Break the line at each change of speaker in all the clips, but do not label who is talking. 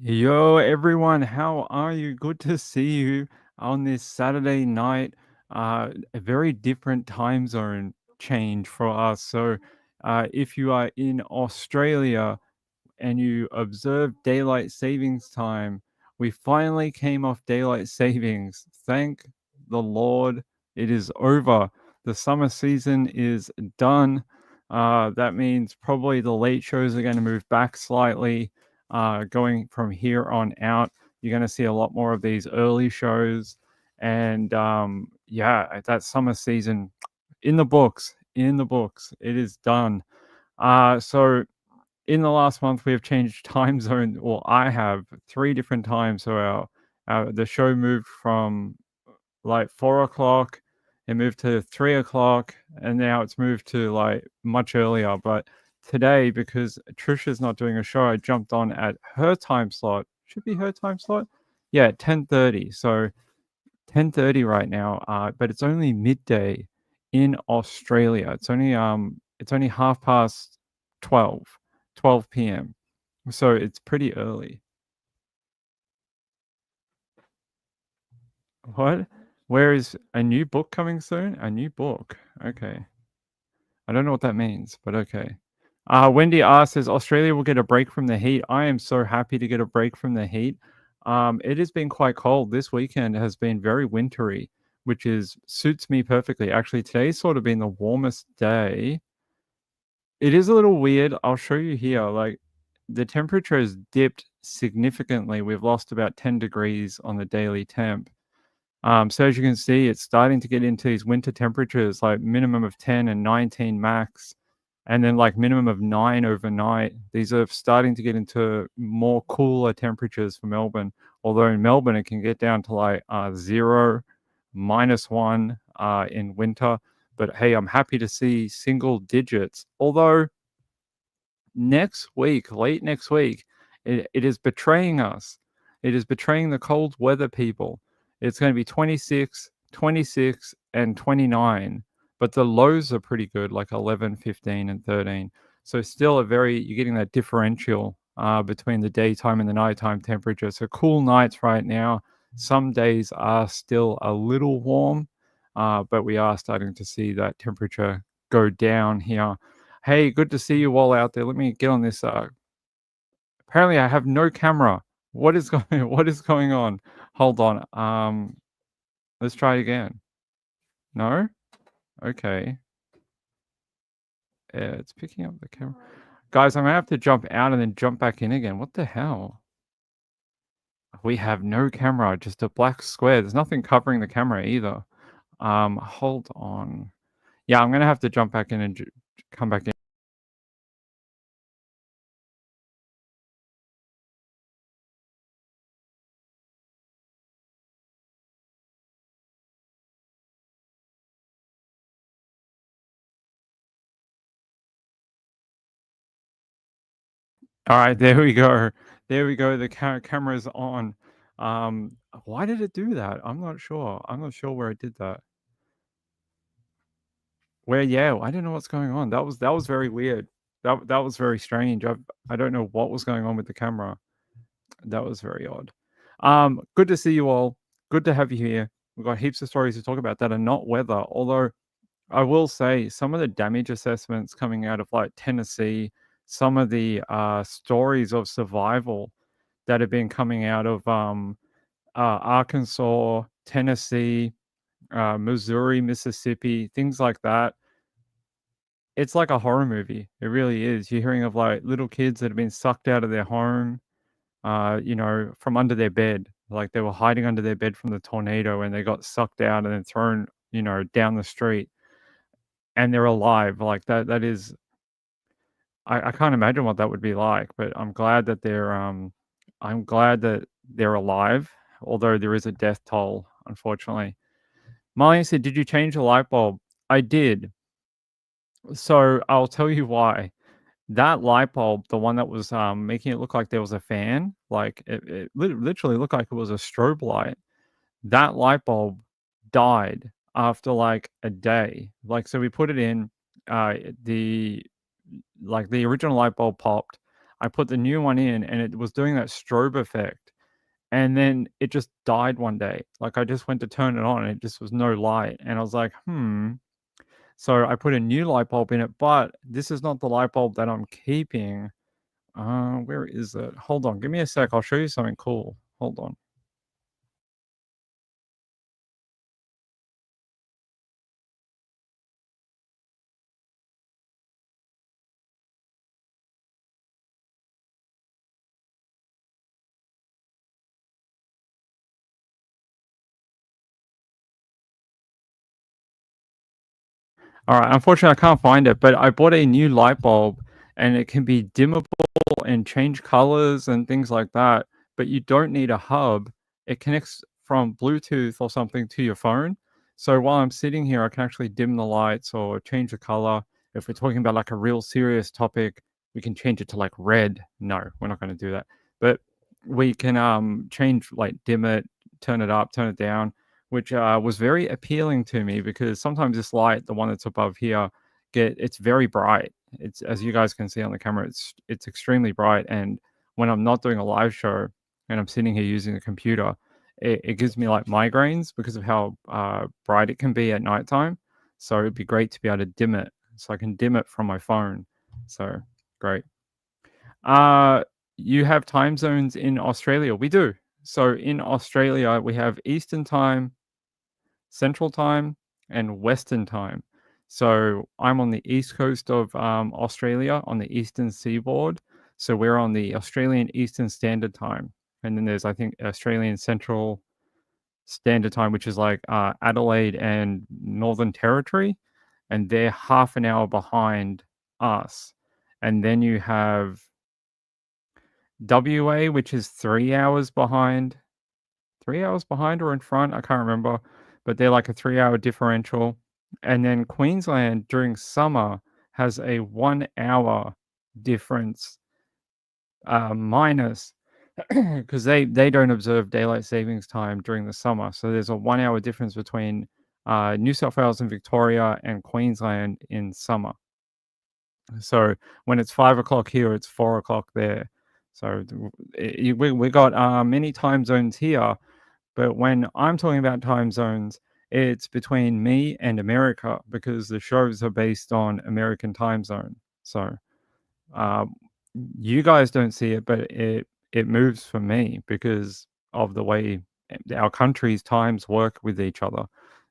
Yo, everyone, how are you? Good to see you on this Saturday night. A very different time zone change for us. So, if you are in Australia, and you observe daylight savings time. We finally came off daylight savings. Thank the Lord, it is over. The summer season is done. That means probably the late shows are going to move back slightly. Going from here on out, you're going to see a lot more of these early shows. And yeah, that summer season in the books, in the books, it is done. So in the last month, we have changed time zone, or I have 3 different times. So our the show moved from, like, 4 o'clock, it moved to 3 o'clock, and now it's moved to, like, much earlier. But today, because Trisha's not doing a show, I jumped on at her time slot. Should be her time slot? Yeah, 10:30. So 10:30 right now, but it's only midday in Australia. It's only 12:30, 12 PM. So it's pretty early. What? Where is a new book coming soon? A new book. Okay. I don't know what that means, but okay. Wendy R says Australia will get a break from the heat. I am so happy to get a break from the heat. It has been quite cold. This weekend has been very wintry, which is suits me perfectly. Actually, today's sort of been the warmest day. It is a little weird. I'll show you here. Like, the temperature has dipped significantly. We've lost about 10 degrees on the daily temp. So as you can see, it's starting to get into these winter temperatures, like minimum of 10 and 19 max, and then like minimum of 9 overnight. These are starting to get into more cooler temperatures for Melbourne. Although in Melbourne, it can get down to like 0, -1 in winter. But hey, I'm happy to see single digits. Although next week, late next week, it is betraying us. It is betraying the cold weather people. It's going to be 26, 26, and 29, but the lows are pretty good, like 11, 15, and 13. So still you're getting that differential between the daytime and the nighttime temperature. So cool nights right now. Some days are still a little warm, but we are starting to see that temperature go down here. Hey, good to see you all out there. Let me get on this. Apparently, I have no camera. What is going? What is going on? Hold on. Let's try again. No. Okay. Yeah, it's picking up the camera. Guys, I'm gonna have to jump out and then jump back in again. What the hell? We have no camera, just a black square. There's nothing covering the camera either. Hold on. Yeah, I'm gonna have to jump back in and come back in. All right, there we go. There we go. The camera's on. Why did it do that? I'm not sure. I'm not sure where it did that. Where, yeah, I don't know what's going on. That was very weird. That was very strange. I don't know what was going on with the camera. That was very odd. Good to see you all. Good to have you here. We've got heaps of stories to talk about that are not weather. Although I will say some of the damage assessments coming out of like Tennessee, some of the stories of survival that have been coming out of Arkansas, Tennessee, Missouri, Mississippi, things like that. It's like a horror movie. It really is. You're hearing of like little kids that have been sucked out of their home, from under their bed. Like they were hiding under their bed from the tornado and they got sucked out and then thrown, down the street and they're alive. Like that is I can't imagine what that would be like, but I'm glad that they're alive, although there is a death toll, unfortunately. Molly said, "Did you change the light bulb?" I did. So I'll tell you why. That light bulb, the one that was making it look like there was a fan, like it literally looked like it was a strobe light. That light bulb died after like a day. Like, so we put it in, uh, the the original light bulb popped. I put the new one in, and it was doing that strobe effect, and then it just died one day. Like, I just went to turn it on, and it just was no light, and I was like, "Hmm." So I put a new light bulb in it, but this is not the light bulb that I'm keeping. Where is it? Hold on, give me a sec, I'll show you something cool. Hold on. Alright, unfortunately, I can't find it, but I bought a new light bulb, and it can be dimmable and change colors and things like that, but you don't need a hub. It connects from Bluetooth or something to your phone. So while I'm sitting here, I can actually dim the lights or change the color. If we're talking about, like, a real serious topic, we can change it to, like, red. No, we're not gonna do that. But we can, change, like, dim it, turn it up, turn it down, which was very appealing to me because sometimes this light, the one that's above here, it's very bright. It's, as you guys can see on the camera, it's extremely bright. And when I'm not doing a live show and I'm sitting here using a computer, it gives me like migraines because of how bright it can be at nighttime. So it'd be great to be able to dim it. So I can dim it from my phone. So great. Uh, you have time zones in Australia? We do. So in Australia, we have Eastern time, Central Time, and Western Time. So I'm on the east coast of Australia on the eastern seaboard. So we're on the Australian Eastern Standard Time. And then there's, I think, Australian Central Standard Time, which is like Adelaide and Northern Territory. And they're half an hour behind us. And then you have WA, which is 3 hours behind. 3 hours behind or in front, I can't remember, but they're like a 3 hour differential. And then Queensland during summer has a 1 hour difference, minus because they don't observe daylight savings time during the summer. So there's a 1 hour difference between New South Wales and Victoria and Queensland in summer. So when it's 5 o'clock here, it's 4 o'clock there. So we got many time zones here, but when I'm talking about time zones, it's between me and America because the shows are based on American time zone. So um, you guys don't see it, but it moves for me because of the way our country's times work with each other.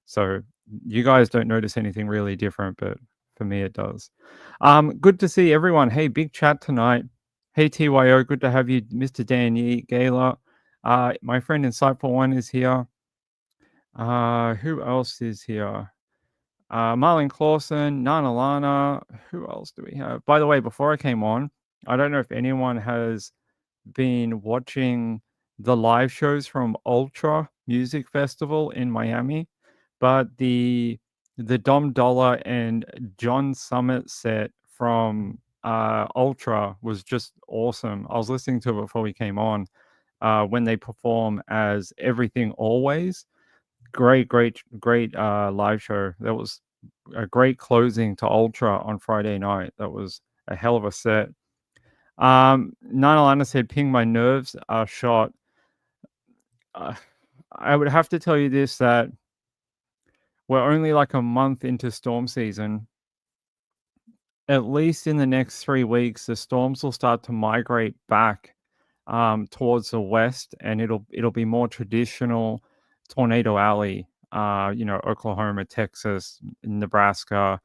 So you guys don't notice anything really different, but for me it does. Good to see everyone. Hey, big chat tonight. Hey TYO, good to have you, Mr. Dan Yee, Gala. My friend Insightful One is here. Who else is here? Marlene Clausen, Nana Lana. Who else do we have? By the way, before I came on, I don't know if anyone has been watching the live shows from Ultra Music Festival in Miami, but the Dom Dollar and John Summit set from Ultra was just awesome. I was listening to it before we came on when they perform as Everything Always. Great, great, great live show. That was a great closing to Ultra on Friday night. That was a hell of a set. Nine Alana said, "Ping, my nerves are shot." Uh, I would have to tell you this, that we're only like a month into storm season. At least in the next 3 weeks, the storms will start to migrate back towards the west, and it'll be more traditional tornado alley. Oklahoma, Texas, Nebraska,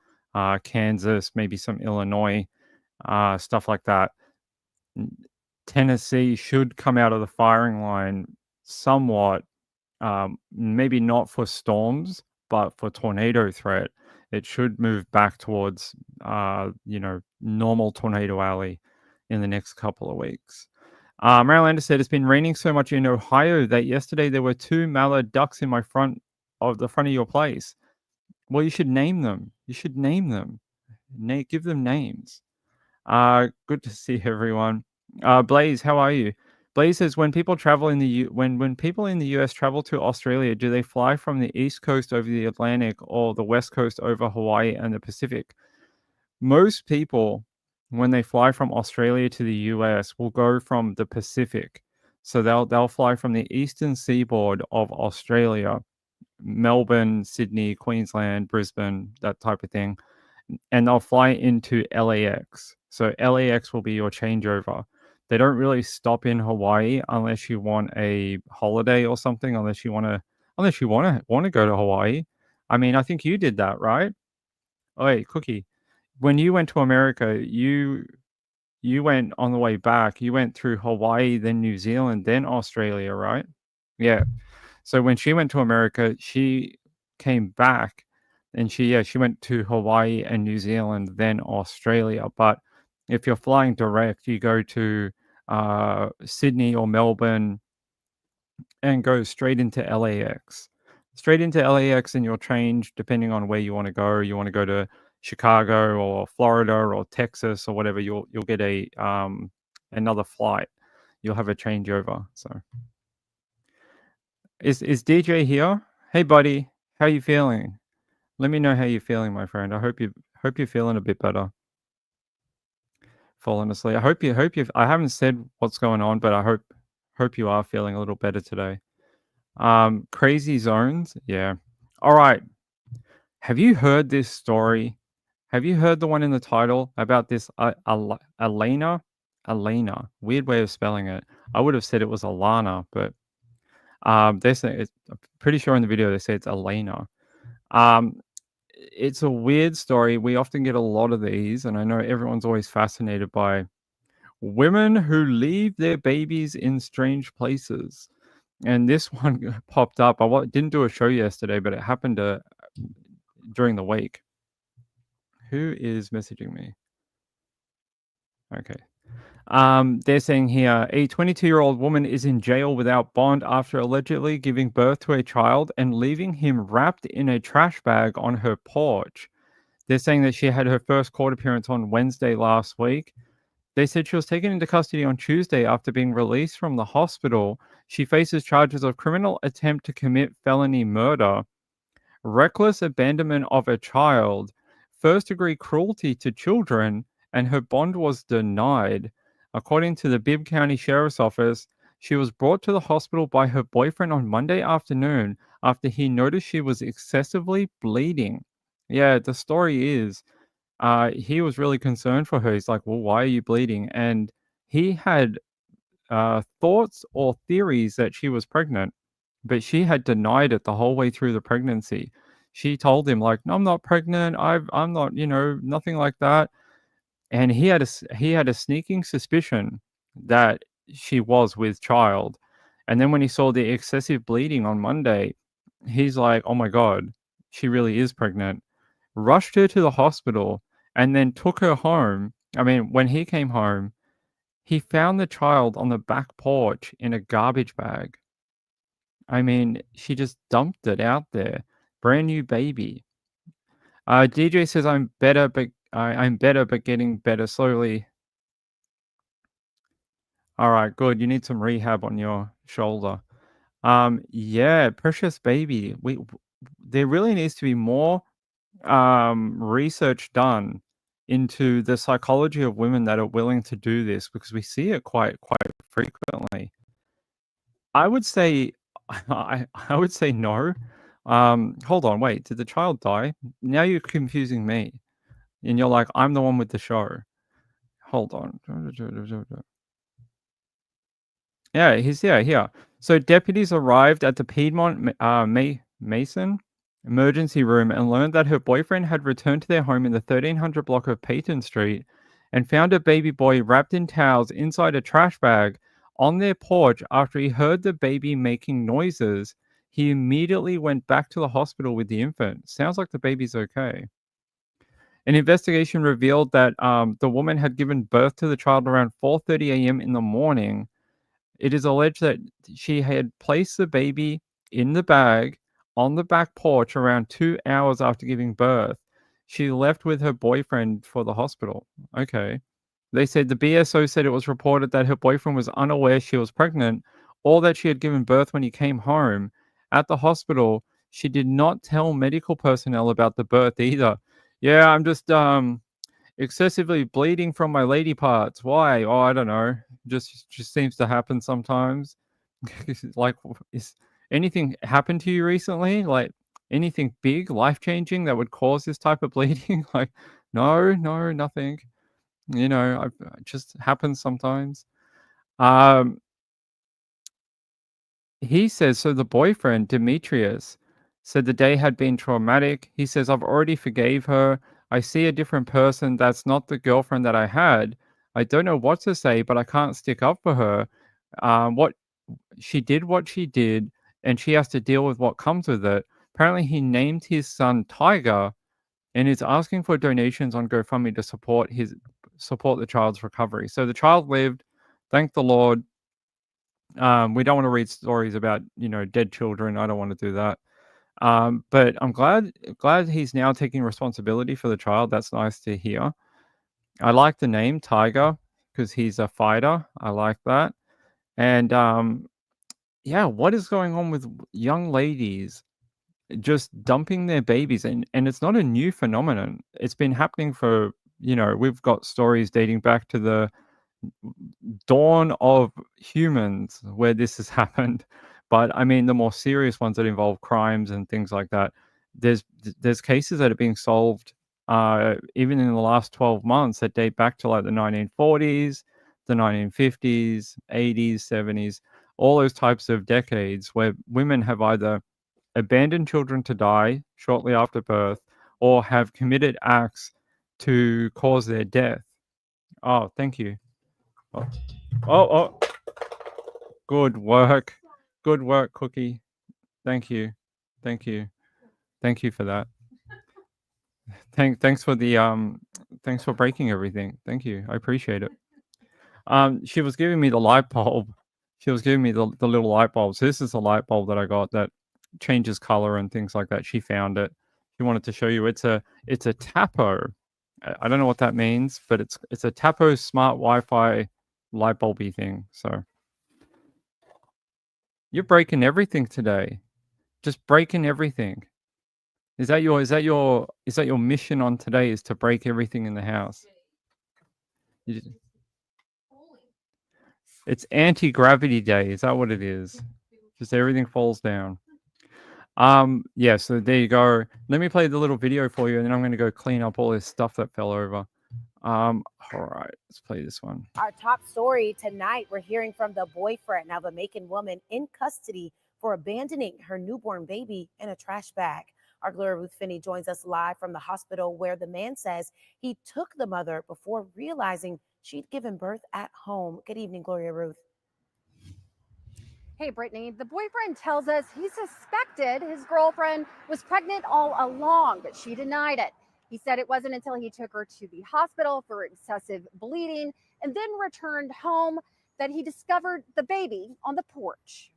Kansas, maybe some Illinois, stuff like that. Tennessee should come out of the firing line somewhat, maybe not for storms, but for tornado threat. It should move back towards, normal tornado alley in the next couple of weeks. Marylander said, "It's been raining so much in Ohio that yesterday there were 2 mallard ducks in the front of your place." Well, you should name them. You should name them. Give them names. Good to see everyone. Blaze, how are you? Blaze says, when people travel in the when people in the US travel to Australia, do they fly from the East Coast over the Atlantic or the West Coast over Hawaii and the Pacific? Most people when they fly from Australia to the US will go from the Pacific. So they'll fly from the eastern seaboard of Australia, Melbourne, Sydney, Queensland, Brisbane, that type of thing, and they'll fly into LAX. So LAX will be your changeover. They don't really stop in Hawaii unless you want a holiday or something, unless you wanna go to Hawaii. I mean, I think you did that, right? Oh, wait, Cookie, when you went to America, you went on the way back, you went through Hawaii, then New Zealand, then Australia, right? Yeah. So when she went to America, she came back and she went to Hawaii and New Zealand, then Australia. But if you're flying direct, you go to Sydney or Melbourne and go straight into LAX. Straight into LAX, and you'll change depending on where you want to go. You want to go to Chicago or Florida or Texas or whatever. You'll get a another flight. You'll have a changeover. So is DJ here? Hey buddy, how you feeling? Let me know how you're feeling, my friend. I hope you're feeling a bit better. Falling asleep. I hope you. I haven't said what's going on, but I hope you are feeling a little better today. Crazy zones. Yeah. All right. Have you heard this story? Have you heard the one in the title about this Alaynah? Alaynah. Weird way of spelling it. I would have said it was Alana, but they say it's I'm pretty sure in the video they say it's Alaynah. Um, it's a weird story. We often get a lot of these, and I know everyone's always fascinated by women who leave their babies in strange places. And this one popped up. Didn't do a show yesterday, but it happened during the week. Who is messaging me? Okay. They're saying here a 22-year-old woman is in jail without bond after allegedly giving birth to a child and leaving him wrapped in a trash bag on her porch. They're saying that she had her first court appearance on Wednesday last week. They said she was taken into custody on Tuesday after being released from the hospital. She faces charges of criminal attempt to commit felony murder, reckless abandonment of a child, first-degree cruelty to children, and her bond was denied. According to the Bibb County Sheriff's Office, she was brought to the hospital by her boyfriend on Monday afternoon after he noticed she was excessively bleeding. Yeah, the story is he was really concerned for her. He's like, "Well, why are you bleeding?" And he had thoughts or theories that she was pregnant, but she had denied it the whole way through the pregnancy. She told him like, "No, I'm not pregnant. I'm not, nothing like that." And he had a sneaking suspicion that she was with child. And then when he saw the excessive bleeding on Monday, he's like, "Oh my god, she really is pregnant." Rushed her to the hospital and then took her home. I mean, when he came home, he found the child on the back porch in a garbage bag. I mean, she just dumped it out there. Brand new baby. DJ says I'm better, but getting better slowly. All right, good. You need some rehab on your shoulder. Yeah, precious baby. There really needs to be more research done into the psychology of women that are willing to do this because we see it quite frequently. I would say I would say no. Hold on, wait, did the child die? Now you're confusing me. And you're like, I'm the one with the show. Hold on. Yeah, he's here. So deputies arrived at the Piedmont Mason emergency room and learned that her boyfriend had returned to their home in the 1300 block of Peyton Street and found a baby boy wrapped in towels inside a trash bag on their porch after he heard the baby making noises. He immediately went back to the hospital with the infant. Sounds like the baby's okay. An investigation revealed that the woman had given birth to the child around 4:30 a.m. in the morning. It is alleged that she had placed the baby in the bag on the back porch around 2 hours after giving birth. She left with her boyfriend for the hospital. Okay. They said the BSO said it was reported that her boyfriend was unaware she was pregnant or that she had given birth when he came home. At the hospital, she did not tell medical personnel about the birth either. Yeah, I'm just Excessively bleeding from my lady parts. Why? Oh, I don't know. Just seems to happen sometimes. Like, is anything happened to you recently? Like anything big, life changing that would cause this type of bleeding? Like, no, nothing. You know, it just happens sometimes. He says, so the boyfriend, Demetrius, said the day had been traumatic. He says, I've already forgave her. I see a different person. That's not the girlfriend that I had. I don't know what to say, but I can't stick up for her. What she did, and she has to deal with what comes with it. Apparently, he named his son Tiger and is asking for donations on GoFundMe to support the child's recovery. So the child lived. Thank the Lord. We don't want to read stories about dead children. I don't want to do that. But I'm glad he's now taking responsibility for the child. That's nice to hear. I like the name Tiger because he's a fighter. I like that. And yeah, what is going on with young ladies just dumping their babies? And it's not a new phenomenon. It's been happening for we've got stories dating back to the dawn of humans where this has happened. But I mean, the more serious ones that involve crimes and things like that, there's cases that are being solved even in the last 12 months that date back to like the 1940s, the 1950s, 80s, 70s, all those types of decades where women have either abandoned children to die shortly after birth or have committed acts to cause their death. Oh, thank you. Oh, oh, good work. Good work, Cookie. Thank you. Thank you. Thank you for that. Thanks for the thanks for breaking everything. Thank you. I appreciate it. She was giving me the light bulb. She was giving me the little light bulb. So this is a light bulb that I got that changes color and things like that. She found it. She wanted to show you. It's a Tapo. I don't know what that means, but it's a Tapo smart Wi-Fi light bulby thing. So you're breaking everything today. Just breaking everything. Is that your mission on today, is to break everything in the house? It's anti-gravity day. Is that what it is? Just everything falls down. Yeah, so there you go. Let me play the little video for you, and then I'm going to go clean up all this stuff that fell over. All right, let's play this one.
Our top story tonight, we're hearing from the boyfriend of a Macon woman in custody for abandoning her newborn baby in a trash bag. Our Gloria Ruth Finney joins us live from the hospital where the man says he took the mother before realizing she'd given birth at home. Good evening, Gloria Ruth.
Hey, Brittany, the boyfriend tells us he suspected his girlfriend was pregnant all along, but she denied it. He said it wasn't until he took her to the hospital for excessive bleeding and then returned home that he discovered the baby on the porch.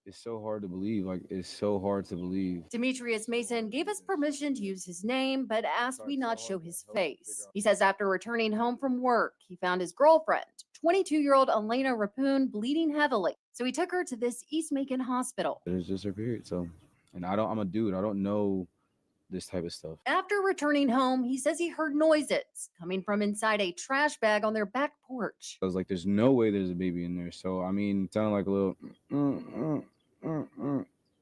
It's so hard to believe. Like, it's so hard to believe.
Demetrius Mason gave us permission to use his name, but asked we not show his face. He says after returning home from work, he found his girlfriend, 22-year-old Alaynah Rappuhn, bleeding heavily. So he took her to this East Macon hospital.
It was just her period. So, and I'm a dude. I don't know this type of stuff.
After returning home, he says he heard noises coming from inside a trash bag on their back porch.
I was like, there's no way there's a baby in there. So, I mean, it sounded like a little,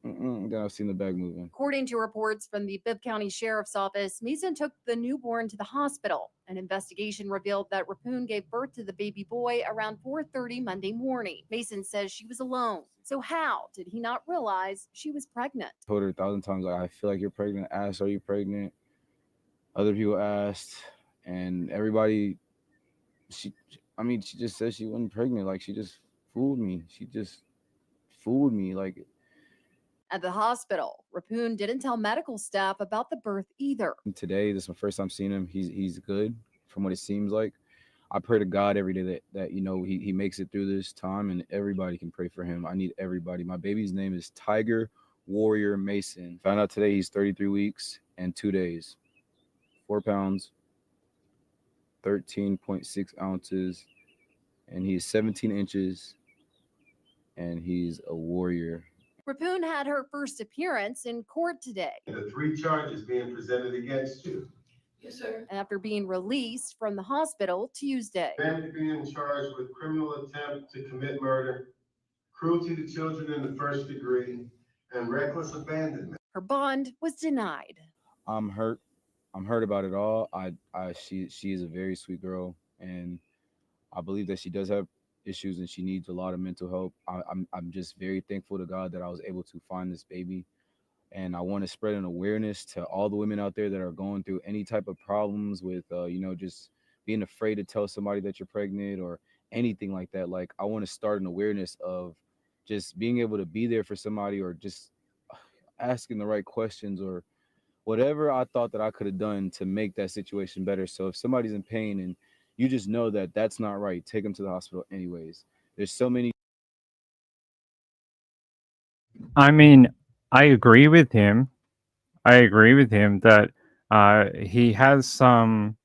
then I've seen the bag moving.
According to reports from the Bibb County Sheriff's Office, Mason took the newborn to the hospital. An investigation revealed that Rappuhn gave birth to the baby boy around 4:30 Monday morning. Mason says she was alone. So how did he not realize she was pregnant?
I told her 1,000 times, like, I feel like you're pregnant. Asked, are you pregnant? Other people asked, and everybody, she just said she wasn't pregnant. Like, she just fooled me. Like,
at the hospital, Rappuhn didn't tell medical staff about the birth either.
Today, this is my first time seeing him. He's good from what it seems like. I pray to God every day that he makes it through this time, and everybody can pray for him. I need everybody. My baby's name is Tiger Warrior Mason. Found out today he's 33 weeks and 2 days, 4 pounds, 13.6 ounces, and he's 17 inches, and he's a warrior.
Rappuhn had her first appearance in court today.
The 3 charges being presented against you. Yes, sir.
after being released from the hospital Tuesday.
Family being charged with criminal attempt to commit murder, cruelty to children in the first degree, and reckless abandonment.
Her bond was denied.
I'm hurt. I'm hurt about it all. She is a very sweet girl, and I believe that she does have issues and she needs a lot of mental help. I'm just very thankful to God that I was able to find this baby, and I want to spread an awareness to all the women out there that are going through any type of problems with just being afraid to tell somebody that you're pregnant or anything like that. Like, I want to start an awareness of just being able to be there for somebody, or just asking the right questions, or whatever I thought that I could have done to make that situation better. So if somebody's in pain and you just know that that's not right, take them to the hospital anyways. There's so many.
I mean, I agree with him. I agree with him that he has some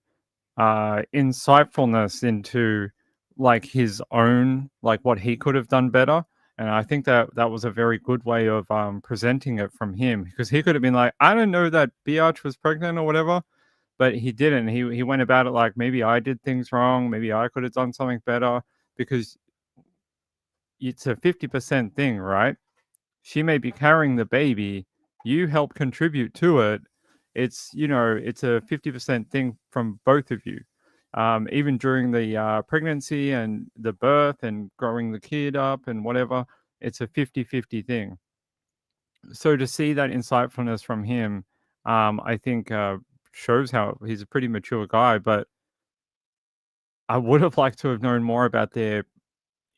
insightfulness into like his own, like what he could have done better. And I think that that was a very good way of presenting it from him, because he could have been like, I don't know that Biatch was pregnant or whatever, but he didn't. He went about it like, maybe I did things wrong, maybe I could have done something better, because it's a 50% thing, right? She may be carrying the baby, you help contribute to it. It's, it's a 50% thing from both of you. Even during the pregnancy and the birth and growing the kid up and whatever, it's a 50-50 thing. So to see that insightfulness from him, I think shows how he's a pretty mature guy. But I would have liked to have known more about their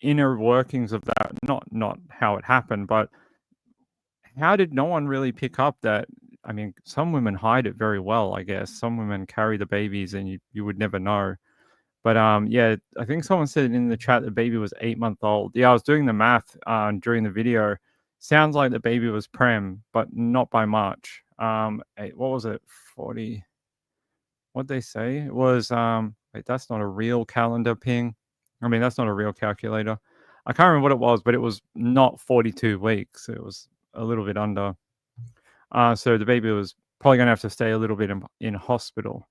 inner workings of that. Not how it happened, but how did no one really pick up that? I mean, some women hide it very well, I guess. Some women carry the babies and you would never know. But yeah, I think someone said in the chat the baby was 8 months old. Yeah, I was doing the math during the video. Sounds like the baby was prem, but not by much. What was it? 40. What'd they say? It was wait, that's not a real calendar ping. I mean, that's not a real calculator. I can't remember what it was, but it was not 42 weeks. It was a little bit under. So the baby was probably going to have to stay a little bit in hospital.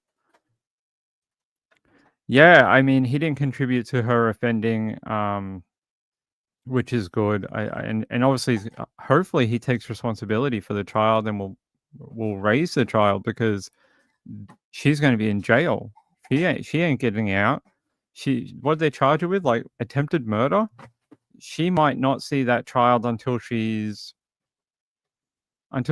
Yeah, I mean, he didn't contribute to her offending, which is good. And obviously, hopefully, he takes responsibility for the child and will raise the child, because she's going to be in jail. She ain't getting out. What did they charge her with? Like attempted murder. She might not see that child until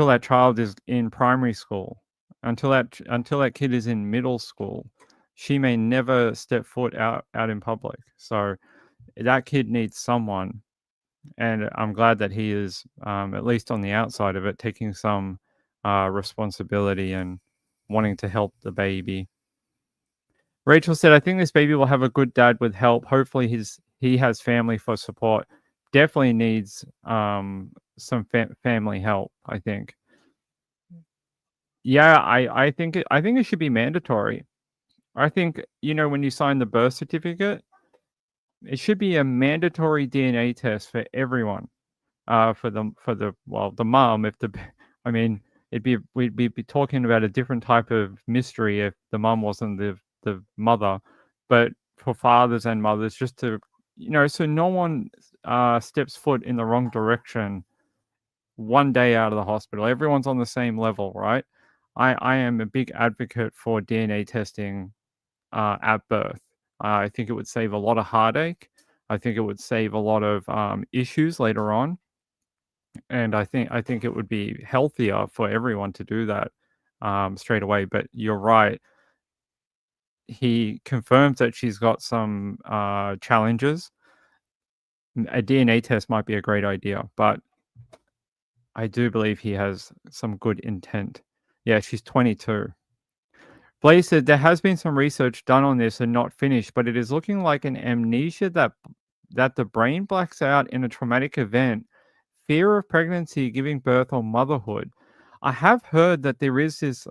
that child is in primary school, until that kid is in middle school. She may never step foot out in public. So that kid needs someone, and I'm glad that he is, at least on the outside of it, taking some responsibility and wanting to help the baby. Rachel said, I think this baby will have a good dad with help. Hopefully he has family for support. Definitely needs some family help, I think. Yeah, I think it should be mandatory. I think, when you sign the birth certificate, it should be a mandatory DNA test for everyone. For the mom, I mean, we'd be talking about a different type of mystery if the mom wasn't the mother, but for fathers and mothers, just to, so no one steps foot in the wrong direction one day out of the hospital. Everyone's on the same level, right? I am a big advocate for DNA testing at birth. I think it would save a lot of heartache. I think it would save a lot of issues later on, and I think it would be healthier for everyone to do that straight away. But you're right. He confirms that she's got some challenges. A DNA test might be a great idea, but I do believe he has some good intent. Yeah, she's 22. Blaze said there has been some research done on this and not finished, but it is looking like an amnesia that the brain blacks out in a traumatic event, fear of pregnancy, giving birth, or motherhood. I have heard that there is this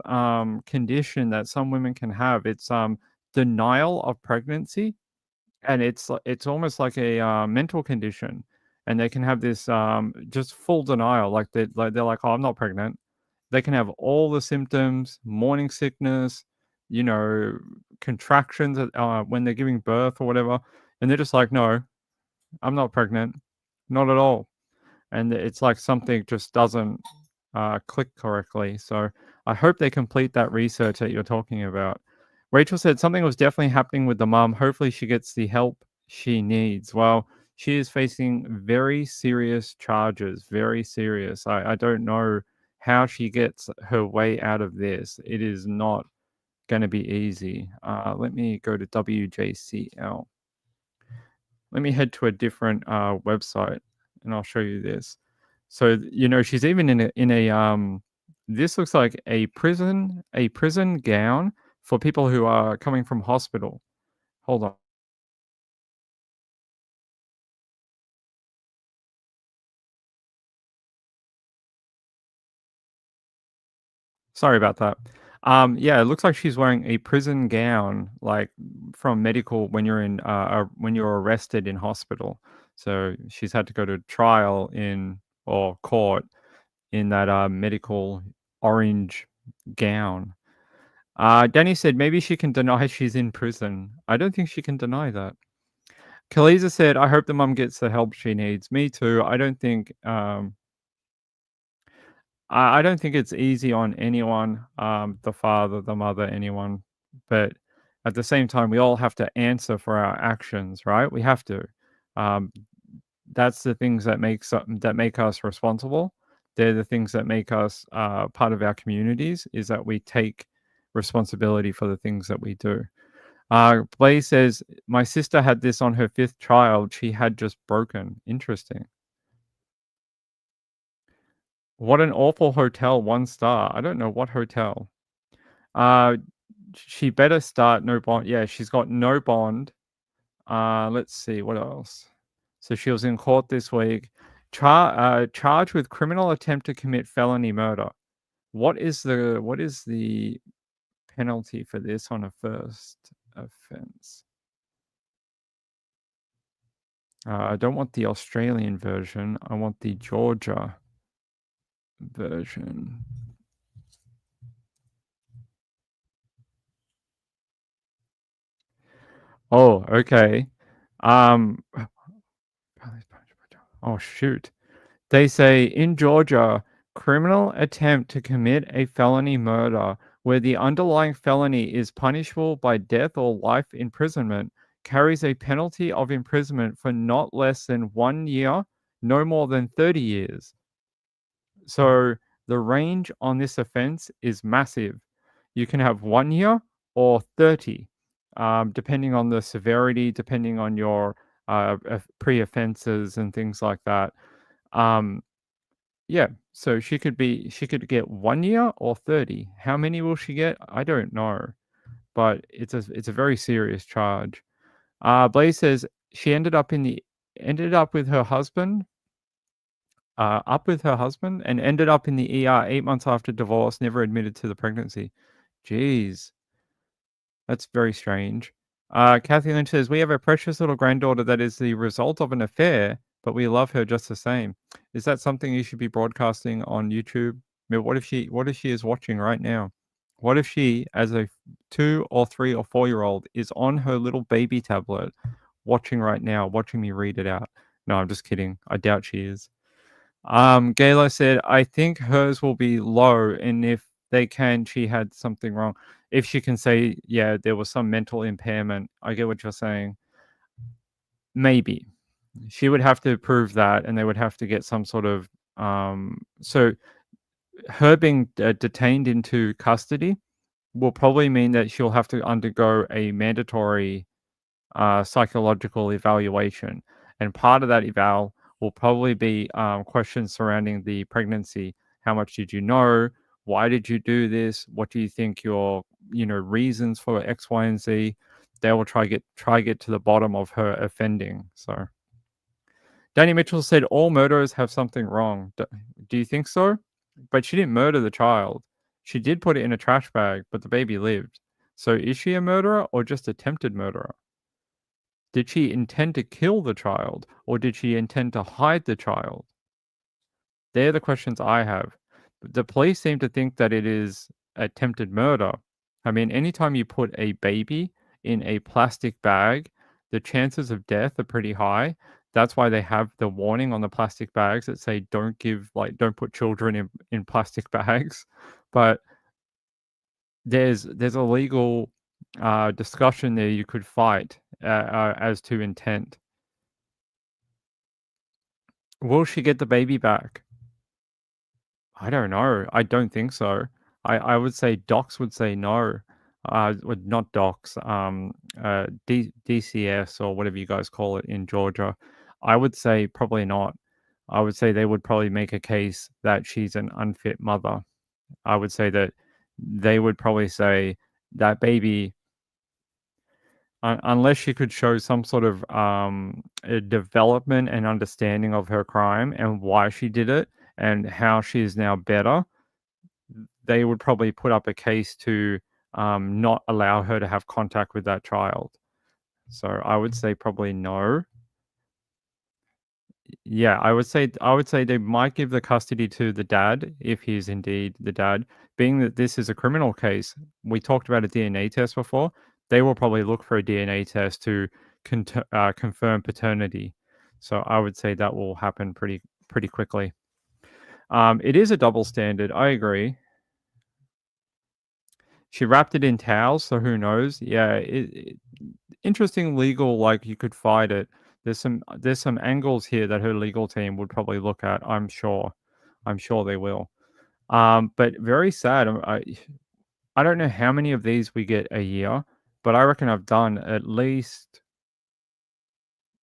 condition that some women can have. It's denial of pregnancy, and it's almost like a mental condition, and they can have this just full denial, like they're like, oh, I'm not pregnant. They can have all the symptoms, morning sickness, contractions when they're giving birth or whatever, and they're just like, no, I'm not pregnant, not at all, and it's like something just doesn't click correctly. So I hope they complete that research that you're talking about. Rachel said something was definitely happening with the mom. Hopefully she gets the help she needs. Well, she is facing very serious charges, very serious. I don't know how she gets her way out of this. It is not going to be easy. Let me go to WJCL. Let me head to a different website and I'll show you this. So, she's even in a this looks like a prison gown for people who are coming from hospital. Hold on. Sorry about that. Yeah, it looks like she's wearing a prison gown, like from medical when you're arrested in hospital. So she's had to go to trial or court in that medical orange gown. Danny said maybe she can deny she's in prison. I don't think she can deny that. Kaliza said, I hope the mum gets the help she needs. Me too. I don't think I don't think it's easy on anyone, the father, the mother, anyone. But at the same time, we all have to answer for our actions, right? We have to. Um, that's the things that make us responsible. They're the things that make us part of our communities. Is that we take responsibility for the things that we do. Blaze says, my sister had this on her 5th child. She had just broken. Interesting. What an awful hotel, 1 star. I don't know what hotel. She better start no bond. Yeah, she's got no bond. Let's see what else. So she was in court this week. Charged with criminal attempt to commit felony murder. What is the penalty for this on a first offense? I don't want the Australian version. I want the Georgia version. Oh, okay. Oh, shoot. They say in Georgia, criminal attempt to commit a felony murder where the underlying felony is punishable by death or life imprisonment carries a penalty of imprisonment for not less than 1 year, no more than 30 years. So the range on this offense is massive. You can have 1 year or 30, depending on the severity, depending on your pre-offenses and things like that. Yeah, so she could get 1 year or 30. How many will she get? I don't know, but it's a very serious charge. Blaze says she ended up with her husband. And ended up in the ER 8 months after divorce, never admitted to the pregnancy. Jeez. That's very strange. Kathy Lynch says, we have a precious little granddaughter that is the result of an affair, but we love her just the same. Is that something you should be broadcasting on YouTube? I mean, what if she is watching right now? What if she, as a 2 or 3 or 4-year-old, is on her little baby tablet watching right now, watching me read it out? No, I'm just kidding. I doubt she is. Gayla said, I think hers will be low, and if they can, she had something wrong. If she can say, yeah, there was some mental impairment, I get what you're saying. Maybe. She would have to prove that, and they would have to get some sort of... so her being detained into custody will probably mean that she'll have to undergo a mandatory psychological evaluation. And part of that eval will probably be questions surrounding the pregnancy. How much did you know? Why did you do this? What do you think your reasons for X, Y, and Z? They will try get to the bottom of her offending. So Danny Mitchell said all murderers have something wrong. Do you think so? But she didn't murder the child. She did put it in a trash bag, but the baby lived. So is she a murderer or just attempted murderer? Did she intend to kill the child, or did she intend to hide the child? They're the questions I have. The police seem to think that it is attempted murder, I mean, anytime you put a baby in a plastic bag, the chances of death are pretty high. That's why they have the warning on the plastic bags that say don't don't put children in plastic bags. But there's a legal discussion there you could fight as to intent. Will she get the baby back? I don't know. I don't think so. I would say docs would say no. Not docs. DCS or whatever you guys call it in Georgia. I would say probably not. I would say they would probably make a case that she's an unfit mother. I would say that they would probably say that baby, unless she could show some sort of a development and understanding of her crime and why she did it and how she is now better, they would probably put up a case to not allow her to have contact with that child. So I would say probably no. Yeah, I would say they might give the custody to the dad if he's indeed the dad. Being that this is a criminal case, we talked about a DNA test before. They will probably look for a DNA test to confirm paternity. So I would say that will happen pretty quickly. It is a double standard. I agree. She wrapped it in towels, so who knows? Yeah, interesting legal. Like you could fight it. There's some angles here that her legal team would probably look at. I'm sure they will. But very sad. I don't know how many of these we get a year, but I reckon I've done at least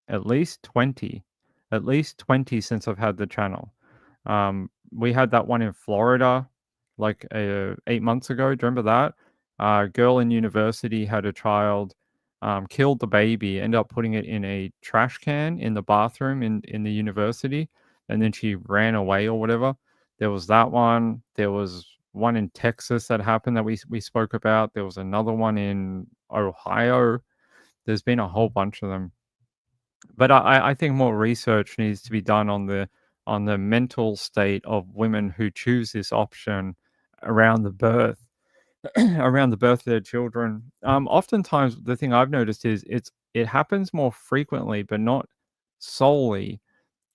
20, since I've had the channel. We had that one in Florida, like 8 months ago. Do you remember that? Girl in university had a child, killed the baby, ended up putting it in a trash can in the bathroom in the university, and then she ran away or whatever. There was that one. There was one in Texas that happened that we spoke about. There was another one in Ohio. There's been a whole bunch of them. But I think more research needs to be done on the mental state of women who choose this option around the birth around the birth of their children. Oftentimes, the thing I've noticed is it happens more frequently, but not solely,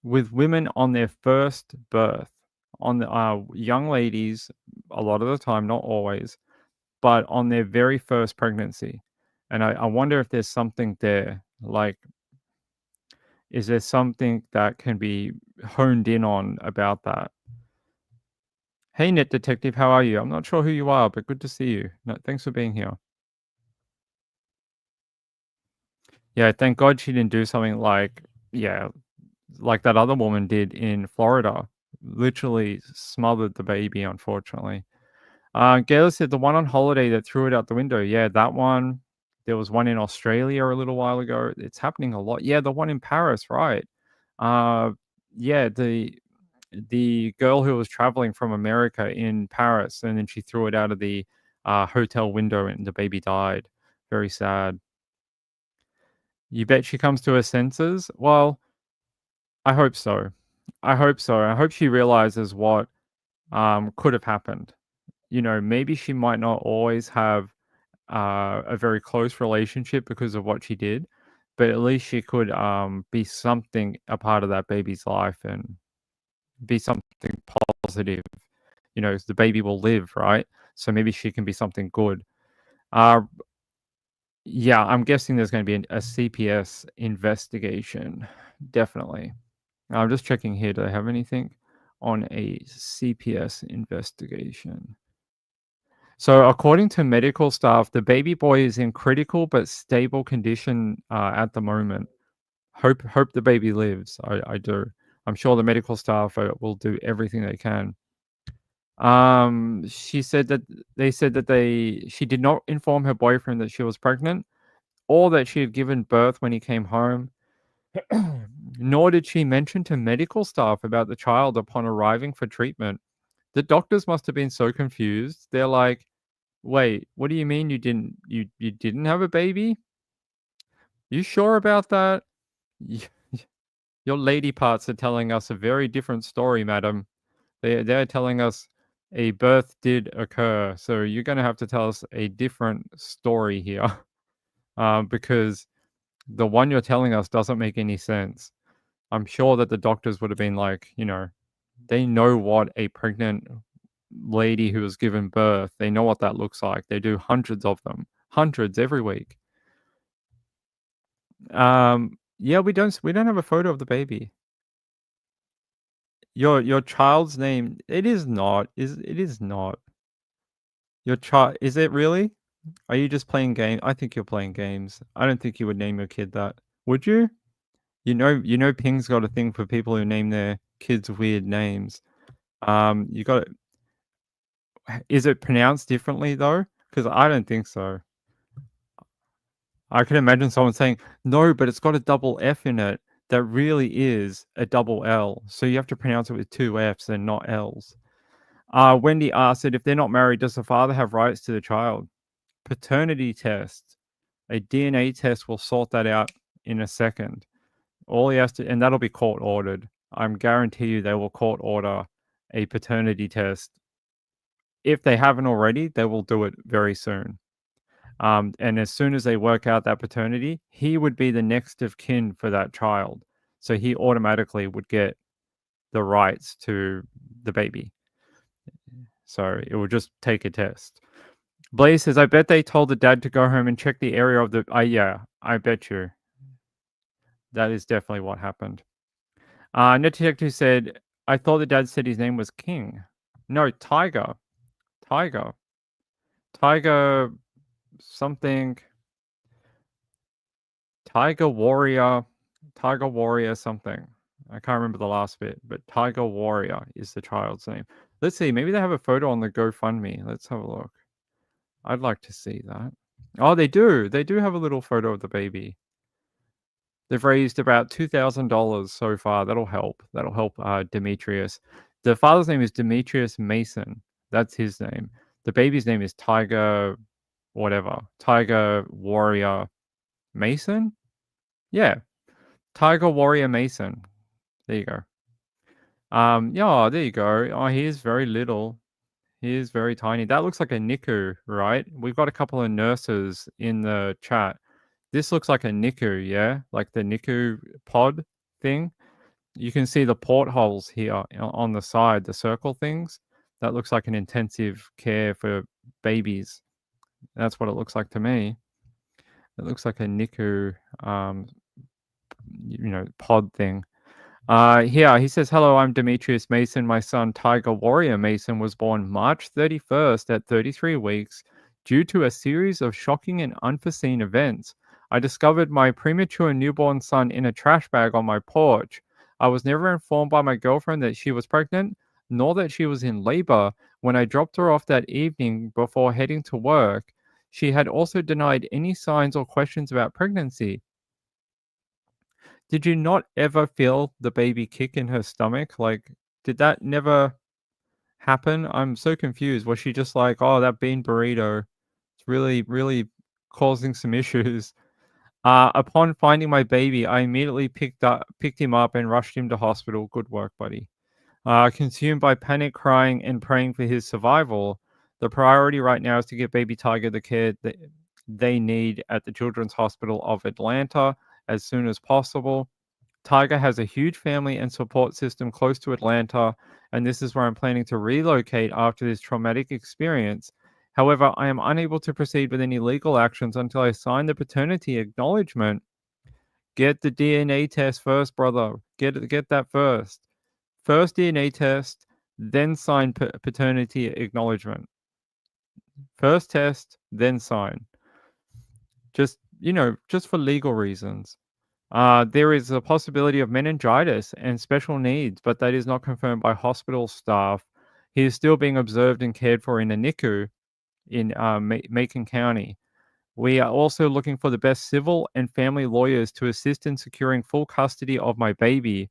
with women on their first birth. On the young ladies, a lot of the time, not always, but on their very first pregnancy. And I wonder if there's something there. Like, is there something that can be honed in on about that? Hey, Net Detective, how are you? I'm not sure who you are, but good to see you. No, thanks for being here. Yeah, thank God she didn't do something like that other woman did in Florida. Literally smothered the baby, unfortunately. Gail said the one on holiday that threw it out the window. Yeah, that one. There was one in Australia a little while ago. It's happening a lot. Yeah, the one in Paris, right? Yeah, the girl who was traveling from America in Paris, and then she threw it out of the hotel window, and the baby died. Very sad. You bet she comes to her senses? Well, I hope so. I hope so. I hope she realizes what could have happened. You know, maybe she might not always have a very close relationship because of what she did, but at least she could be something, a part of that baby's life, and be something positive. You know, the baby will live, right? So maybe she can be something good. Yeah, I'm guessing there's going to be a CPS investigation. Definitely. I'm just checking here. Do they have anything on a CPS investigation? So, according to medical staff, the baby boy is in critical but stable condition at the moment. Hope the baby lives. I do. I'm sure the medical staff will do everything they can. She said that she did not inform her boyfriend that she was pregnant or that she had given birth when he came home. Nor did she mention to medical staff about the child upon arriving for treatment. The doctors must have been so confused. They're like, "Wait, what do you mean you didn't have a baby? You sure about that? Your lady parts are telling us a very different story, madam. They're telling us a birth did occur. So you're going to have to tell us a different story here, because the one you're telling us doesn't make any sense. I'm sure that the doctors would have been like, they know what a pregnant lady who has given birth, they know what that looks like. They do hundreds of them, hundreds every week. Yeah, we don't have a photo of the baby. Your child's name, it is not. It is not. Your child, is it really? Are you just playing game? I think you're playing games. I don't think you would name your kid that. Would you? Ping's got a thing for people who name their kids weird names. You got Is it pronounced differently though? Because I don't think so. I can imagine someone saying, no, but it's got a double F in it. That really is a double L. So you have to pronounce it with two Fs and not Ls. Wendy asked that if they're not married, does the father have rights to the child? Paternity test. A DNA test will sort that out in a second. All he has to, and that'll be court ordered. I'm guarantee you they will court order a paternity test. If they haven't already, they will do it very soon. And as soon as they work out that paternity, he would be the next of kin for that child. So he automatically would get the rights to the baby. So it will just take a test. Blaze says, I bet they told the dad to go home and check the area of the... yeah, I bet you. That is definitely what happened. Net Detective said, I thought the dad said his name was King. No, Tiger. Tiger something. Tiger Warrior something. I can't remember the last bit, but Tiger Warrior is the child's name. Let's see, maybe they have a photo on the GoFundMe. Let's have a look. I'd like to see that. Oh, they do. They do have a little photo of the baby. They've raised about $2,000 so far. That'll help. That'll help Demetrius. The father's name is Demetrius Mason. That's his name. The baby's name is Tiger whatever. Tiger Warrior Mason? Yeah. Tiger Warrior Mason. There you go. Yeah, there you go. Oh, he is very little. He is very tiny. That looks like a NICU, right? We've got a couple of nurses in the chat. This looks like a NICU, yeah? Like the NICU pod thing. You can see the portholes here on the side, the circle things. That looks like an intensive care for babies. That's what it looks like to me. It looks like a NICU, pod thing. Here, he says, hello, I'm Demetrius Mason. My son, Tiger Warrior Mason, was born March 31st at 33 weeks due to a series of shocking and unforeseen events. I discovered my premature newborn son in a trash bag on my porch. I was never informed by my girlfriend that she was pregnant, nor that she was in labor. When I dropped her off that evening before heading to work, she had also denied any signs or questions about pregnancy. Did you not ever feel the baby kick in her stomach? Like, did that never happen? I'm so confused. Was she just like, oh, that bean burrito, it's really, really causing some issues? Upon finding my baby, I immediately picked him up and rushed him to hospital. Good work, buddy. Consumed by panic, crying, and praying for his survival, the priority right now is to get baby Tiger the care that they need at the Children's Hospital of Atlanta as soon as possible. Tiger has a huge family and support system close to Atlanta, and this is where I'm planning to relocate after this traumatic experience. However, I am unable to proceed with any legal actions until I sign the paternity acknowledgement. Get the DNA test first, brother. Get that first. First DNA test, then sign paternity acknowledgement. First test, then sign. Just for legal reasons. There is a possibility of meningitis and special needs, but that is not confirmed by hospital staff. He is still being observed and cared for in a NICU in Macon County. We are also looking for the best civil and family lawyers to assist in securing full custody of my baby.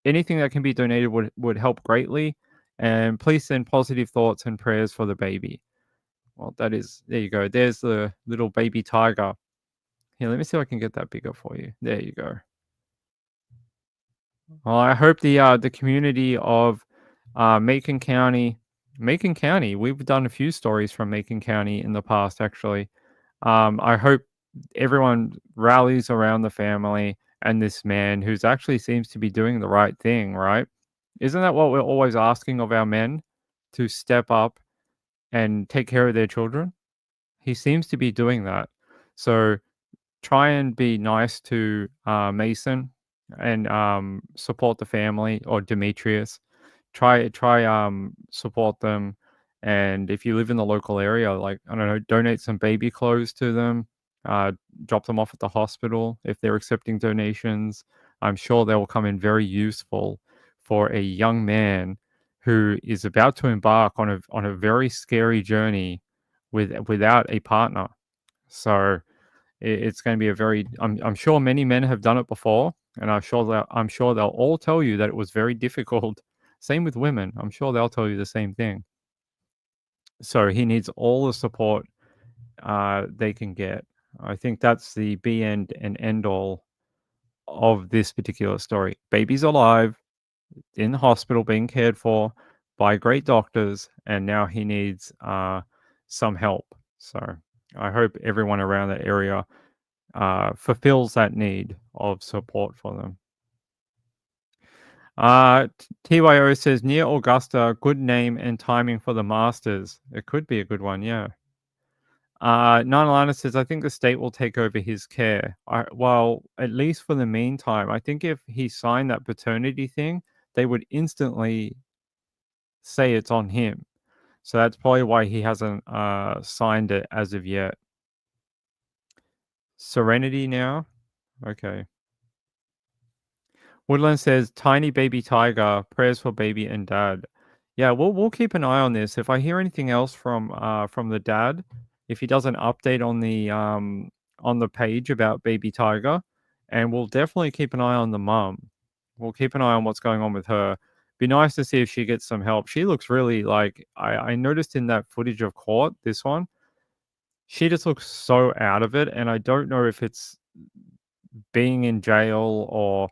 Anything that can be donated would help greatly. And please send positive thoughts and prayers for the baby. Well, there you go. There's the little baby tiger. Here, let me see if I can get that bigger for you. There you go. Well, I hope the community of Macon County Macon County. We've done a few stories from Macon County in the past, actually. I hope everyone rallies around the family and this man who's actually seems to be doing the right thing, right? Isn't that what we're always asking of our men, to step up and take care of their children? He seems to be doing that. So try and be nice to Mason and support the family, or Demetrius. Try support them, and if you live in the local area, like, I don't know, donate some baby clothes to them, uh, drop them off at the hospital if they're accepting donations. I'm sure they will come in very useful for a young man who is about to embark on a very scary journey without a partner. So it's going to be a very. I'm sure many men have done it before, and I'm sure they'll all tell you that it was very difficult. Same with women. I'm sure they'll tell you the same thing. So he needs all the support they can get. I think that's the be end and end all of this particular story. Baby's alive, in the hospital, being cared for by great doctors, and now he needs some help. So I hope everyone around that area fulfills that need of support for them. TYO says, near Augusta, good name and timing for the Masters. It could be a good one, yeah. Nanalana says, I think the state will take over his care. Well, at least for the meantime, I think if he signed that paternity thing, they would instantly say it's on him. So that's probably why he hasn't signed it as of yet. Serenity now? Okay. Woodland says, tiny baby tiger, prayers for baby and dad. Yeah, we'll keep an eye on this. If I hear anything else from the dad, if he does an update on the page about baby tiger, and we'll definitely keep an eye on the mum. We'll keep an eye on what's going on with her. Be nice to see if she gets some help. She looks really like, I noticed in that footage of court, this one, she just looks so out of it, and I don't know if it's being in jail or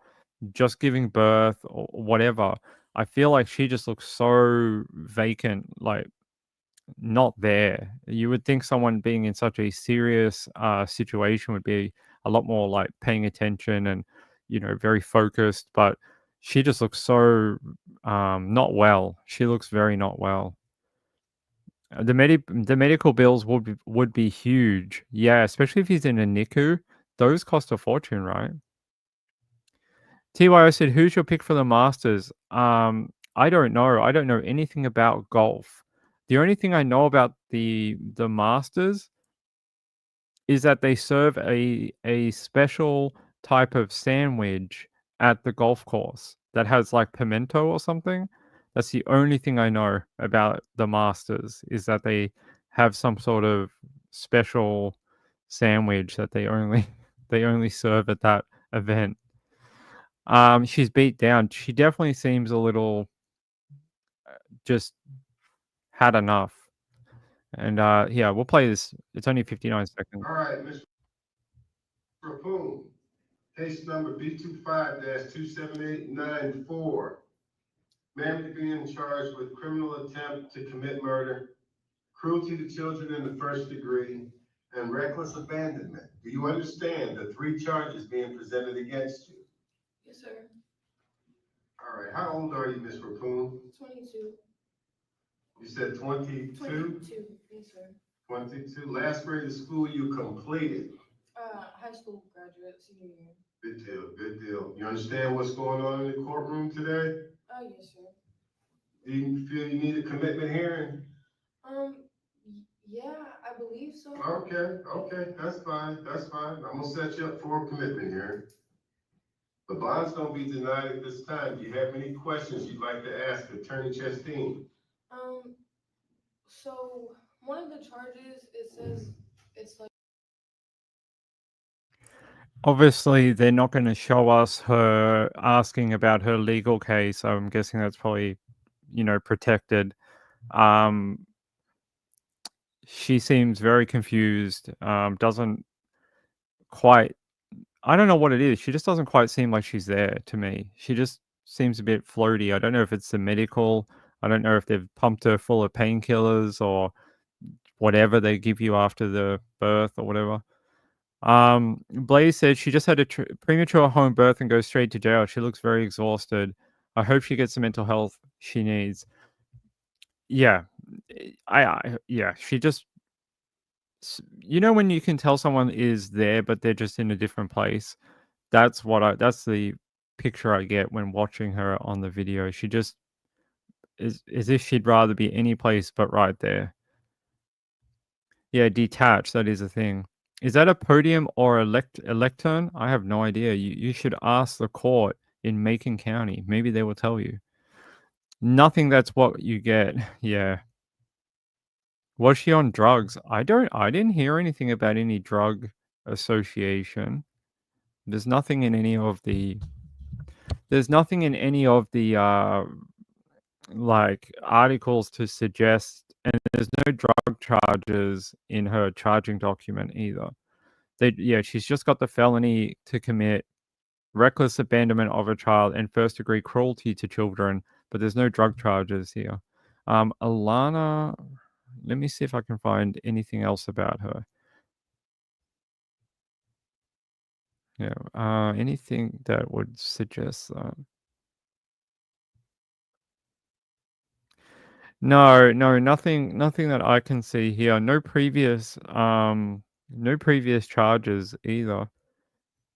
just giving birth or whatever. I feel like she just looks so vacant, like not there. You would think someone being in such a serious situation would be a lot more like paying attention and, very focused, but she just looks so not well. She looks very not well. The medical bills would be huge. Yeah, especially if he's in a NICU. Those cost a fortune, right? TYO said, who's your pick for the Masters? I don't know. I don't know anything about golf. The only thing I know about the Masters is that they serve a special type of sandwich at the golf course that has like pimento or something. That's the only thing I know about the Masters, is that they have some sort of special sandwich that they only they only serve at that event. She's beat down. She definitely seems a little just had enough. And yeah, we'll play this. It's only 59 seconds.
All right, Mr. Rappuhn, case number B25-27894. Man to be in charge with criminal attempt to commit murder, cruelty to children in the first degree, and reckless abandonment. Do you understand the 3 charges being presented against you?
Yes, sir.
All right, how old are you, Ms. Rappuhn?
22.
You said 22?
22. Yes, sir.
22. Last grade of school you completed.
High school graduate, senior year.
Good deal, good deal. You understand what's going on in the courtroom today?
Yes, sir.
Do you feel you need a commitment hearing?
Yeah, I believe so.
Okay, that's fine, that's fine. I'm gonna set you up for a commitment hearing. The bond's gonna be denied at this time. Do you have any questions you'd like to ask Attorney Chasteen?
So one of the charges, it says it's like.
Obviously, they're not going to show us her asking about her legal case. So I'm guessing that's probably, protected. She seems very confused. Doesn't quite. I don't know what it is. She just doesn't quite seem like she's there to me. She just seems a bit floaty. I don't know if it's the medical I don't know if they've pumped her full of painkillers or whatever they give you after the birth or whatever. Blaze said she just had a premature home birth and goes straight to jail. She looks very exhausted. I hope she gets the mental health she needs. Yeah, yeah. She just, when you can tell someone is there, but they're just in a different place. That's the picture I get when watching her on the video. She just is as if she'd rather be any place but right there. Yeah, detached. That is a thing. Is that a podium or a lectern? I have no idea. You should ask the court in Macon County. Maybe they will tell you. Nothing. That's what you get. Yeah. Was she on drugs? I didn't hear anything about any drug association. There's nothing in any of the like articles to suggest, and there's no drug charges in her charging document either. She's just got the felony to commit reckless abandonment of a child and first degree cruelty to children, but there's no drug charges here. Alaynah, let me see if I can find anything else about her. Yeah, anything that would suggest that. No, nothing that I can see here. No previous charges either.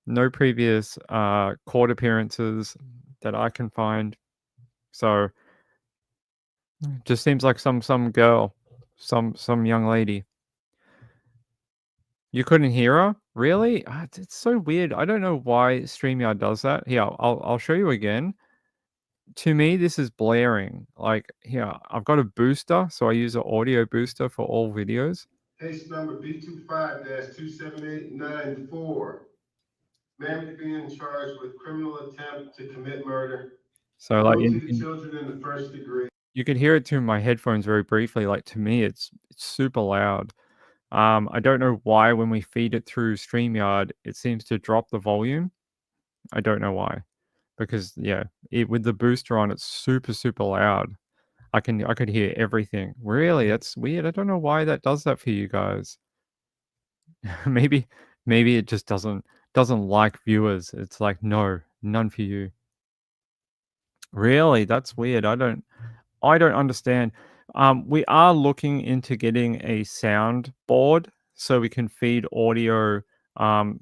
No previous court appearances that I can find. So just seems like some girl, some young lady. You couldn't hear her? Really? It's so weird. I don't know why StreamYard does that. Here, I'll show you again. To me, this is blaring. Like, here, I've got a booster, so I use an audio booster for all videos.
Case number B25-27894. Man is being charged with criminal attempt to commit murder.
So, like,
Cruelty to children in the first degree.
You could hear it through my headphones very briefly. Like, to me, it's super loud. I don't know why when we feed it through StreamYard, it seems to drop the volume. I don't know why. Because with the booster on, it's super loud. I could hear everything. Really, that's weird. I don't know why that does that for you guys. maybe it just doesn't like viewers. It's like, no, none for you. Really, that's weird. I don't understand. We are looking into getting a sound board so we can feed audio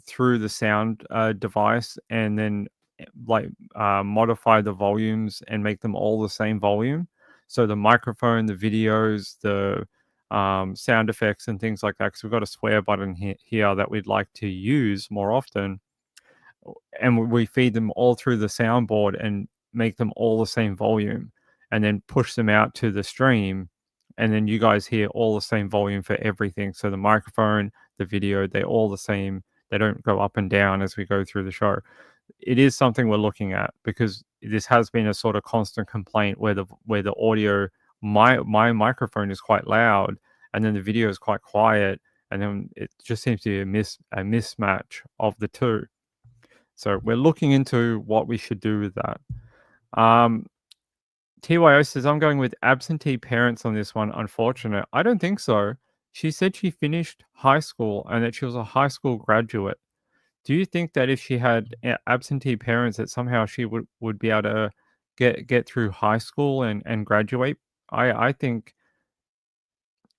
through the sound device and then modify the volumes and make them all the same volume. So the microphone, the videos, the sound effects and things like that. Because we've got a swear button here that we'd like to use more often. And we feed them all through the soundboard and make them all the same volume and then push them out to the stream. And then you guys hear all the same volume for everything. So the microphone, the video, they're all the same. They don't go up and down as we go through the show. It is something we're looking at because this has been a sort of constant complaint where the audio, my microphone is quite loud and then the video is quite quiet. And then it just seems to be a mismatch of the two. So we're looking into what we should do with that. TYO says, I'm going with absentee parents on this one. Unfortunate. I don't think so. She said she finished high school and that she was a high school graduate. Do you think that if she had absentee parents that somehow she would be able to get through high school and graduate? I think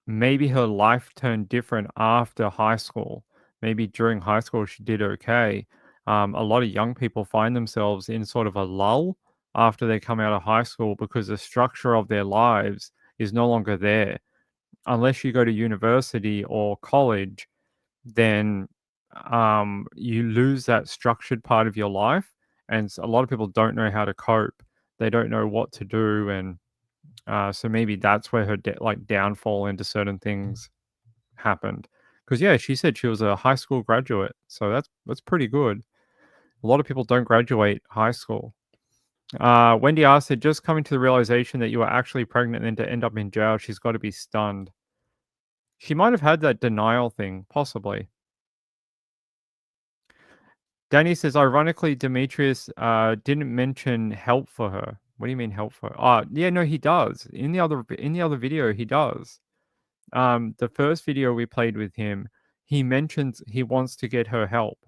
maybe her life turned different after high school. Maybe during high school she did okay. A lot of young people find themselves in sort of a lull after they come out of high school because the structure of their lives is no longer there. Unless you go to university or college, then you lose that structured part of your life. And a lot of people don't know how to cope. They don't know what to do. And so maybe that's where her downfall into certain things happened. Because she said she was a high school graduate. So that's pretty good. A lot of people don't graduate high school. Wendy R said, just coming to the realization that you are actually pregnant and then to end up in jail, she's got to be stunned. She might have had that denial thing, possibly. Danny says, ironically, Demetrius didn't mention help for her. What do you mean helpful? Oh, yeah, no, he does. In the other video, he does. The first video we played with him, he mentions he wants to get her help,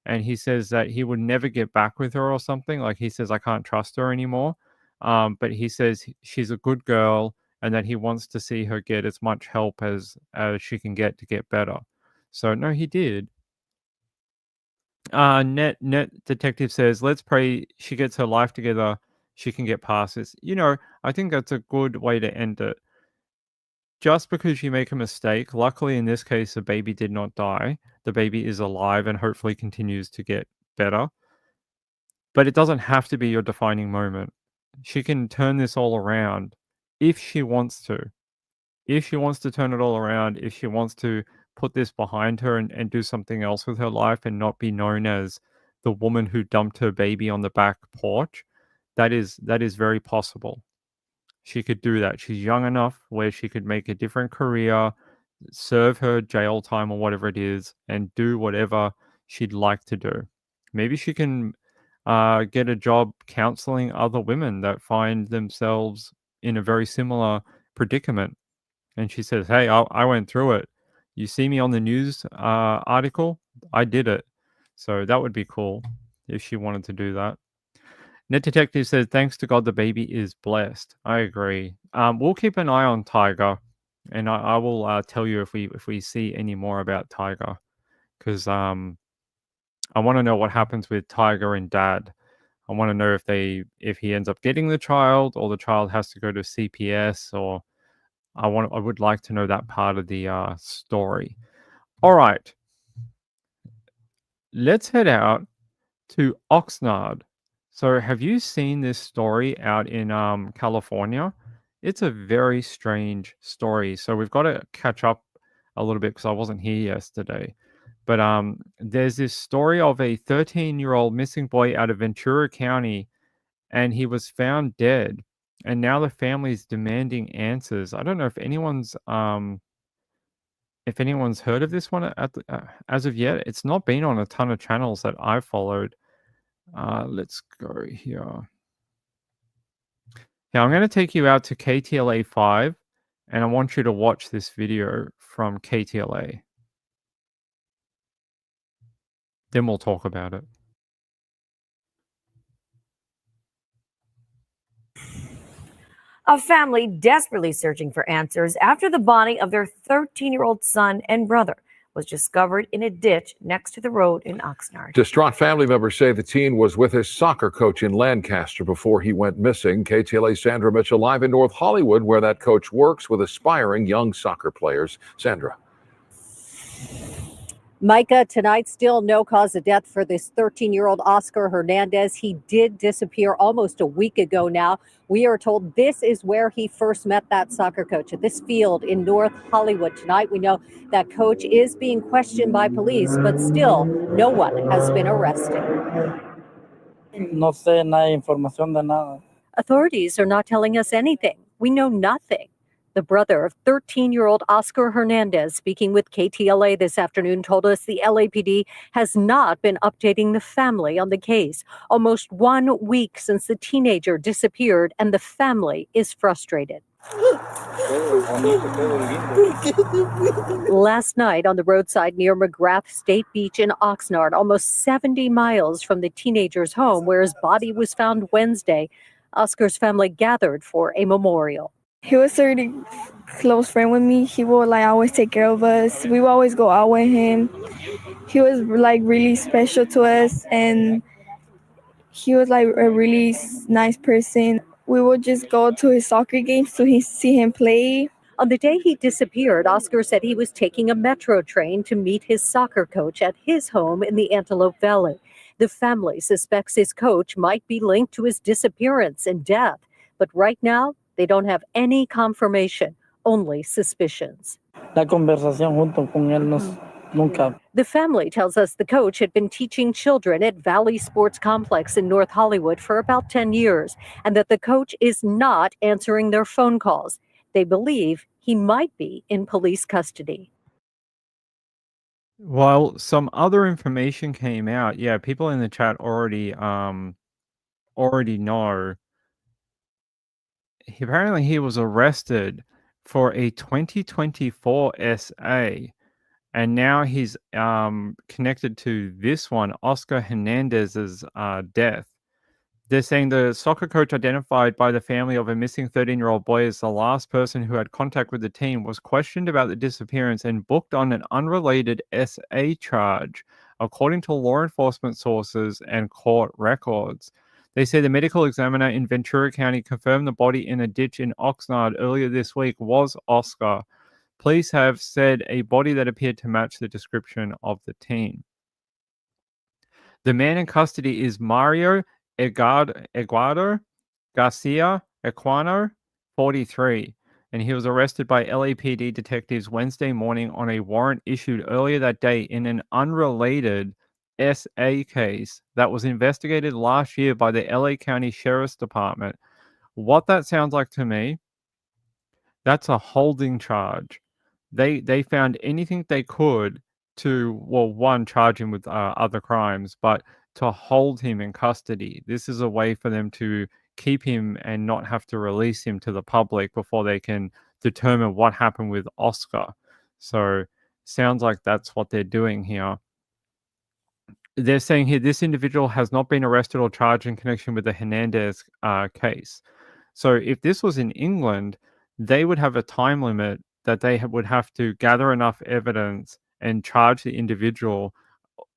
and he says that he would never get back with her or something. Like he says, I can't trust her anymore. But he says she's a good girl, and that he wants to see her get as much help as she can get to get better. So no, he did. Net detective says, let's pray she gets her life together. She can get past this. I think that's a good way to end it. Just because you make a mistake, luckily in this case, the baby did not die. The baby is alive and hopefully continues to get better. But it doesn't have to be your defining moment. She can turn this all around if she wants to. If she wants to turn it all around, if she wants to put this behind her and do something else with her life and not be known as the woman who dumped her baby on the back porch, that is very possible. She could do that. She's young enough where she could make a different career, serve her jail time or whatever it is, and do whatever she'd like to do. Maybe she can get a job counseling other women that find themselves in a very similar predicament. And she says, hey, I went through it. You see me on the news article? I did it. So that would be cool if she wanted to do that. Net Detective says, thanks to God, the baby is blessed. I agree. We'll keep an eye on Tiger, and I will tell you if we see any more about Tiger, because I want to know what happens with Tiger and Dad. I want to know if he ends up getting the child, or the child has to go to CPS, or I would like to know that part of the story. All right, let's head out to Oxnard. So have you seen this story out in California? It's a very strange story. So we've got to catch up a little bit because I wasn't here yesterday. But there's this story of a 13-year-old missing boy out of Ventura County, and he was found dead. And now the family's demanding answers. I don't know if anyone's heard of this one as of yet. It's not been on a ton of channels that I've followed. Let's go here. Now I'm going to take you out to KTLA 5, and I want you to watch this video from KTLA. Then we'll talk about it.
A family desperately searching for answers after the body of their 13-year-old son and brother was discovered in a ditch next to the road in Oxnard.
Distraught family members say the teen was with his soccer coach in Lancaster before he went missing. KTLA Sandra Mitchell live in North Hollywood, where that coach works with aspiring young soccer players. Sandra.
Micah, tonight, still no cause of death for this 13-year-old Oscar Hernandez. He did disappear almost a week ago now. We are told this is where he first met that soccer coach, at this field in North Hollywood. Tonight, we know that coach is being questioned by police, but still no one has been arrested.
No sé nada de información de nada.
Authorities are not telling us anything. We know nothing. The brother of 13-year-old Oscar Hernandez, speaking with KTLA this afternoon, told us the LAPD has not been updating the family on the case. Almost 1 week since the teenager disappeared, and the family is frustrated. Last night on the roadside near McGrath State Beach in Oxnard, almost 70 miles from the teenager's home where his body was found Wednesday, Oscar's family gathered for a memorial.
He was a really close friend with me. He would always take care of us. We would always go out with him. He was really special to us, and he was a really nice person. We would just go to his soccer games to see him play.
On the day he disappeared, Oscar said he was taking a metro train to meet his soccer coach at his home in the Antelope Valley. The family suspects his coach might be linked to his disappearance and death, but right now, they don't have any confirmation, only suspicions.
La conversación junto con él nunca.
The family tells us the coach had been teaching children at Valley Sports Complex in North Hollywood for about 10 years, and that the coach is not answering their phone calls. They believe he might be in police custody.
While some other information came out, yeah, people in the chat already know apparently he was arrested for a 2024 SA, and now he's connected to this one, Oscar Hernandez's death. They're saying the soccer coach identified by the family of a missing 13-year-old boy as the last person who had contact with the team was questioned about the disappearance and booked on an unrelated SA charge, according to law enforcement sources and court records. They say the medical examiner in Ventura County confirmed the body in a ditch in Oxnard earlier this week was Oscar. Police have said a body that appeared to match the description of the teen. The man in custody is Mario Eduardo Garcia Equano, 43, and he was arrested by LAPD detectives Wednesday morning on a warrant issued earlier that day in an unrelated SA case that was investigated last year by the LA County Sheriff's Department. What that sounds like to me, that's a holding charge. They found anything they could to, well, one, charge him with other crimes, but to hold him in custody. This is a way for them to keep him and not have to release him to the public before they can determine what happened with Oscar. So sounds like that's what they're doing here. They're saying here this individual has not been arrested or charged in connection with the Hernandez case. So if this was in England, they would have a time limit that they would have to gather enough evidence and charge the individual,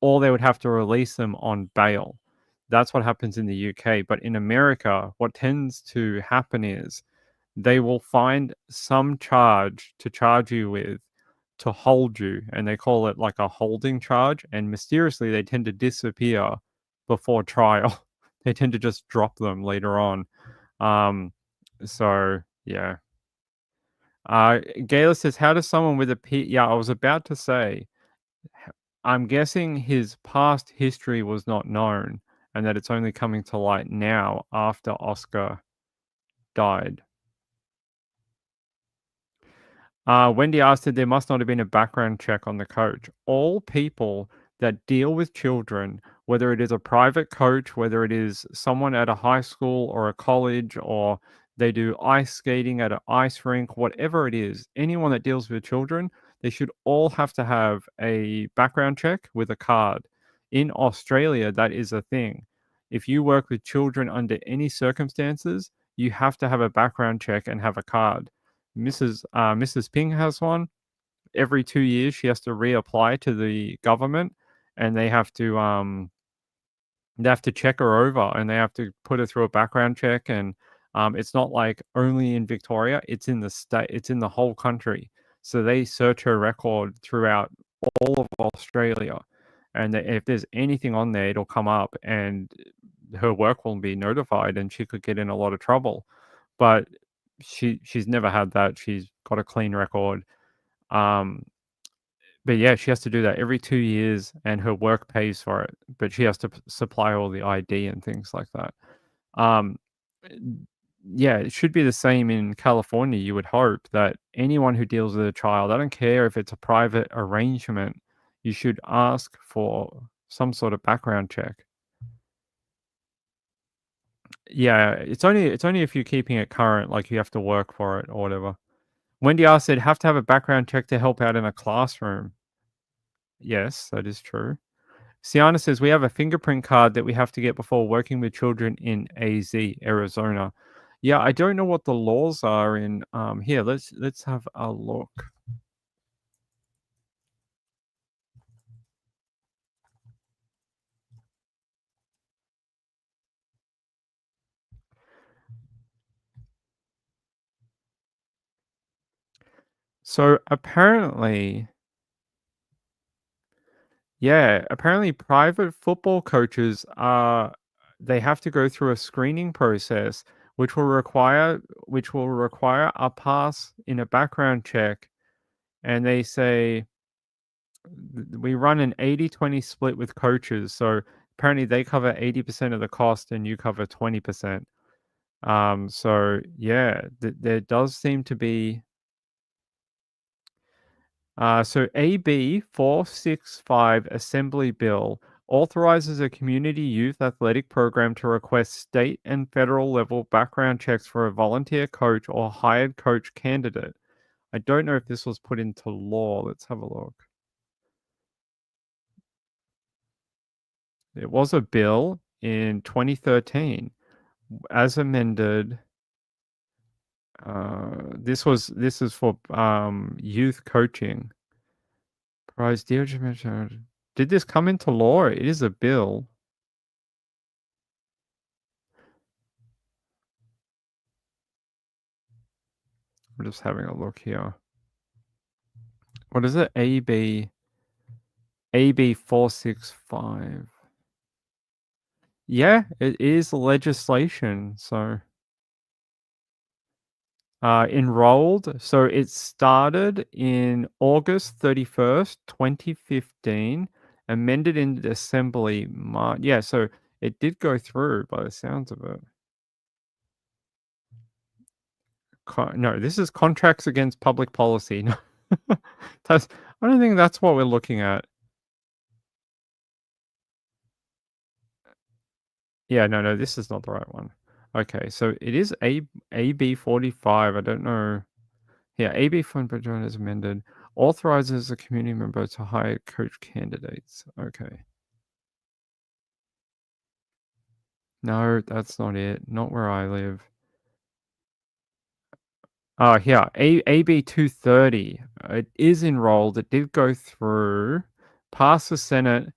or they would have to release them on bail. That's what happens in the UK. But in America, what tends to happen is they will find some charge to charge you with to hold you, and they call it like a holding charge. And mysteriously, they tend to disappear before trial. They tend to just drop them later on. So yeah. Gayla says, how does someone with a yeah, I was about to say, I'm guessing his past history was not known and that it's only coming to light now after Oscar died. Wendy asked that there must not have been a background check on the coach. All people that deal with children, whether it is a private coach, whether it is someone at a high school or a college, or they do ice skating at an ice rink, whatever it is, anyone that deals with children, they should all have to have a background check with a card. In Australia, that is a thing. If you work with children under any circumstances, you have to have a background check and have a card. Mrs. Ping has one. Every 2 years, she has to reapply to the government, and they have to check her over, and they have to put her through a background check. And it's not like only in Victoria; it's in the state, it's in the whole country. So they search her record throughout all of Australia, and if there's anything on there, it'll come up, and her work will be notified, and she could get in a lot of trouble. But she's never had that. She's got a clean record. But yeah, she has to do that every 2 years, and her work pays for it. But she has to supply all the ID and things like that. Yeah, it should be the same in California. You would hope that anyone who deals with a child, I don't care if it's a private arrangement, you should ask for some sort of background check. Yeah, it's only if you're keeping it current, like you have to work for it or whatever. Wendy asked, said, have to have a background check to help out in a classroom. Yes, that is true. Siana says, we have a fingerprint card that we have to get before working with children in AZ, Arizona. Yeah, I don't know what the laws are in here. Let's have a look. So apparently, private football coaches they have to go through a screening process which will require a pass in a background check, and they say we run an 80-20 split with coaches. So apparently they cover 80% of the cost and you cover 20%. So yeah, there does seem to be so AB 465 Assembly Bill authorizes a community youth athletic program to request state and federal level background checks for a volunteer coach or hired coach candidate. I don't know if this was put into law. Let's have a look. It was a bill in 2013, as amended. This is for youth coaching. Prize did this come into law? It is a bill. I'm just having a look here. What is it? AB 465. Yeah, it is legislation. So enrolled. So it started in August 31st, 2015, amended in the Assembly March. Yeah, so it did go through by the sounds of it. No, this is contracts against public policy. No. I don't think that's what we're looking at. Yeah, no, this is not the right one. Okay, so it is AB 45. I don't know. Yeah, AB Fund Budget is amended. Authorizes a community member to hire coach candidates. Okay. No, that's not it. Not where I live. Yeah, AB 230. It is enrolled. It did go through, passed the Senate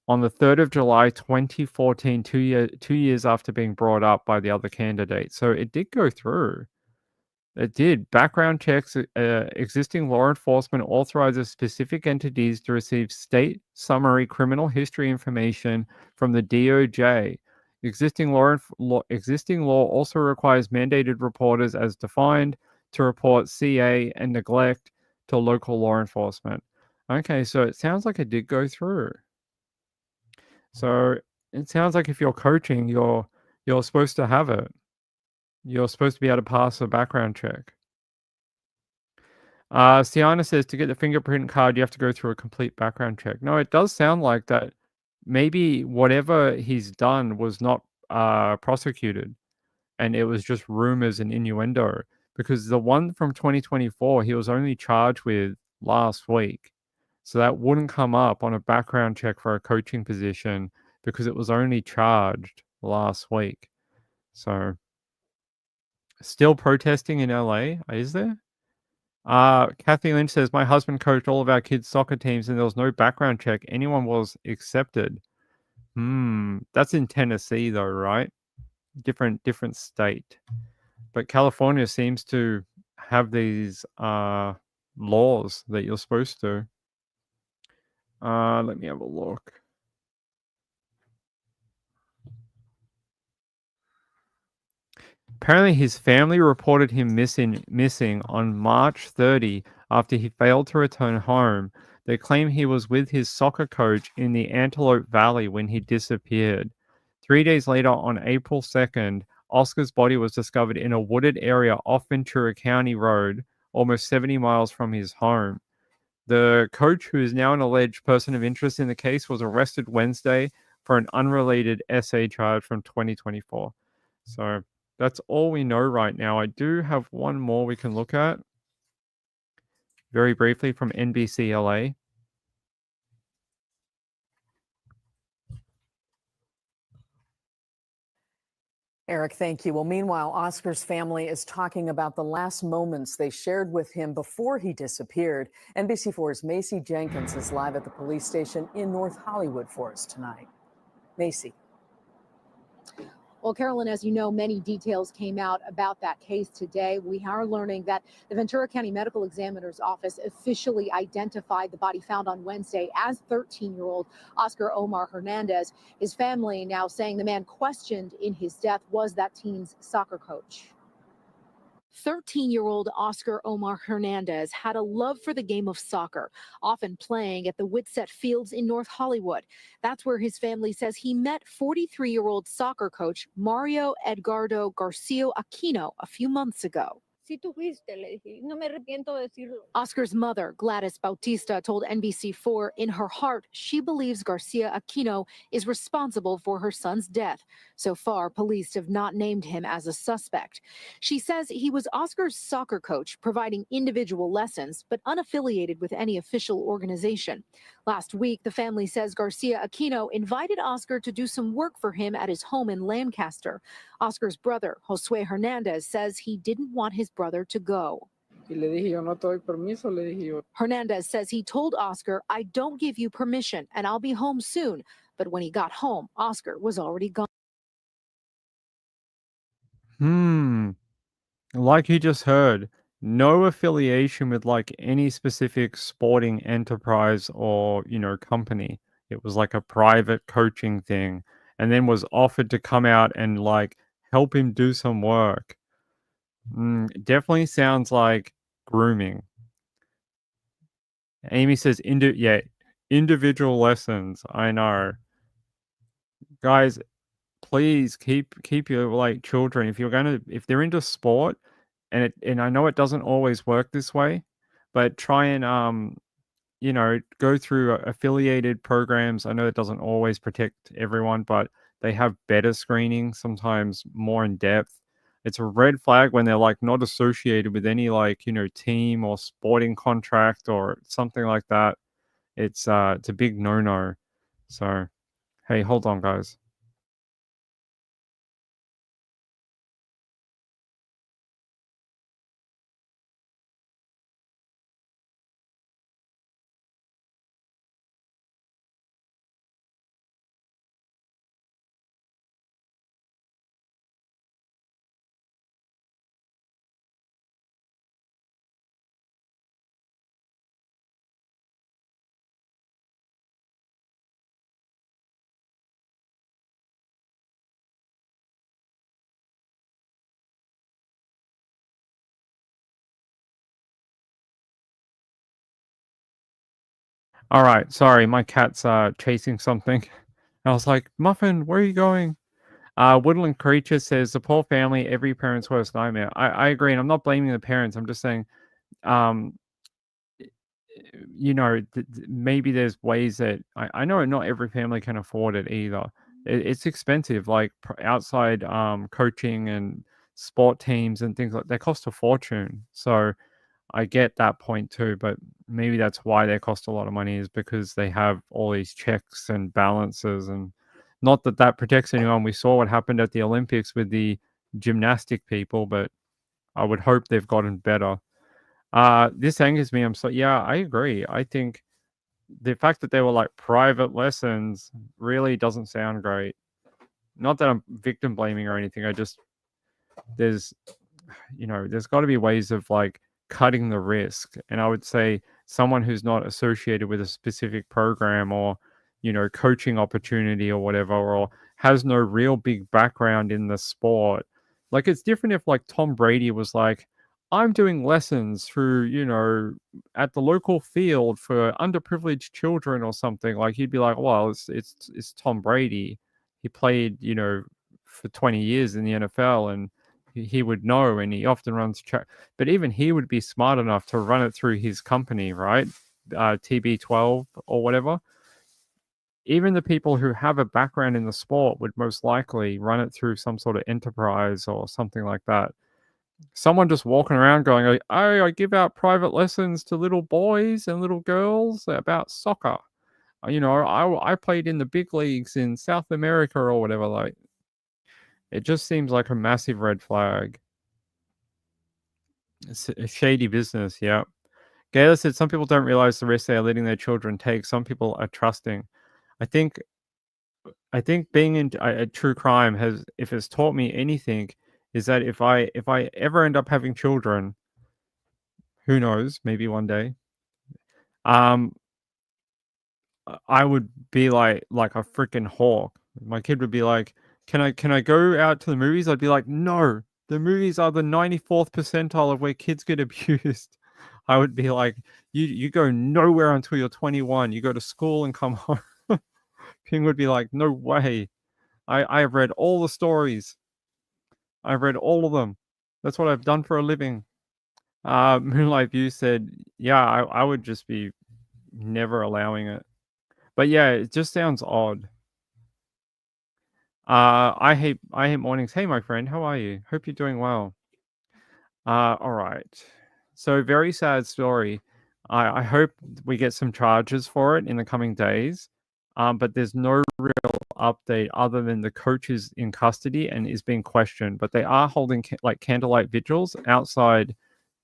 on the 3rd of July 2014, 2 years after being brought up by the other candidate. So it did go through. It did. Background checks. Existing law enforcement authorizes specific entities to receive state summary criminal history information from the DOJ. Existing law also requires mandated reporters as defined to report CA and neglect to local law enforcement. Okay, so it sounds like it did go through. So it sounds like if you're coaching, you're supposed to have it. You're supposed to be able to pass a background check. Sienna says to get the fingerprint card, you have to go through a complete background check. No, it does sound like that. Maybe whatever he's done was not prosecuted, and it was just rumors and innuendo. Because the one from 2024, he was only charged with last week. So that wouldn't come up on a background check for a coaching position because it was only charged last week. So still protesting in LA, is there? Kathy Lynch says, my husband coached all of our kids' soccer teams and there was no background check. Anyone was accepted. That's in Tennessee though, right? Different state. But California seems to have these laws that you're supposed to. Let me have a look. Apparently, his family reported him missing on March 30 after he failed to return home. They claim he was with his soccer coach in the Antelope Valley when he disappeared. 3 days later, on April 2nd, Oscar's body was discovered in a wooded area off Ventura County Road, almost 70 miles from his home. The coach, who is now an alleged person of interest in the case, was arrested Wednesday for an unrelated SA charge from 2024. So that's all we know right now. I do have one more we can look at very briefly from NBC LA.
Eric, thank you. Well, meanwhile, Oscar's family is talking about the last moments they shared with him before he disappeared. NBC4's Macy Jenkins is live at the police station in North Hollywood for us tonight. Macy.
Well, Carolyn, as you know, many details came out about that case today. We are learning that the Ventura County Medical Examiner's Office officially identified the body found on Wednesday as 13-year-old Oscar Omar Hernandez. His family now saying the man questioned in his death was that teen's soccer coach. 13-year-old Oscar Omar Hernandez had a love for the game of soccer, often playing at the Whitsett Fields in North Hollywood. That's where his family says he met 43-year-old soccer coach Mario Edgardo Garcia Aquino a few months ago.
sí tú fuiste, le dije, no me arrepiento de decirlo.
Oscar's mother, Gladys Bautista, told NBC4 in her heart she believes Garcia Aquino is responsible for her son's death. So far, police have not named him as a suspect. She says he was Oscar's soccer coach, providing individual lessons, but unaffiliated with any official organization. Last week, the family says Garcia Aquino invited Oscar to do some work for him at his home in Lancaster. Oscar's brother, Josue Hernandez, says he didn't want his brother to go.
Y le dije, yo no te doy permiso, le dije yo.
Hernandez says he told Oscar, I don't give you permission and I'll be home soon. But when he got home, Oscar was already gone.
Like you just heard, no affiliation with like any specific sporting enterprise or, company. It was like a private coaching thing, and then was offered to come out and like help him do some work. Definitely sounds like grooming. Amy says, individual lessons. I know. Guys, please keep your like children, if they're into sport, and I know it doesn't always work this way, but try and go through affiliated programs. I know it doesn't always protect everyone, but they have better screening, sometimes more in depth. It's a red flag when they're like not associated with any like, team or sporting contract or something like that. It's a big no-no. So, hey, hold on, guys. All right, sorry, my cat's chasing something. I was like, Muffin, where are you going? Woodland Creature says the poor family, every parent's worst nightmare. I agree, and I'm not blaming the parents. I'm just saying, um, maybe there's ways that I know not every family can afford it either. It's expensive, like outside coaching and sport teams and things like they cost a fortune. So I get that point too, but maybe that's why they cost a lot of money, is because they have all these checks and balances, and not that that protects anyone. We saw what happened at the Olympics with the gymnastic people, but I would hope they've gotten better. This angers me. Yeah, I agree. I think the fact that they were like private lessons really doesn't sound great. Not that I'm victim blaming or anything. There's got to be ways of like cutting the risk. And I would say someone who's not associated with a specific program or, coaching opportunity or whatever, or has no real big background in the sport. Like it's different if like Tom Brady was like, I'm doing lessons through, at the local field for underprivileged children or something. Like he'd be like, well, it's Tom Brady. He played, for 20 years in the NFL, and he would know, and he often runs but even he would be smart enough to run it through his company, right? TB12 or whatever. Even the people who have a background in the sport would most likely run it through some sort of enterprise or something like that. Someone just walking around going, oh, I give out private lessons to little boys and little girls about soccer. I played in the big leagues in South America or whatever. Like, it just seems like a massive red flag. It's a shady business, yeah. Gayla said some people don't realize the risk they are letting their children take. Some people are trusting. I think being in a true crime if it's taught me anything, is that if I ever end up having children, who knows, maybe one day, I would be like a freaking hawk. My kid would be like, can I go out to the movies? I'd be like, no, the movies are the 94th percentile of where kids get abused. I would be like, you go nowhere until you're 21. You go to school and come home. King would be like, no way. I have read all the stories. I've read all of them. That's what I've done for a living. Moonlight View said, yeah, I would just be never allowing it. But yeah, it just sounds odd. I hate mornings. Hey, my friend, how are you? Hope you're doing well. All right. So very sad story. I hope we get some charges for it in the coming days. But there's no real update other than the coach is in custody and is being questioned. But they are holding like candlelight vigils outside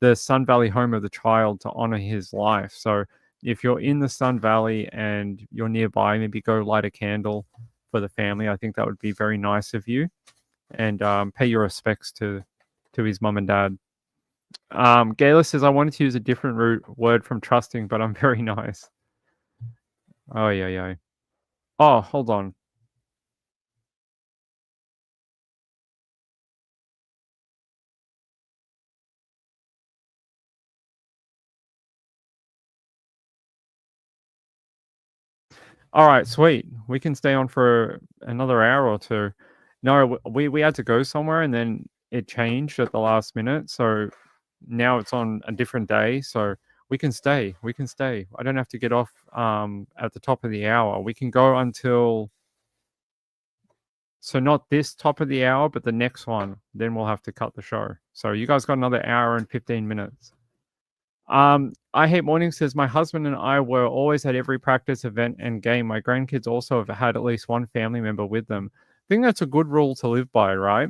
the Sun Valley home of the child to honor his life. So if you're in the Sun Valley and you're nearby, maybe go light a candle for the family. I think that would be very nice of you, and pay your respects to his mum and dad. Gayla says, I wanted to use a different word from trusting, but I'm very nice. Oh, yeah, yeah. Oh, hold on. All right, sweet. We can stay on for another hour or two. No, we had to go somewhere and then it changed at the last minute. So now it's on a different day. So we can stay. We can stay. I don't have to get off at the top of the hour. We can go until, so not this top of the hour, but the next one. Then we'll have to cut the show. So you guys got another hour and 15 minutes. I Hate Morning says, my husband and I were always at every practice, event, and game. My grandkids also have had at least one family member with them. I think that's a good rule to live by, right?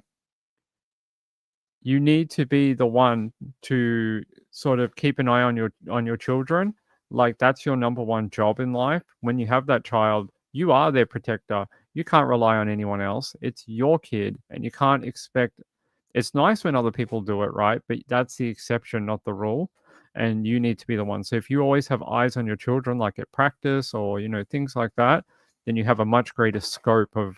You need to be the one to sort of keep an eye on your children. Like, that's your number one job in life. When you have that child, you are their protector. You can't rely on anyone else. It's your kid, and you can't expect. It's nice when other people do it, right? But that's the exception, not the rule. And you need to be the one. So if you always have eyes on your children, like at practice or things like that, then you have a much greater scope of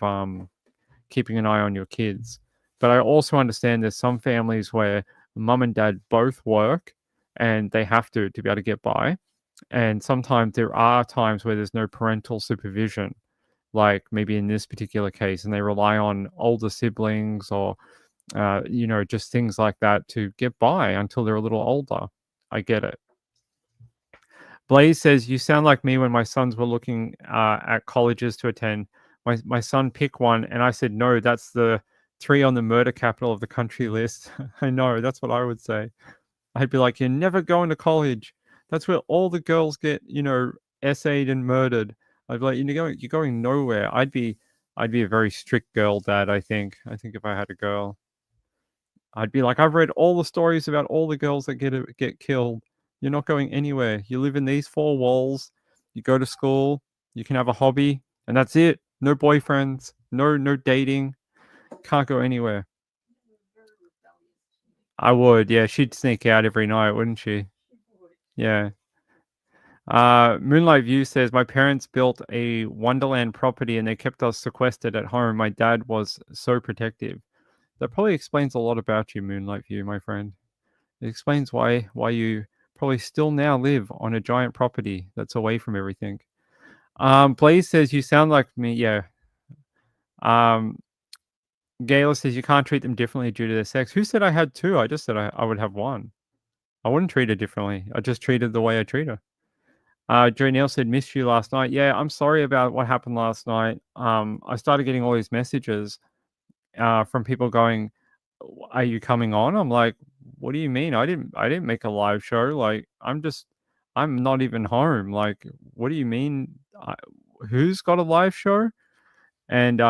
keeping an eye on your kids. But I also understand there's some families where mum and dad both work and they have to be able to get by. And sometimes there are times where there's no parental supervision, like maybe in this particular case, and they rely on older siblings or just things like that to get by until they're a little older. I get it. Blaze says, you sound like me when my sons were looking at colleges to attend. My son picked one, and I said, no, that's the 3 on the murder capital of the country list. I know, that's what I would say. I'd be like, you're never going to college. That's where all the girls get, essayed and murdered. I'd be like, you're going nowhere. I'd be a very strict girl dad, I think. I think if I had a girl, I'd be like, I've read all the stories about all the girls that get killed. You're not going anywhere. You live in these 4 walls. You go to school. You can have a hobby, and that's it. No boyfriends. No dating. Can't go anywhere. I would. Yeah, she'd sneak out every night, wouldn't she? Yeah. Moonlight View says, my parents built a Wonderland property and they kept us sequestered at home. My dad was so protective. That probably explains a lot about you, Moonlight View, my friend. It explains why you probably still now live on a giant property that's away from everything. Blaze says, you sound like me. Yeah. Gayla says, you can't treat them differently due to their sex. Who said I had 2? I just said I would have 1. I wouldn't treat her differently. I just treated the way I treat her. Joe Neal said, missed you last night. Yeah, I'm sorry about what happened last night. I started getting all these messages from people going, are you coming on? I'm like, what do you mean? I didn't make a live show. Like, I'm not even home. Like, what do you mean? Who's got a live show? And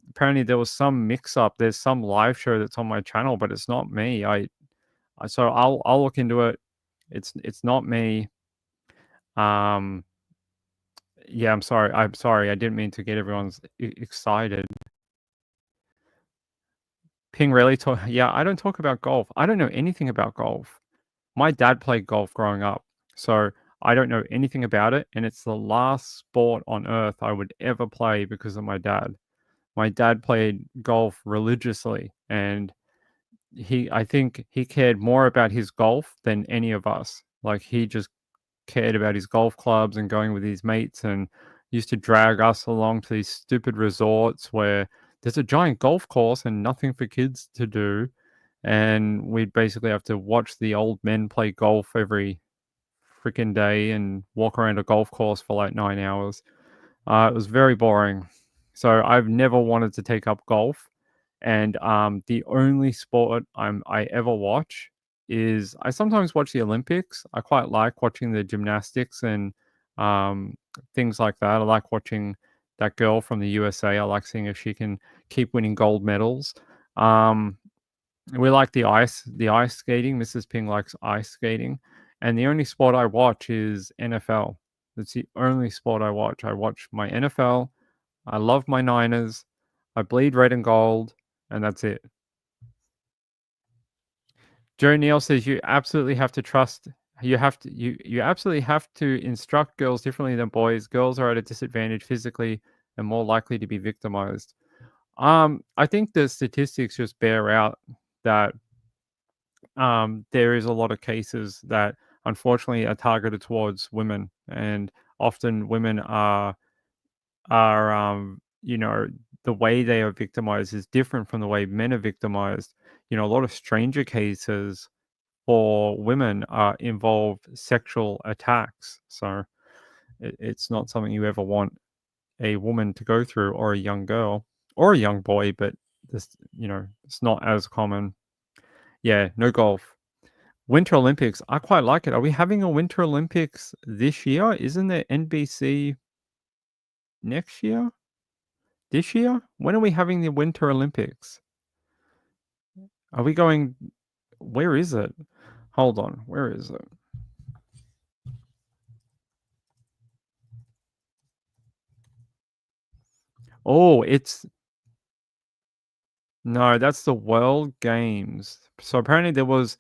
apparently there was some mix up. There's some live show that's on my channel, but it's not me. So I'll look into it. It's not me. Yeah, I'm sorry. I didn't mean to get everyone's excited. Ping really talk. Yeah, I don't talk about golf. I don't know anything about golf. My dad played golf growing up, so I don't know anything about it. And it's the last sport on earth I would ever play because of my dad. My dad played golf religiously, and I think he cared more about his golf than any of us. Like, he just cared about his golf clubs and going with his mates, and used to drag us along to these stupid resorts where there's a giant golf course and nothing for kids to do. and we'd basically have to watch the old men play golf every freaking day and walk around a golf course for like 9 hours. It was very boring. So I've never wanted to take up golf. And the only sport I ever watch is I sometimes watch the Olympics. I quite like watching the gymnastics and things like that. I like watching that girl from the USA. I like seeing if she can keep winning gold medals. We like the ice skating. Mrs. Ping likes ice skating. And the only sport I watch is NFL. That's the only sport I watch. I watch my NFL. I love my Niners. I bleed red and gold, and that's it. Joe Neal says you absolutely have to trust. You absolutely have to instruct girls differently than boys. Girls are at a disadvantage physically and more likely to be victimized. I think the statistics just bear out that there is a lot of cases that unfortunately are targeted towards women, and often women are the way they are victimized is different from the way men are victimized. A lot of stranger cases for women involve sexual attacks, so it's not something you ever want a woman to go through, or a young girl, or a young boy, but this, it's not as common. Yeah, no golf. Winter Olympics, I quite like it. Are we having a Winter Olympics this year? Isn't there NBC next year? This year? When are we having the Winter Olympics? Are we going... Where is it? Hold on. Where is it? Oh, it's... No, that's the World Games. So apparently there was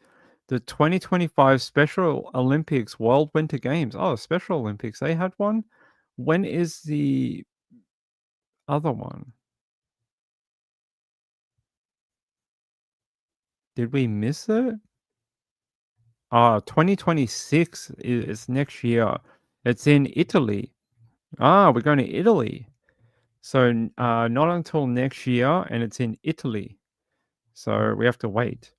the 2025 Special Olympics World Winter Games. Oh, Special Olympics. They had one? When is the other one? Did we miss it? 2026 is next year. It's in Italy. We're going to Italy. So not until next year, and it's in Italy. So we have to wait.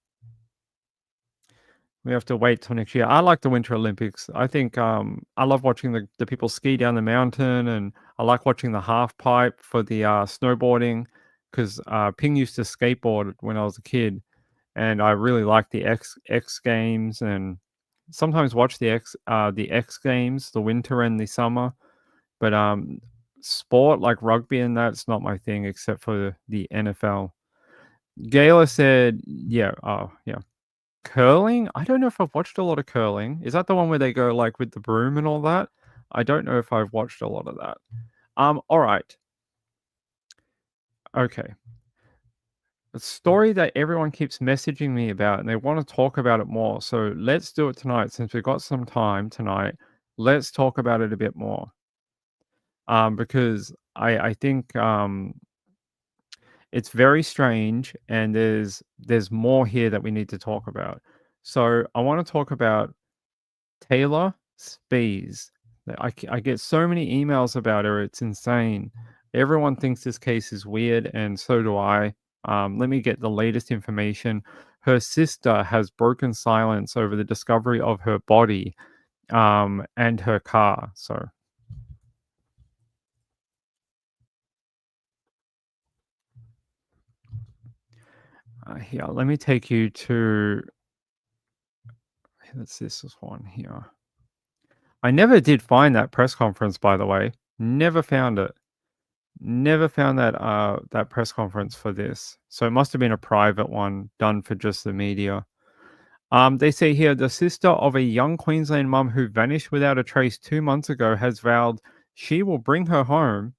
We have to wait till next year. I like the Winter Olympics. I think I love watching the people ski down the mountain, and I like watching the half pipe for the snowboarding, because Ping used to skateboard when I was a kid, and I really like the X Games, and sometimes watch the X Games, the winter and the summer. But sport like rugby and that's not my thing, except for the NFL. Gayla said, yeah, yeah. Curling? I don't know if I've watched a lot of curling. Is that the one where they go like with the broom and all that? I don't know if I've watched a lot of that. All right. Okay. A story that everyone keeps messaging me about, and they want to talk about it more. So let's do it tonight. Since we've got some time tonight, let's talk about it a bit more. Because I think it's very strange, and there's more here that we need to talk about. So I want to talk about Taylor Spies. I get so many emails about her. It's insane. Everyone thinks this case is weird, and so do I. Let me get the latest information. Her sister has broken silence over the discovery of her body and her car. So here, let me take you to... That's this one here. I never did find that press conference, by the way. Never found it. Never found that that press conference for this. So it must have been a private one done for just the media. They say here, the sister of a young Queensland mum who vanished without a trace 2 months ago has vowed she will bring her home.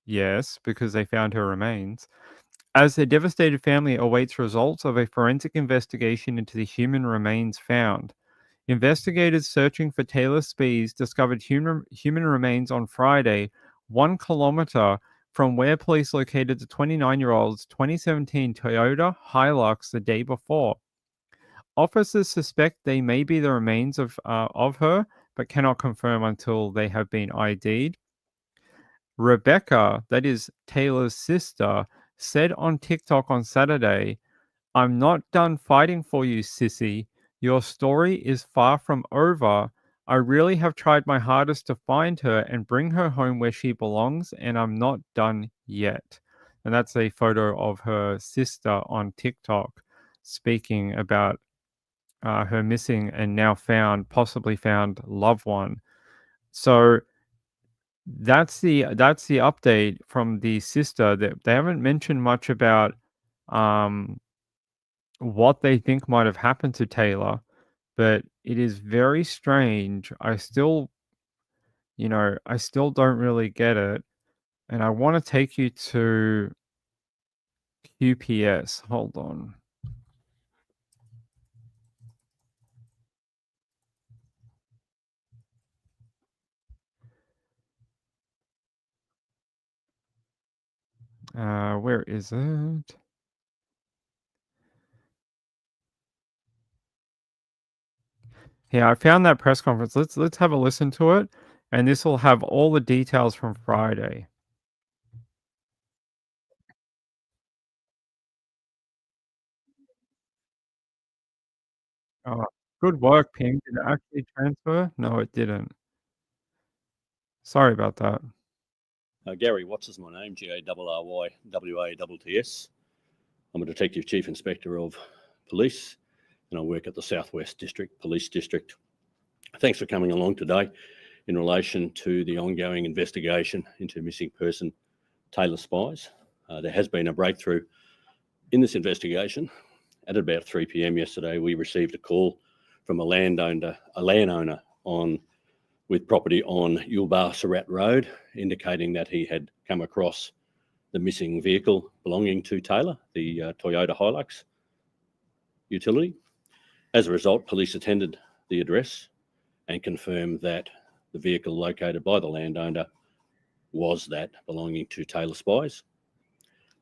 Yes, because they found her remains. As the devastated family awaits results of a forensic investigation into the human remains found. Investigators searching for Taylor Spies discovered human remains on Friday, 1 kilometer from where police located the 29-year-old's 2017 Toyota Hilux the day before. Officers suspect they may be the remains of her, but cannot confirm until they have been ID'd. Rebecca, that is Taylor's sister, said on TikTok on Saturday, I'm not done fighting for you, sissy. Your story is far from over. I really have tried my hardest to find her and bring her home where she belongs, and I'm not done yet. And that's a photo of her sister on TikTok speaking about her missing and now found, possibly found loved one. So that's the update from the sister. That they haven't mentioned much about what they think might have happened to Taylor, but it is very strange. I still, I still don't really get it, and I want to take you to QPS. Hold on. Where is it? Yeah, I found that press conference. Let's have a listen to it, and this will have all the details from Friday. Oh, good work, Ping. Did it actually transfer? No, it didn't. Sorry about that.
Gary Watts is my name, GARRYWATTS. I'm a Detective Chief Inspector of Police, and I work at the Southwest District Police District. Thanks for coming along today in relation to the ongoing investigation into missing person Taylor Spies. There has been a breakthrough in this investigation. At about 3 p.m. yesterday, we received a call from a landowner with property on Yulbar Surat Road, indicating that he had come across the missing vehicle belonging to Taylor, the Toyota Hilux utility. As a result, police attended the address and confirmed that the vehicle located by the landowner was that belonging to Taylor Spies.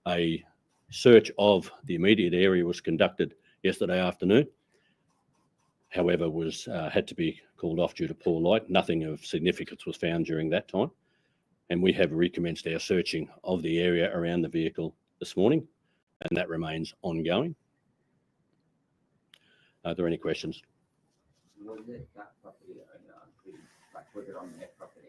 A search of the immediate area was conducted yesterday afternoon. However, had to be called off due to poor light. Nothing of significance was found during that time. And we have recommenced our searching of the area around the vehicle this morning, and that remains ongoing. Are there any questions?
Was it that property owner was it on their property?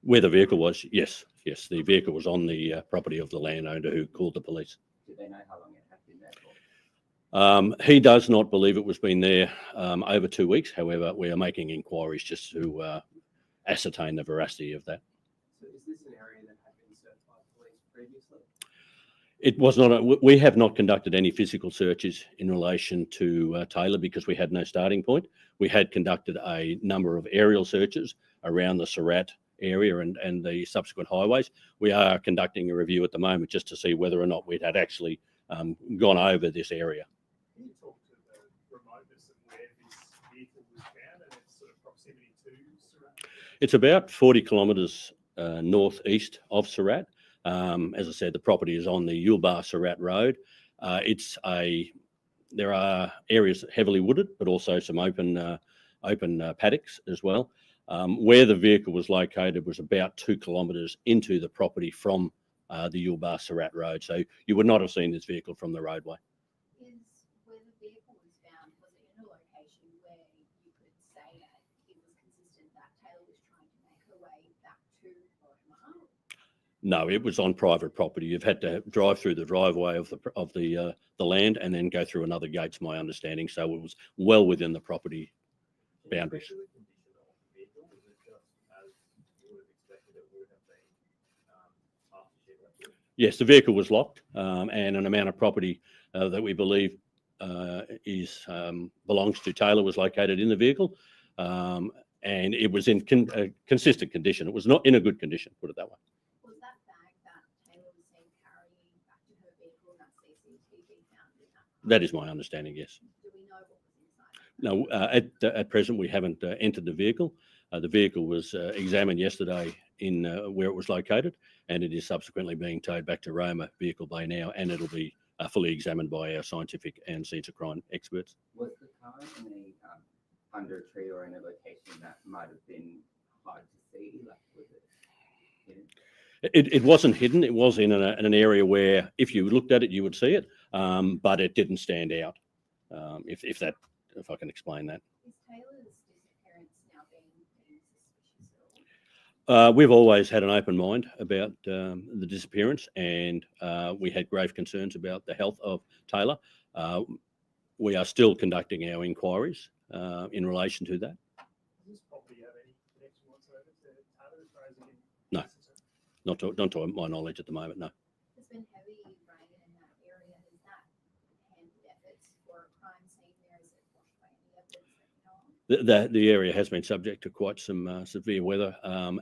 Where the vehicle was, yes. The vehicle was on the property of the landowner who called the police.
Do they know how long it had been there for?
He does not believe it was been there over 2 weeks. However, we are making inquiries just to ascertain the veracity of that.
So is this an area that had been searched by police previously?
It was not. We have not conducted any physical searches in relation to Taylor because we had no starting point. We had conducted a number of aerial searches around the Surat area and the subsequent highways. We are conducting a review at the moment just to see whether or not we had actually gone over this area.
Can you talk to the remoteness of where this vehicle was found and its sort of proximity to Surat?
It's about 40 kilometres northeast of Surat. As I said, the property is on the Yulbar Surat Road. There are areas heavily wooded, but also some open paddocks as well. Where the vehicle was located was about 2 kilometres into the property from the Yulbar Surat Road. So you would not have seen this vehicle from the roadway.
Is where the vehicle was found, was it in a location where you could say that it was consistent that Taylor was trying to make her way back to Roma?
No, it was on private property. You've had to drive through the driveway of the land and then go through another gate, to my understanding. So it was well within the property boundaries. Yes, the vehicle was locked, and an amount of property that we believe belongs to Taylor was located in the vehicle, and it was in consistent condition. It was not in a good condition, put it that way.
Was that bag that Taylor was seen carrying back to her vehicle that CCTV found in that?
That is my understanding, yes.
Do we know what was inside?
No, at present we haven't entered the vehicle. The vehicle was examined yesterday in where it was located, and it is subsequently being towed back to Roma Vehicle Bay now, and it'll be fully examined by our scientific and scenes of crime experts.
Was the car in under a tree or in a location that might have been hard to see? Like, was it hidden?
It wasn't hidden. It was in an area where, if you looked at it, you would see it. but it didn't stand out. If I can explain that.
Is Taylor's disappearance now being suspicious at all?
We've always had an open mind about the disappearance, and we had grave concerns about the health of Taylor. We are still conducting our inquiries in relation to that.
Does this property have any connection whatsoever to Taylor as far as you can?
No, not to my knowledge at the moment, no.
There's been heavy rain in that area. Has that hampered efforts for a crime scene there? Is it washed away any evidence that you know of?
The area has been subject to quite some severe weather,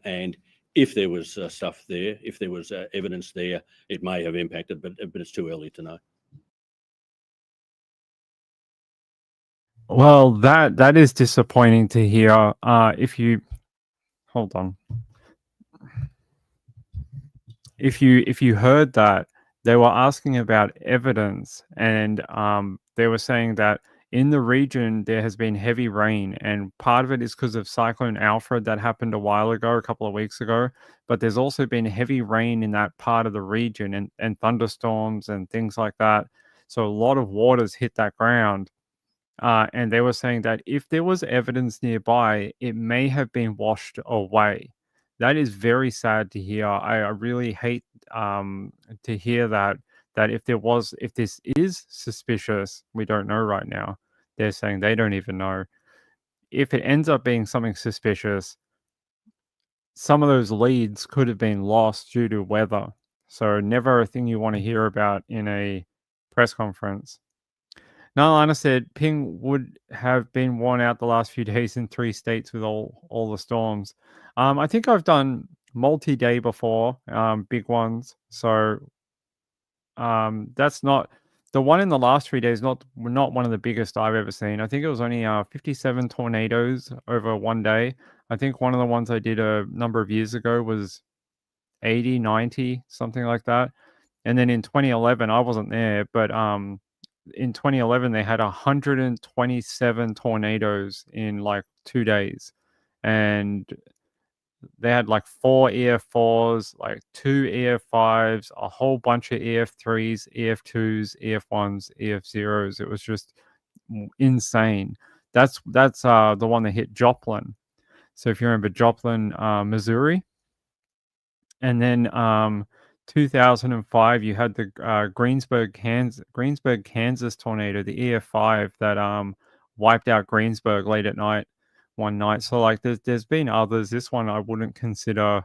and if there was stuff there, if there was evidence there, it may have impacted, but it's too early to know.
Well, that is disappointing to hear. If you hold on, if you heard that, they were asking about evidence, and they were saying that in the region there has been heavy rain, and part of it is because of Cyclone Alfred that happened a while ago, a couple of weeks ago. But there's also been heavy rain in that part of the region, and thunderstorms and things like that. So a lot of waters hit that ground. And they were saying that if there was evidence nearby, it may have been washed away. That is very sad to hear. I really hate to hear that if this is suspicious, we don't know right now. They're saying they don't even know. If it ends up being something suspicious, some of those leads could have been lost due to weather. So never a thing you want to hear about in a press conference. Now, Alaynah said ping would have been worn out the last few days in 3 states with all the storms. I think I've done multi-day before, big ones. So that's not the one in the last 3 days. Not one of the biggest I've ever seen. I think it was only 57 tornadoes over one day. I think one of the ones I did a number of years ago was 80, 90, something like that. And then in 2011, I wasn't there, but in 2011 they had 127 tornadoes in like 2 days, and they had like 4 EF4s, like 2 EF5s, a whole bunch of EF3s, EF2s, EF1s, EF0s. It was just insane. That's the one that hit Joplin. So if you remember Joplin, Missouri, and then 2005, you had the Greensburg, Kansas tornado, the EF5 that wiped out Greensburg late at night one night. So like there's been others. This one I wouldn't consider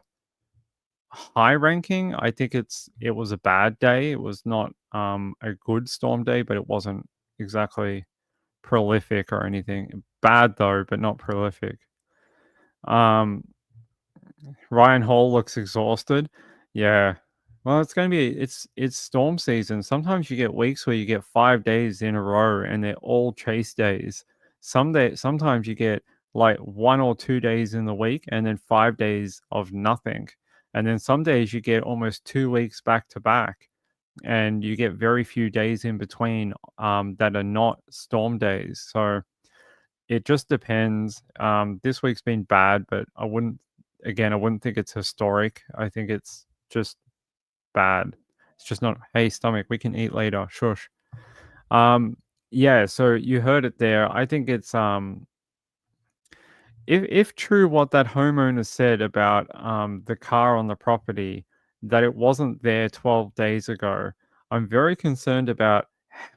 high ranking. I think it was a bad day. It was not a good storm day, but it wasn't exactly prolific or anything. Bad though, but not prolific. Ryan Hall looks exhausted. Yeah. Well, it's going to be it's storm season. Sometimes you get weeks where you get 5 days in a row and they're all chase days. Sometimes you get like 1 or 2 days in the week and then 5 days of nothing. And then some days you get almost 2 weeks back to back, and you get very few days in between that are not storm days. So it just depends. This week's been bad, but I wouldn't think it's historic. I think it's just bad. It's just not, hey, stomach, we can eat later. Shush. Yeah, so you heard it there. I think it's if true what that homeowner said about the car on the property, that it wasn't there 12 days ago, I'm very concerned about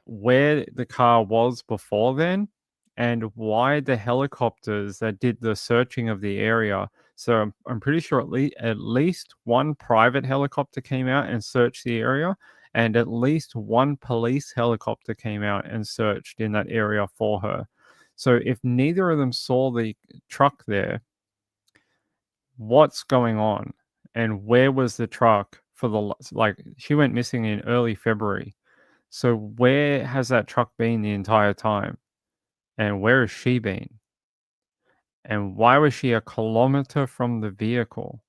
where the car was before then and why the helicopters that did the searching of the area. So I'm pretty sure at least one private helicopter came out and searched the area, and at least one police helicopter came out and searched in that area for her. So if neither of them saw the truck there, what's going on? And where was the truck she went missing in early February. So where has that truck been the entire time? And where has she been? And why was she a kilometer from the vehicle?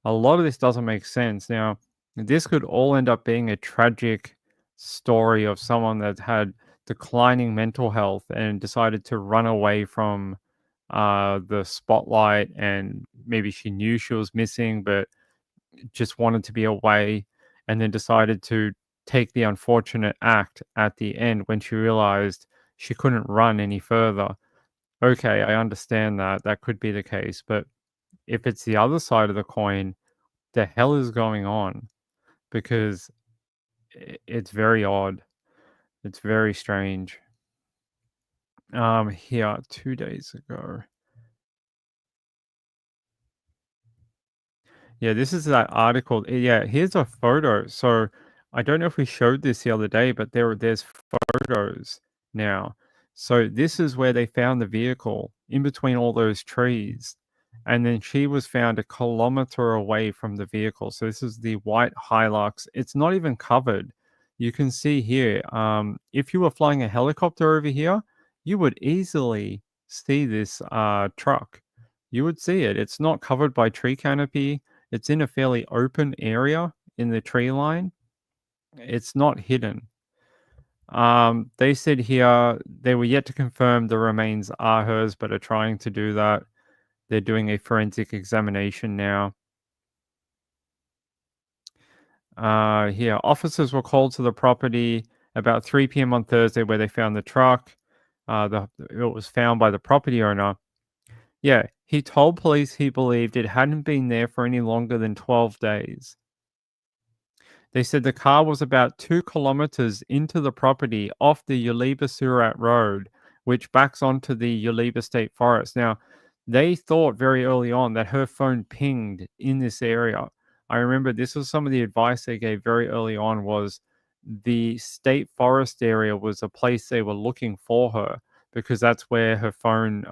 A lot of this doesn't make sense. Now, this could all end up being a tragic story of someone that had declining mental health and decided to run away from the spotlight, and maybe she knew she was missing but just wanted to be away, and then decided to take the unfortunate act at the end when she realized she couldn't run any further. Okay, I understand that. That could be the case. But if it's the other side of the coin, the hell is going on? Because it's very odd. It's very strange. Here, 2 days ago. Yeah, this is that article. Yeah, here's a photo. So I don't know if we showed this the other day, but there's photos now. So this is where they found the vehicle in between all those trees. And then she was found a kilometer away from the vehicle. So this is the white Hilux. It's not even covered. You can see here, if you were flying a helicopter over here, you would easily see this truck. You would see it. It's not covered by tree canopy. It's in a fairly open area in the tree line. It's not hidden. They said here they were yet to confirm the remains are hers, but are trying to do that. They're doing a forensic examination now. Here, officers were called to the property about 3 p.m. on Thursday where they found the truck. It was found by the property owner. Yeah, he told police he believed it hadn't been there for any longer than 12 days. They said the car was about 2 kilometers into the property off the Yuliba Surat Road, which backs onto the Yuliba State Forest. Now, they thought very early on that her phone pinged in this area. I remember this was some of the advice they gave very early on was the state forest area was a place they were looking for her because that's where her phone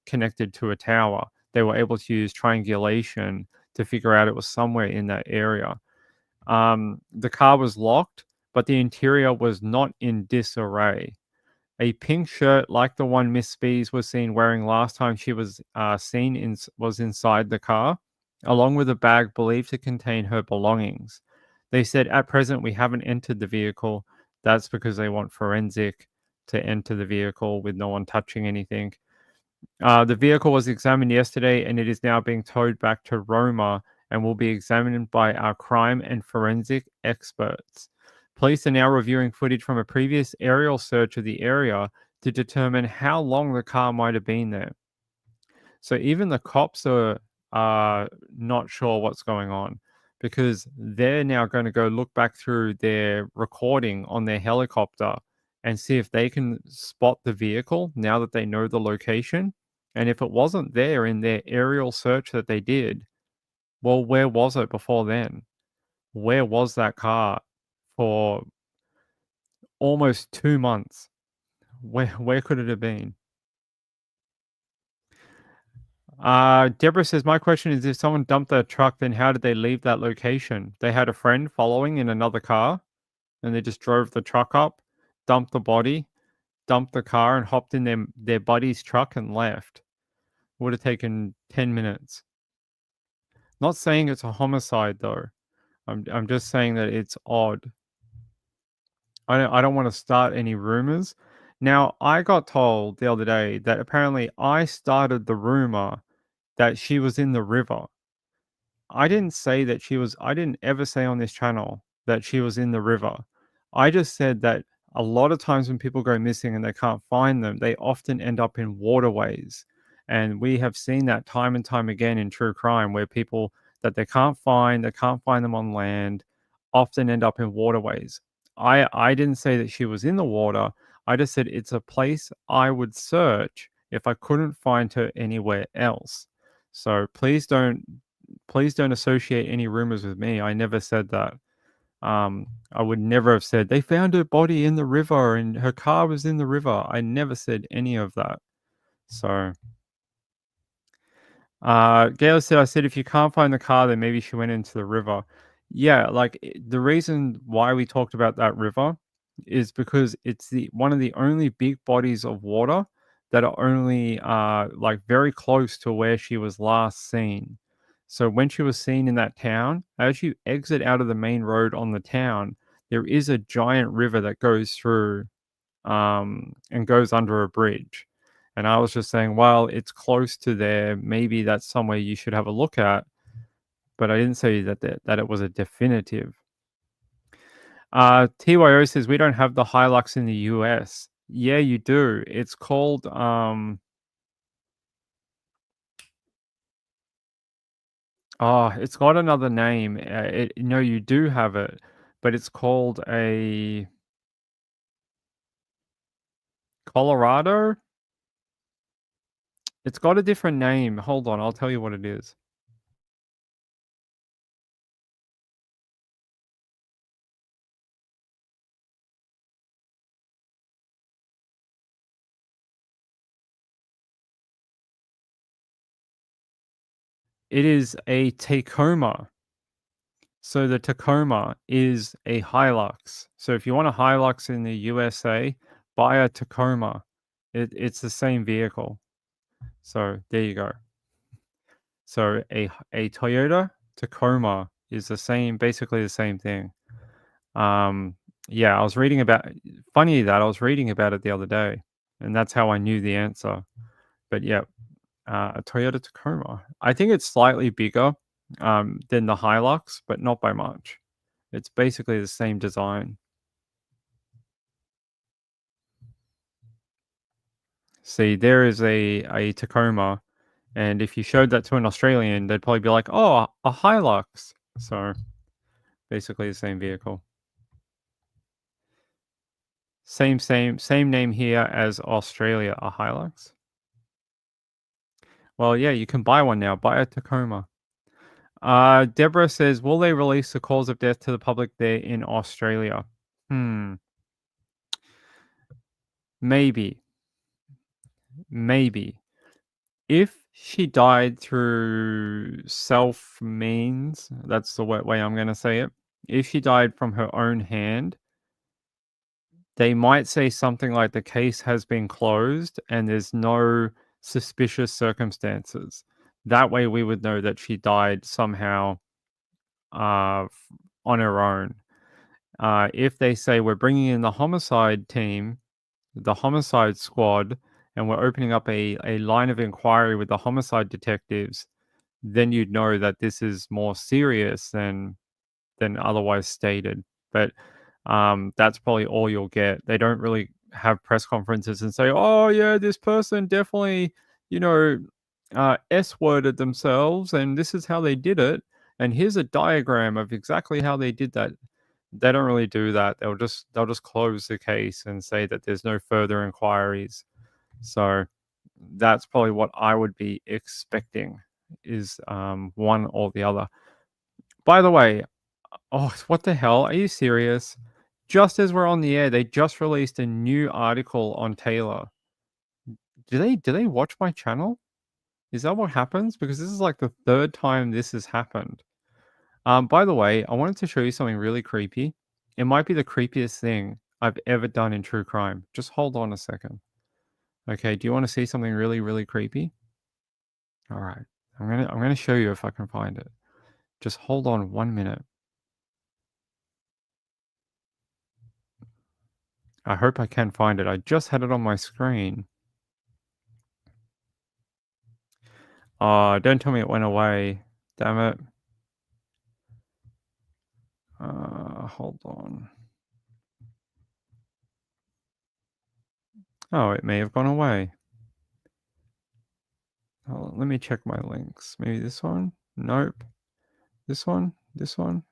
connected to a tower. They were able to use triangulation to figure out it was somewhere in that area. The car was locked, but the interior was not in disarray. A pink shirt like the one Miss Spees was seen wearing last time she was seen was inside the car, along with a bag believed to contain her belongings. They said, at present, we haven't entered the vehicle. That's because they want forensic to enter the vehicle with no one touching anything. The vehicle was examined yesterday and it is now being towed back to Roma and will be examined by our crime and forensic experts. Police are now reviewing footage from a previous aerial search of the area to determine how long the car might have been there. So even the cops are not sure what's going on because they're now going to go look back through their recording on their helicopter and see if they can spot the vehicle now that they know the location. And if it wasn't there in their aerial search that they did, well, where was it before then? Where was that car for almost 2 months? Where could it have been? Deborah says, my question is if someone dumped their truck, then how did they leave that location? They had a friend following in another car and they just drove the truck up, dumped the body, dumped the car and hopped in their buddy's truck and left. Would have taken 10 minutes. Not saying it's a homicide though. I'm just saying that it's odd. I don't want to start any rumors. Now, I got told the other day that apparently I started the rumor that she was in the river. I didn't say that I didn't ever say on this channel that she was in the river. I just said that a lot of times when people go missing and they can't find them, they often end up in waterways. And we have seen that time and time again in true crime where people that they can't find them on land, often end up in waterways. I didn't say that she was in the water. I just said it's a place I would search if I couldn't find her anywhere else. So please don't associate any rumors with me. I never said that. I would never have said they found her body in the river and her car was in the river. I never said any of that. So Gail said, I said, if you can't find the car, then maybe she went into the river. Yeah, like the reason why we talked about that river is because it's one of the only big bodies of water that are only like very close to where she was last seen. So when she was seen in that town, as you exit out of the main road on the town, there is a giant river that goes through and goes under a bridge. And I was just saying, well, it's close to there. Maybe that's somewhere you should have a look at. But I didn't say that it was a definitive. TYO says we don't have the Hilux in the US. Yeah, you do. It's called it's got another name. No, you do have it, but it's called a Colorado. It's got a different name. Hold on, I'll tell you what it is. It is a Tacoma. So the Tacoma is a Hilux. So if you want a Hilux in the USA, buy a Tacoma. It's the same vehicle. So there you go. So a Toyota Tacoma is basically the same thing. Yeah, I was reading about. Funny that I was reading about it the other day, and that's how I knew the answer. But yeah, a Toyota Tacoma. I think it's slightly bigger than the Hilux, but not by much. It's basically the same design. See, there is a Tacoma, and if you showed that to an Australian, they'd probably be like, "Oh, a Hilux." So basically the same vehicle. Same name here as Australia, a Hilux. Well, yeah, you can buy one now. Buy a Tacoma. Deborah says, will they release the cause of death to the public there in Australia? Maybe. Maybe. If she died through self means, that's the way I'm going to say it. If she died from her own hand, they might say something like the case has been closed and there's no suspicious circumstances. That way we would know that she died somehow on her own. If they say we're bringing in the homicide team, the homicide squad, and we're opening up a line of inquiry with the homicide detectives, then you'd know that this is more serious than otherwise stated. But that's probably all you'll get. They don't really have press conferences and say, oh yeah, this person definitely, S-worded themselves and this is how they did it. And here's a diagram of exactly how they did that. They don't really do that. They'll just close the case and say that there's no further inquiries. So that's probably what I would be expecting is one or the other. By the way, what the hell? Are you serious? Just as we're on the air, they just released a new article on Taylor. Do they watch my channel? Is that what happens? Because this is like the third time this has happened. By the way, I wanted to show you something really creepy. It might be the creepiest thing I've ever done in true crime. Just hold on a second. Okay, do you want to see something really, really creepy? All right. I'm gonna show you if I can find it. Just hold on 1 minute. I hope I can find it. I just had it on my screen. Don't tell me it went away. Damn it. Hold on. Oh, it may have gone away. Let me check my links. Maybe this one? Nope. This one? This one?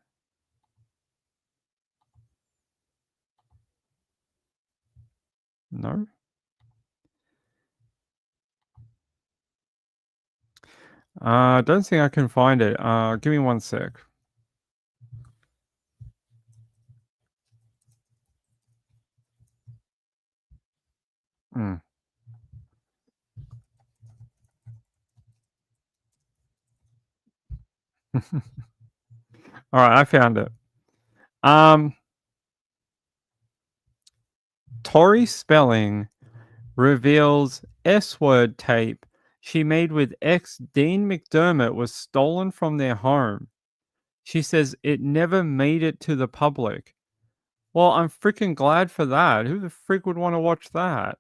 No? Don't think I can find it. Give me 1 sec. All right, I found it. Tori Spelling reveals S-word tape she made with ex Dean McDermott was stolen from their home. She says it never made it to the public. Well, I'm freaking glad for that. Who the freak would want to watch that?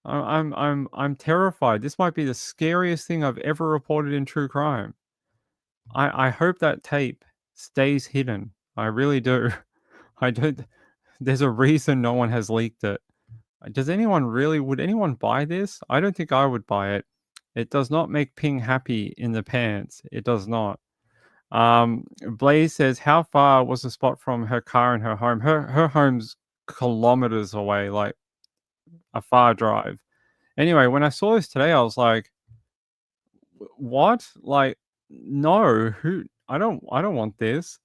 I'm terrified. This might be the scariest thing I've ever reported in true crime. I hope that tape stays hidden. I really do. I don't. There's a reason no one has leaked it. Does anyone really? Would anyone buy this? I don't think I would buy it. It does not make Ping happy in the pants. It does not. Blaze says, how far was the spot from her car and her home? Her home's kilometers away, like a far drive. Anyway, when I saw this today, I was like, what? Like, no, who? I don't want this.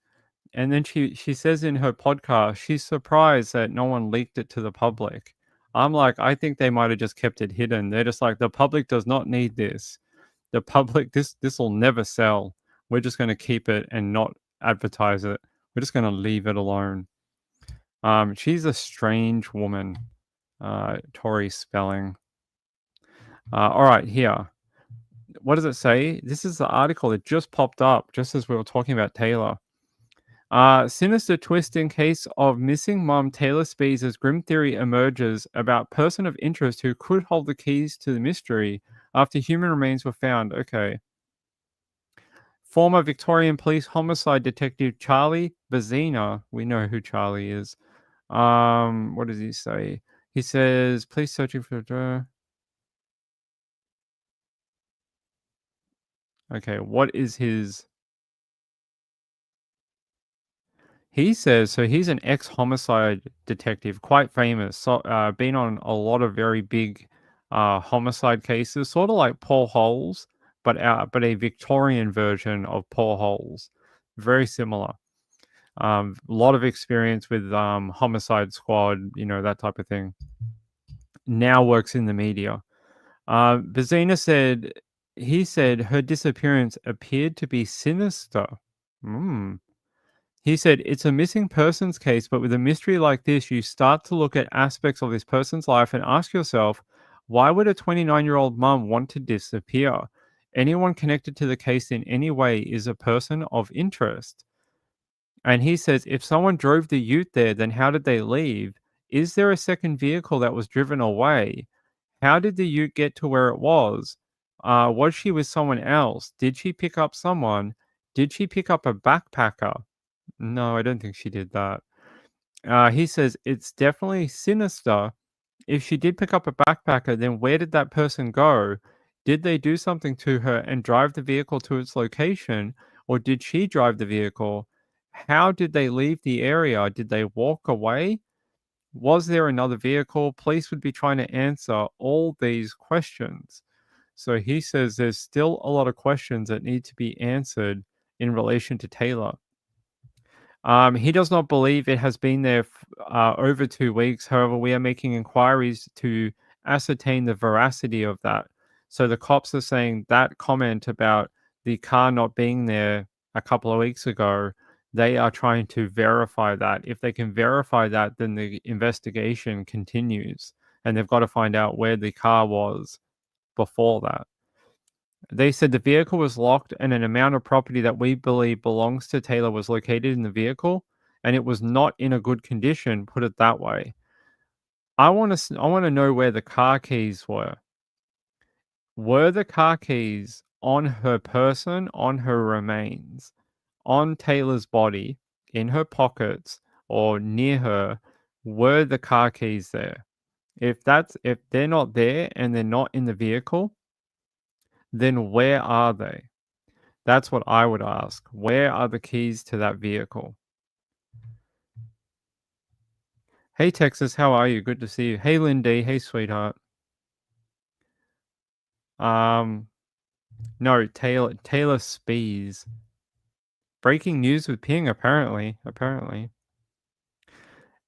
And then she says in her podcast, she's surprised that no one leaked it to the public. I'm like, I think they might have just kept it hidden. They're just like, the public does not need this. The public, this will never sell. We're just going to keep it and not advertise it. We're just going to leave it alone. She's a strange woman. Tori Spelling. All right, here. What does it say? This is the article that just popped up just as we were talking about Taylor. Sinister twist in case of missing mom Taylor Speeds as grim theory emerges about person of interest who could hold the keys to the mystery after human remains were found. Okay. Former Victorian police homicide detective Charlie Bazina. We know who Charlie is. What does he say? He says, police searching for... Okay, what is his... He says, so he's an ex-homicide detective, quite famous, so, been on a lot of very big homicide cases, sort of like Paul Holes, but a Victorian version of Paul Holes. Very similar. A lot of experience with Homicide Squad, that type of thing. Now works in the media. Bazina said, he said her disappearance appeared to be sinister. He said, it's a missing persons case, but with a mystery like this, you start to look at aspects of this person's life and ask yourself, why would a 29-year-old mum want to disappear? Anyone connected to the case in any way is a person of interest. And he says, if someone drove the ute there, then how did they leave? Is there a second vehicle that was driven away? How did the ute get to where it was? Was she with someone else? Did she pick up someone? Did she pick up a backpacker? No, I don't think she did that. He says it's definitely sinister. If she did pick up a backpacker, then where did that person go? Did they do something to her and drive the vehicle to its location? Or did she drive the vehicle? How did they leave the area? Did they walk away? Was there another vehicle? Police would be trying to answer all these questions. So he says there's still a lot of questions that need to be answered in relation to Taylor. He does not believe it has been there over 2 weeks. However, we are making inquiries to ascertain the veracity of that. So the cops are saying that comment about the car not being there a couple of weeks ago, they are trying to verify that. If they can verify that, then the investigation continues. And they've got to find out where the car was before that. They said the vehicle was locked and an amount of property that we believe belongs to Taylor was located in the vehicle, and it was not in a good condition, put it that way. I want to know where the car keys were. Were the car keys on her person, on her remains, on Taylor's body, in her pockets, or near her? Were the car keys there? If they're not there and they're not in the vehicle, then where are they? That's what I would ask. Where are the keys to that vehicle? Hey, Texas, how are you? Good to see you. Hey, Lindy. Hey, sweetheart. No, Taylor Spees. Breaking news with Ping, apparently.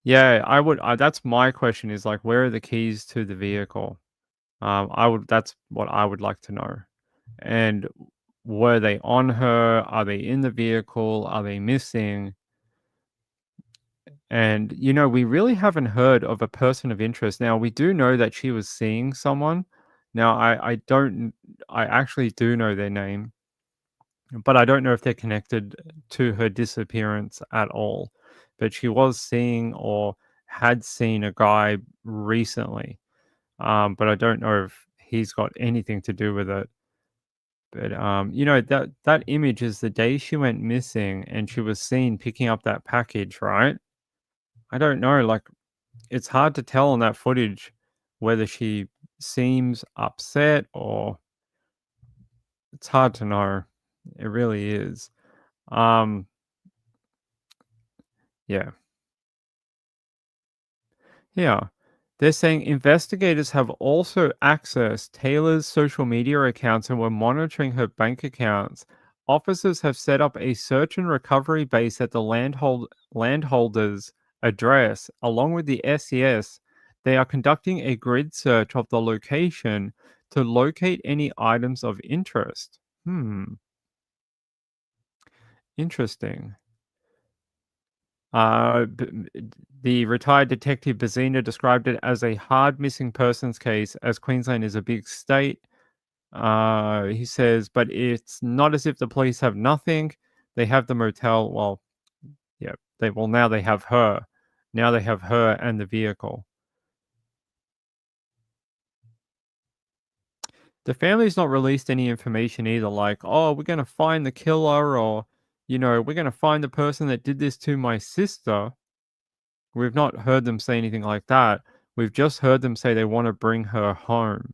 Yeah, I would. That's my question. Is like, where are the keys to the vehicle? That's what I would like to know. And were they on her? Are they in the vehicle? Are they missing? And, we really haven't heard of a person of interest. Now, we do know that she was seeing someone. Now, I actually do know their name, but I don't know if they're connected to her disappearance at all. But she was seeing or had seen a guy recently. But I don't know if he's got anything to do with it. But, that image is the day she went missing and she was seen picking up that package, right? I don't know. Like, it's hard to tell on that footage whether she seems upset or it's hard to know. It really is. Yeah. Yeah. They're saying investigators have also accessed Taylor's social media accounts and were monitoring her bank accounts. Officers have set up a search and recovery base at the landholder's address. Along with the SES, they are conducting a grid search of the location to locate any items of interest. Interesting. The retired detective Bazina described it as a hard missing persons case, as Queensland is a big state. He says, but it's not as if the police have nothing. They have the motel. Well, yeah. Now they have her. Now they have her and the vehicle. The family's not released any information either, like, oh, we're going to find the killer, or, we're going to find the person that did this to my sister. We've not heard them say anything like that. We've just heard them say they want to bring her home,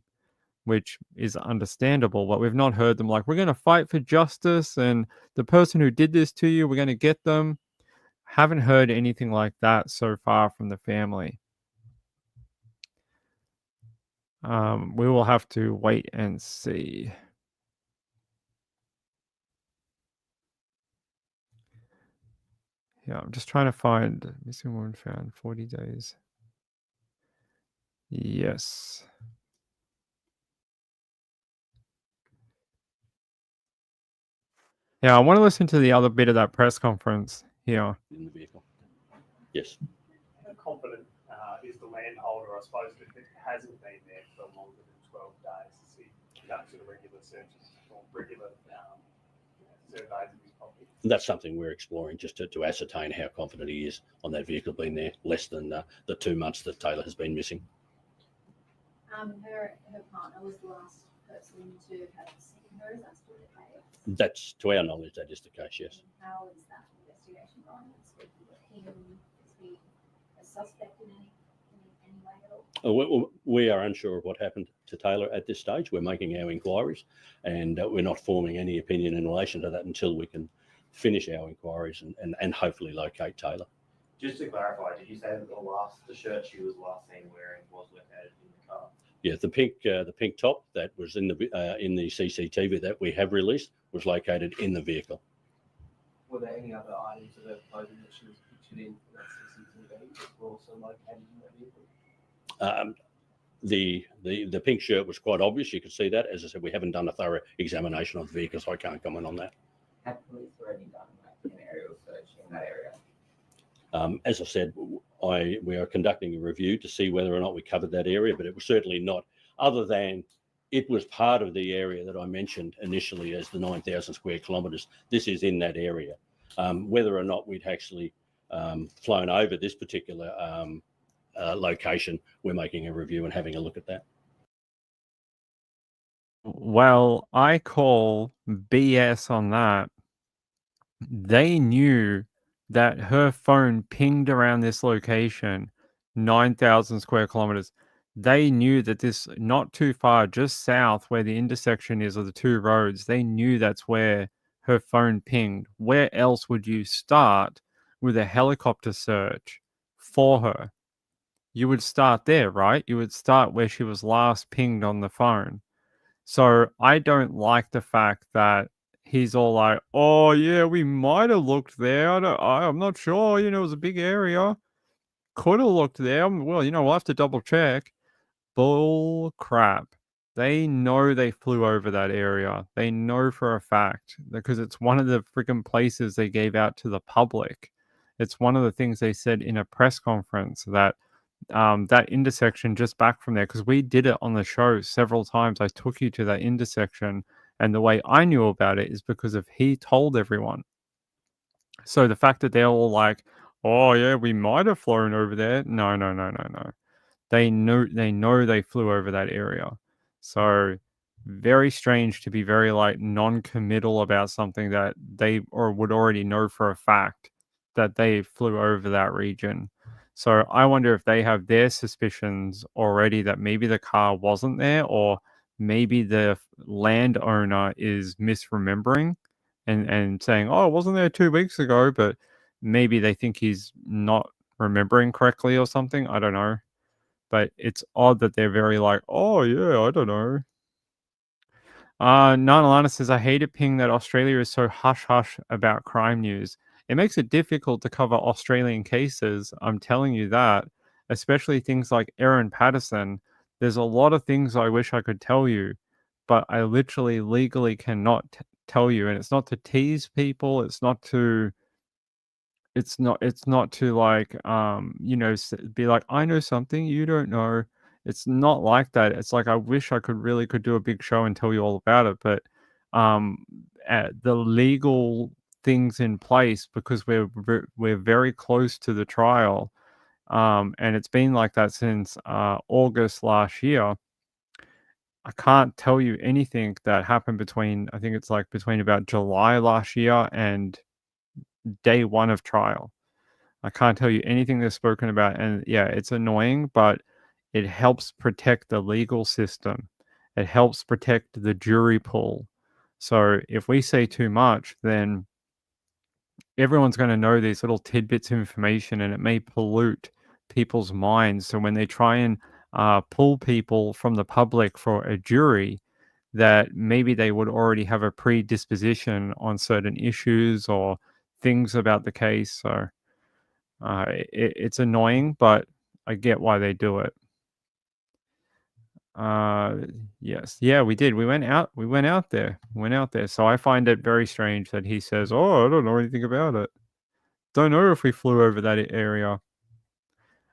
which is understandable, but we've not heard them like, we're going to fight for justice and the person who did this to you, we're going to get them. Haven't heard anything like that so far from the family. We will have to wait and see. Yeah, I'm just trying to find missing woman found 40 days. Yes. Yeah, I want to listen to the other bit of that press conference here.
In the vehicle. Yes.
How confident is the landholder, I suppose, if it hasn't been there for longer than 12 days? Is he conducting regular searches or regular surveys of his property?
That's something we're exploring, just to ascertain how confident he is on that vehicle being there less than the 2 months that Taylor has been missing.
Her partner was the last person to have seen her. Is that still the case?
That's, to our knowledge, that is the case, yes.
How is that investigation going? Speaking with him, is he a suspect in any way at all?
We are unsure of what happened to Taylor at this stage. We're making our inquiries, and we're not forming any opinion in relation to that until we can finish our inquiries and hopefully locate Taylor.
Just to clarify, did you say that the shirt she was last seen wearing was located in the car?
Yeah, the pink top that was in the CCTV that we have released was located in the vehicle.
Were there any other items of her clothing that she was pictured in that CCTV that were also located in that vehicle?
The pink shirt was quite obvious. You could see that. As I said, we haven't done a thorough examination of the vehicle, so I can't comment on that.
Have police already done an aerial search in that area?
As I said, we are conducting a review to see whether or not we covered that area, but it was certainly not, other than it was part of the area that I mentioned initially as the 9,000 square kilometres. This is in that area. Whether or not we'd actually flown over this particular location, we're making a review and having a look at that.
Well, I call BS on that. They knew that her phone pinged around this location, 9,000 square kilometers. They knew that this, not too far, just south where the intersection is of the two roads, they knew that's where her phone pinged. Where else would you start with a helicopter search for her? You would start there, right? You would start where she was last pinged on the phone. So I don't like the fact that he's all like, oh, yeah, we might have looked there. I'm not sure. It was a big area. Could have looked there. Well, we'll have to double check. Bull crap. They know they flew over that area. They know for a fact because it's one of the freaking places they gave out to the public. It's one of the things they said in a press conference that that intersection just back from there, because we did it on the show several times. I took you to that intersection, and the way I knew about it is because of he told everyone. So the fact that they're all like, oh yeah, we might have flown over there. No. They know they flew over that area. So very strange to be very like non-committal about something that they would already know for a fact that they flew over that region. So I wonder if they have their suspicions already that maybe the car wasn't there, or maybe the landowner is misremembering and saying, "Oh, it wasn't there 2 weeks ago," but maybe they think he's not remembering correctly or something. I don't know. But it's odd that they're very like, "Oh, yeah, I don't know." Alana says, I hate it, Ping, that Australia is so hush hush about crime news. It makes it difficult to cover Australian cases. I'm telling you that, especially things like Erin Patterson. There's a lot of things I wish I could tell you, but I literally legally cannot tell you. And it's not to tease people. It's not to like be like, I know something you don't know. It's not like that. It's like I wish I could do a big show and tell you all about it, but um the legal things in place, because we're very close to the trial, and it's been like that since August last year. I can't tell you anything that happened between, I think it's like between about July last year and day one of trial. I can't tell you anything they've spoken about, and yeah, it's annoying, but it helps protect the legal system. It helps protect the jury pool. So if we say too much, then everyone's going to know these little tidbits of information, and it may pollute people's minds. So when they try and pull people from the public for a jury, that maybe they would already have a predisposition on certain issues or things about the case. So it's annoying, but I get why they do it. Yes. Yeah, we did. We went out there. So I find it very strange that he says, "Oh, I don't know anything about it. Don't know if we flew over that area."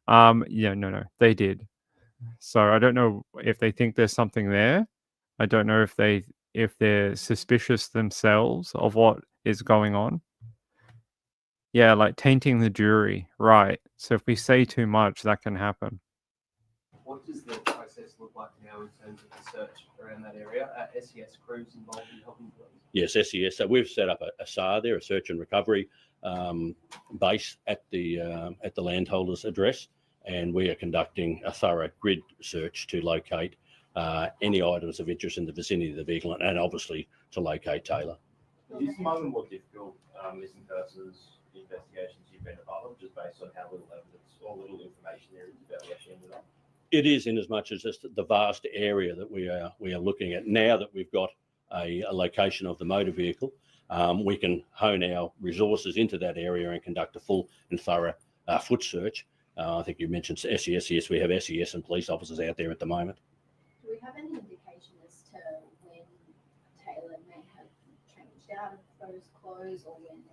Yeah, no, they did. So I don't know if they think there's something there. I don't know if they're suspicious themselves of what is going on. Yeah, like tainting the jury, right? So if we say too much, that can happen.
What does the process look like now in terms of the search around that area? Are SES crews involved in helping police?
Yes, SES. So we've set up a SAR there, a search and recovery base at the landholder's address, and we are conducting a thorough grid search to locate any items of interest in the vicinity of the vehicle, and obviously to locate Taylor.
Is this among the more difficult missing persons investigations you've been a part of, just based on how little evidence or little information there is about what she ended up?
It is, in as much as just the vast area that we are looking at. Now that we've got a location of the motor vehicle, we can hone our resources into that area and conduct a full and thorough foot search. I think you mentioned SES. Yes, we have SES and police officers out there at the moment.
Do we have any indication as to when Taylor may have changed out of those clothes, or when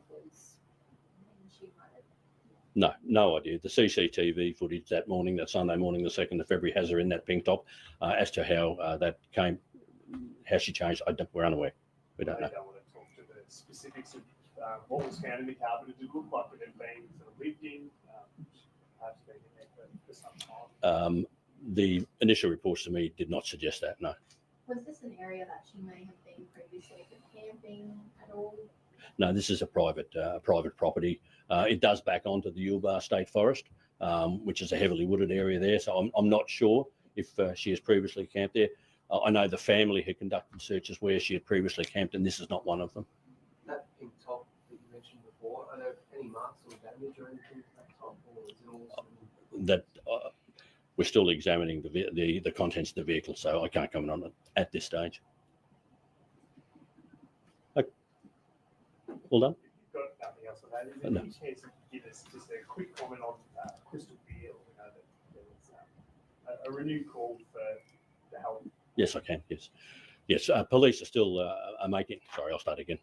she might have?
No idea. The CCTV footage that morning, that Sunday morning, the 2nd of February, has her in that pink top. As to how that came, how she changed, we're unaware. We don't know.
I don't want to talk to the specifics of what was found in the car, but it did look like it had been sort of lived in, perhaps been in there for some time.
The initial reports to me did not suggest that, no.
Was this an area that she may have been previously for camping at all?
No, this is a private property. It does back onto the Ulbar State Forest, which is a heavily wooded area there. So I'm not sure if she has previously camped there. I know the family had conducted searches where she had previously camped, and this is not one of them.
That pink top that you mentioned before, are there any marks or damage or anything to that top, or is it all sort of...
That we're still examining the contents of the vehicle, so I can't comment on it at this stage. Okay. All done?
You've got nothing else on that. Is there any chance you could give us just a quick comment on Crystal Beale? We know that there was a renewed call for help.
Yes, I can. Yes. Police are still making. Sorry, I'll start again.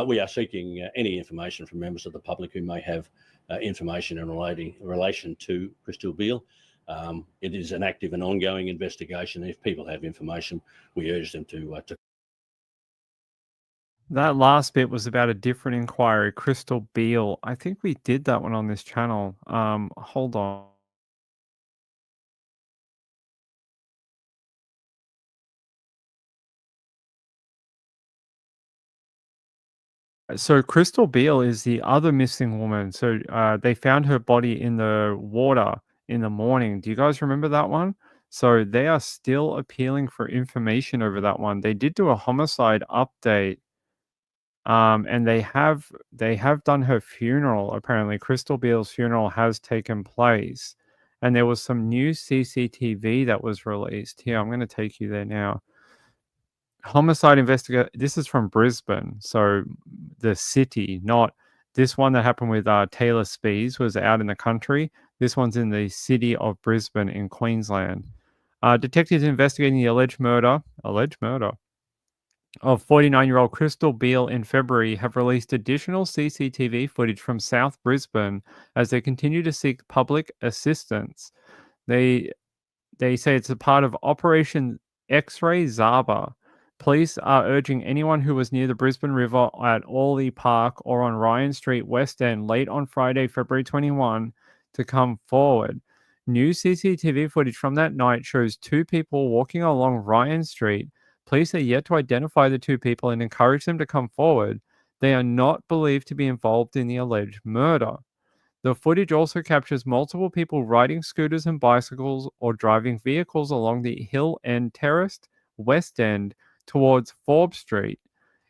We are seeking any information from members of the public who may have information in relation to Crystal Beale. It is an active and ongoing investigation. If people have information, we urge them to.
That last bit was about a different inquiry, Crystal Beale. I think we did that one on this channel. Hold on. So Crystal Beale is the other missing woman. So they found her body in the water in the morning. Do you guys remember that one? So they are still appealing for information over that one. They did do a homicide update. And they have done her funeral. Apparently, Crystal Beale's funeral has taken place, and there was some new CCTV that was released. Here, I'm going to take you there now. Homicide investigator. This is from Brisbane, so the city, not this one that happened with Taylor Spees was out in the country. This one's in the city of Brisbane in Queensland. Detectives investigating the alleged murder of 49-year-old Crystal Beale in February have released additional CCTV footage from South Brisbane as they continue to seek public assistance. They say it's a part of Operation X-Ray Zaba. Police are urging anyone who was near the Brisbane River at Orley Park or on Ryan Street, West End, late on Friday, February 21, to come forward. New CCTV footage from that night shows two people walking along Ryan Street. Police are yet to identify the two people and encourage them to come forward. They are not believed to be involved in the alleged murder. The footage also captures multiple people riding scooters and bicycles or driving vehicles along the Hill End Terraced West End towards Forbes Street.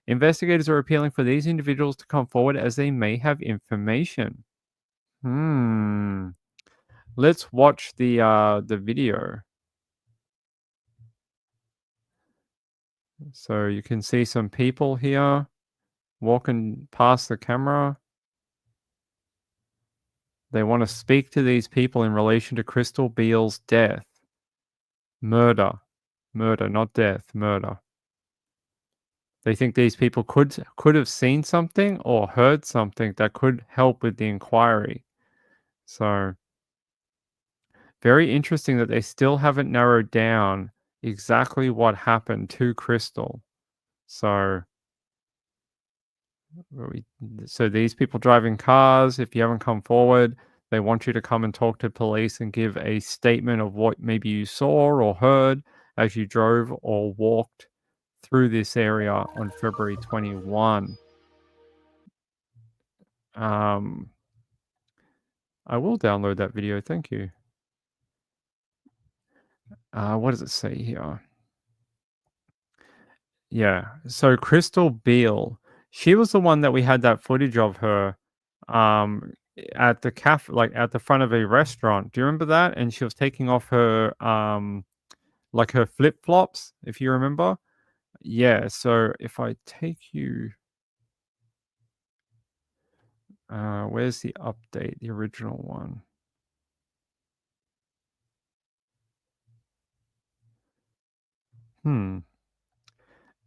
Investigators are appealing for these individuals to come forward as they may have information. Let's watch the video. So you can see some people here walking past the camera. They want to speak to these people in relation to Crystal Beale's death. Murder, not death, murder. They think these people could have seen something or heard something that could help with the inquiry. So, very interesting that they still haven't narrowed down exactly what happened to Crystal. So these people driving cars, if you haven't come forward, they want you to come and talk to police and give a statement of what maybe you saw or heard as you drove or walked through this area on February 21. I will download that video. Thank you. What does it say here? Yeah. So Crystal Beale, she was the one that we had that footage of her at the cafe, like at the front of a restaurant. Do you remember that? And she was taking off her like her flip-flops, if you remember. Yeah, so if I take you where's the update, the original one?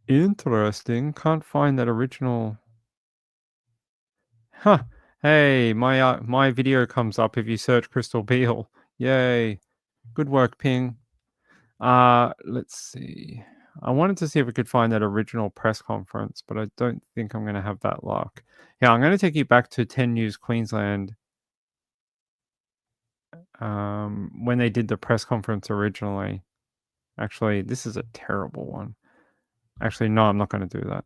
Interesting. Can't find that original. Huh. Hey, my video comes up if you search Crystal Beale. Yay. Good work, Ping. Let's see. I wanted to see if we could find that original press conference, but I don't think I'm going to have that luck. Yeah, I'm going to take you back to 10 News Queensland. When they did the press conference originally. Actually, this is a terrible one. Actually, no, I'm not going to do that.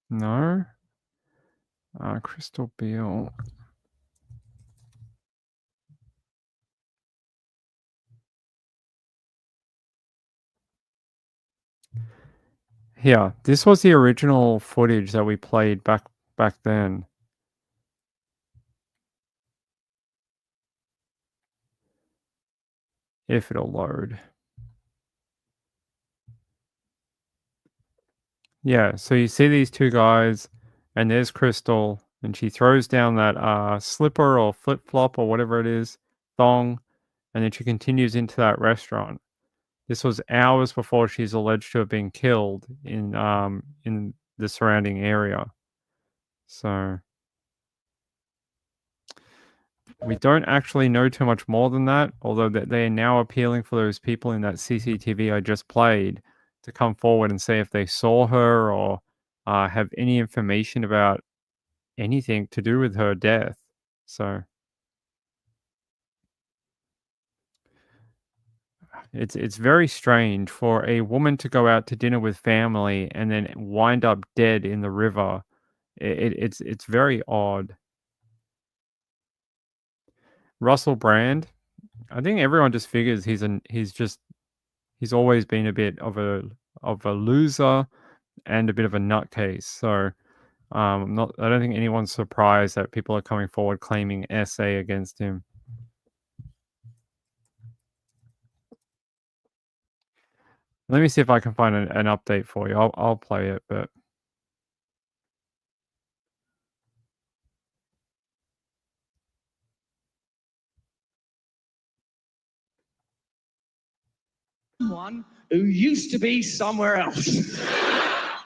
No. Crystal Beale. Here, this was the original footage that we played back then. If it'll load. Yeah, so you see these two guys, and there's Crystal, and she throws down that slipper or flip-flop or whatever it is, thong, and then she continues into that restaurant. This was hours before she's alleged to have been killed in the surrounding area. So we don't actually know too much more than that, although they're now appealing for those people in that CCTV I just played to come forward and say if they saw her or have any information about anything to do with her death. So It's very strange for a woman to go out to dinner with family and then wind up dead in the river. It's very odd. Russell Brand, I think everyone just figures he's always been a bit of a loser and a bit of a nutcase. So I don't think anyone's surprised that people are coming forward claiming SA against him. Let me see if I can find an update for you. I'll play it, but
one who used to be somewhere else.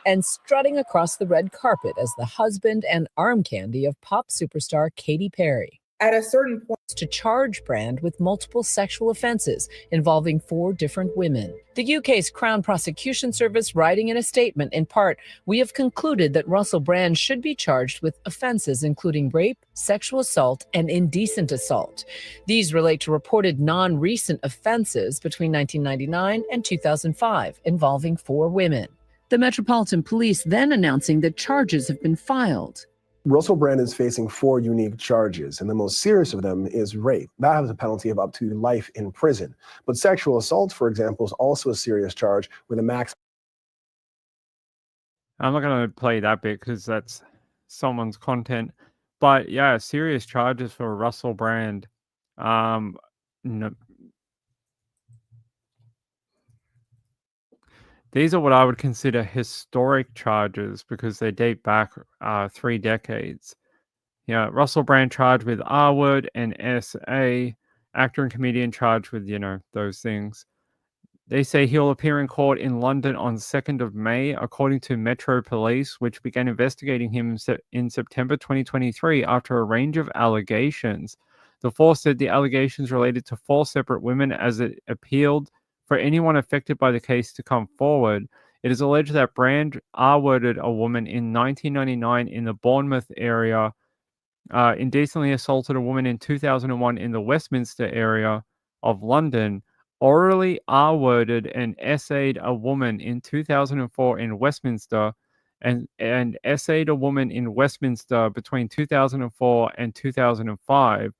And strutting across the red carpet as the husband and arm candy of pop superstar Katy Perry. At a certain point, to charge Brand with multiple sexual offenses involving 4 different women. The UK's Crown Prosecution Service writing in a statement, in part, "We have concluded that Russell Brand should be charged with offenses including rape, sexual assault, and indecent assault. These relate to reported non-recent offenses between 1999 and 2005 involving 4 women." The Metropolitan Police then announcing that charges have been filed.
Russell Brand is facing 4 unique charges, and the most serious of them is rape. That has a penalty of up to life in prison. But sexual assault, for example, is also a serious charge with a max.
I'm not going to play that bit because that's someone's content. But yeah, serious charges for Russell Brand. No. These are what I would consider historic charges because they date back 3 decades. Yeah, Russell Brand charged with R-word and SA, actor and comedian charged with, those things. They say he'll appear in court in London on 2nd of May, according to Metro Police, which began investigating him in September 2023 after a range of allegations. The force said the allegations related to 4 separate women as it appealed for anyone affected by the case to come forward. It is alleged that Brand R-worded a woman in 1999 in the Bournemouth area, indecently assaulted a woman in 2001 in the Westminster area of London, orally R-worded and essayed a woman in 2004 in Westminster, and essayed a woman in Westminster between 2004 and 2005.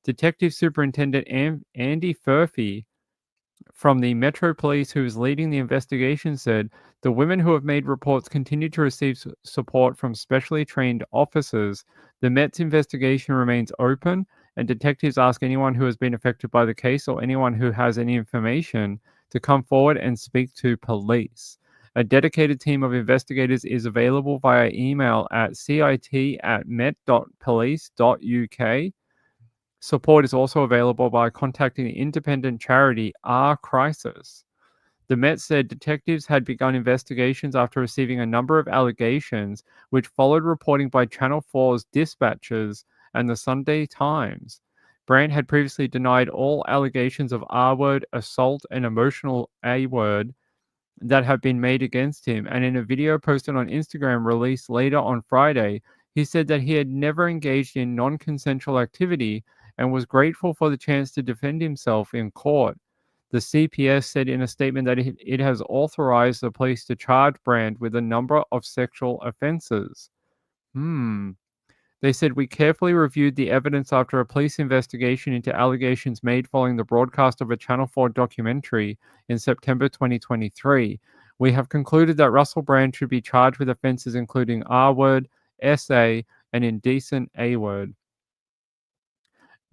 Detective Superintendent Andy Furphy from the Metro Police, who is leading the investigation, said the women who have made reports continue to receive support from specially trained officers. The Met's investigation remains open, and detectives ask anyone who has been affected by the case or anyone who has any information to come forward and speak to police. A dedicated team of investigators is available via email at cit@met.police.uk. Support is also available by contacting the independent charity R Crisis. The Met said detectives had begun investigations after receiving a number of allegations, which followed reporting by Channel 4's Dispatches and the Sunday Times. Brand had previously denied all allegations of R-word, assault, and emotional A-word that have been made against him, and in a video posted on Instagram released later on Friday, he said that he had never engaged in non-consensual activity and was grateful for the chance to defend himself in court. The CPS said in a statement that it has authorized the police to charge Brand with a number of sexual offenses. They said we carefully reviewed the evidence after a police investigation into allegations made following the broadcast of a Channel 4 documentary in September 2023. We have concluded that Russell Brand should be charged with offenses including R-word, SA, and indecent A-word.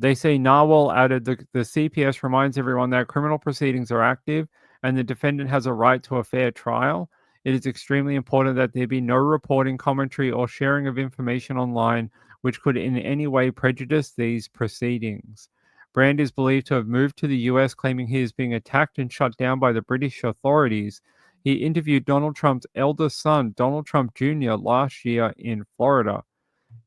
They say Narwhal added the CPS reminds everyone that criminal proceedings are active and the defendant has a right to a fair trial. It is extremely important that there be no reporting, commentary, or sharing of information online which could in any way prejudice these proceedings. Brand is believed to have moved to the US, claiming he is being attacked and shut down by the British authorities. He interviewed Donald Trump's eldest son, Donald Trump Jr., last year in Florida.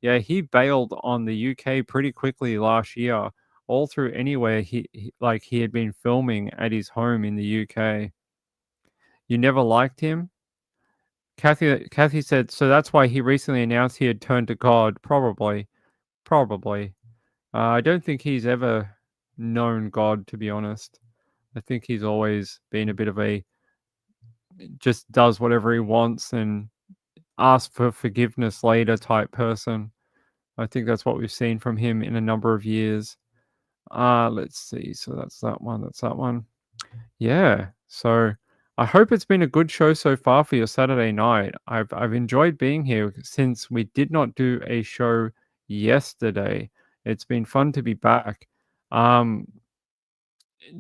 Yeah, he bailed on the UK pretty quickly last year, all through anywhere he had been filming at his home in the UK. You never liked him? Kathy said, so that's why he recently announced he had turned to God. Probably. I don't think he's ever known God, to be honest. I think he's always been a bit of a just does whatever he wants and asks for forgiveness later type person. I think that's what we've seen from him in a number of years. Let's see. So that's that one. That's that one. Yeah. So I hope it's been a good show so far for your Saturday night. I've enjoyed being here since we did not do a show yesterday. It's been fun to be back.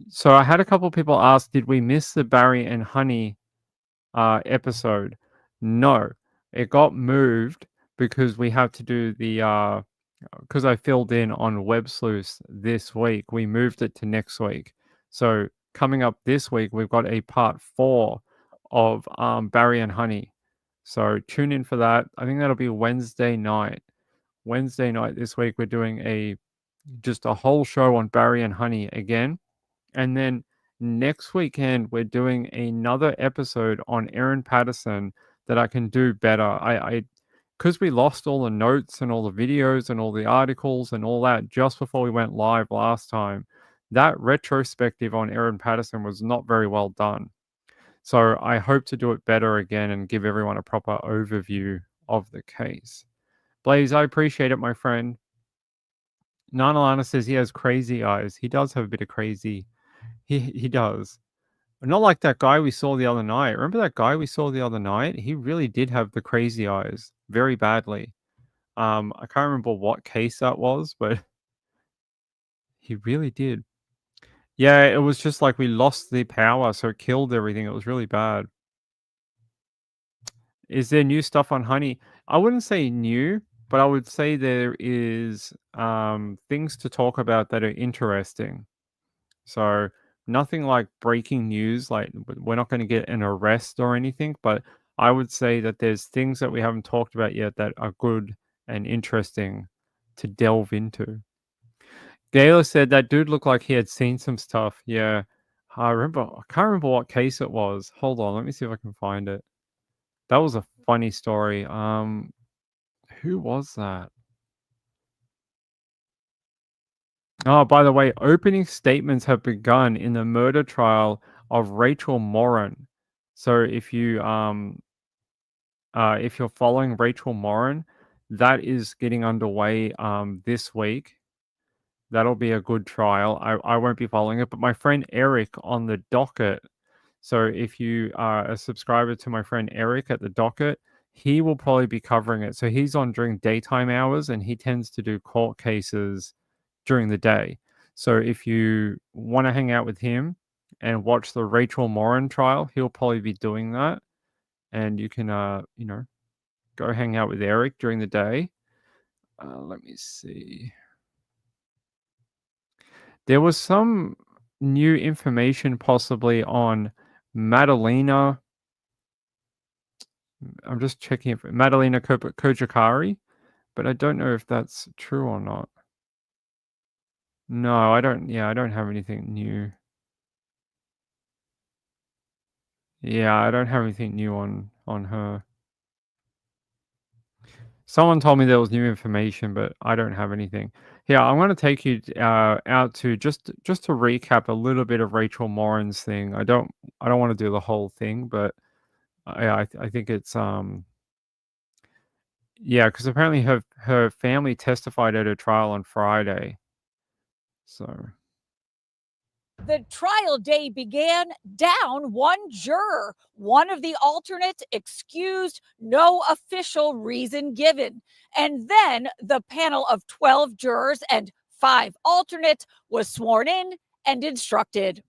So I had a couple of people ask, did we miss the Barry and Honey episode? No, it got moved because we have to do the because I filled in on Web Sleuths this week. We moved it to next week. So coming up this week, we've got a part 4 of Barry and Honey. So tune in for that. I think that'll be Wednesday night. Wednesday night this week, we're doing just a whole show on Barry and Honey again. And then next weekend, we're doing another episode on Aaron Patterson that I can do better. Because we lost all the notes and all the videos and all the articles and all that just before we went live last time, that retrospective on Aaron Patterson was not very well done. So I hope to do it better again and give everyone a proper overview of the case. Blaze, I appreciate it, my friend. Nanalana says he has crazy eyes. He does have a bit of crazy. He does. Not like that guy we saw the other night. Remember that guy we saw the other night? He really did have the crazy eyes very badly. I can't remember what case that was, but he really did. Yeah, it was just like we lost the power, so it killed everything. It was really bad. Is there new stuff on Honey? I wouldn't say new, but I would say there is things to talk about that are interesting. So nothing like breaking news, like we're not going to get an arrest or anything, but I would say that there's things that we haven't talked about yet that are good and interesting to delve into. Gayla said that dude looked like he had seen some stuff. Yeah, I can't remember what case it was. Hold on, let me see if I can find it. That was a funny story. Who was that? Oh, by the way, opening statements have begun in the murder trial of Rachel Morin. So if you're following Rachel Morin, that is getting underway this week. That'll be a good trial. I won't be following it, but my friend Eric on the docket. So if you are a subscriber to my friend Eric at the docket, he will probably be covering it. So he's on during daytime hours, and he tends to do court cases during the day. So if you want to hang out with him and watch the Rachel Morin trial, he'll probably be doing that. And you can, go hang out with Eric during the day. Let me see. There was some new information possibly on Madalena. I'm just checking if Madalena Kojakari, but I don't know if that's true or not. No, I don't. Yeah, I don't have anything new. Yeah, I don't have anything new on her. Someone told me there was new information, but I don't have anything. Yeah, I'm going to take you out to just to recap a little bit of Rachel Morin's thing. I don't want to do the whole thing, but I think it's yeah, because apparently her family testified at her trial on Friday. So
the trial day began down one juror. One of the alternates excused, no official reason given. And then the panel of 12 jurors and 5 alternates was sworn in and instructed.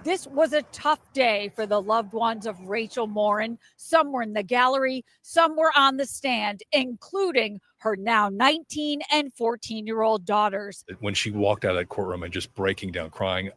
This was a tough day for the loved ones of Rachel Morin. Some were in the gallery, some were on the stand, including her now 19 and 14-year-old daughters.
When she walked out of that courtroom and just breaking down crying,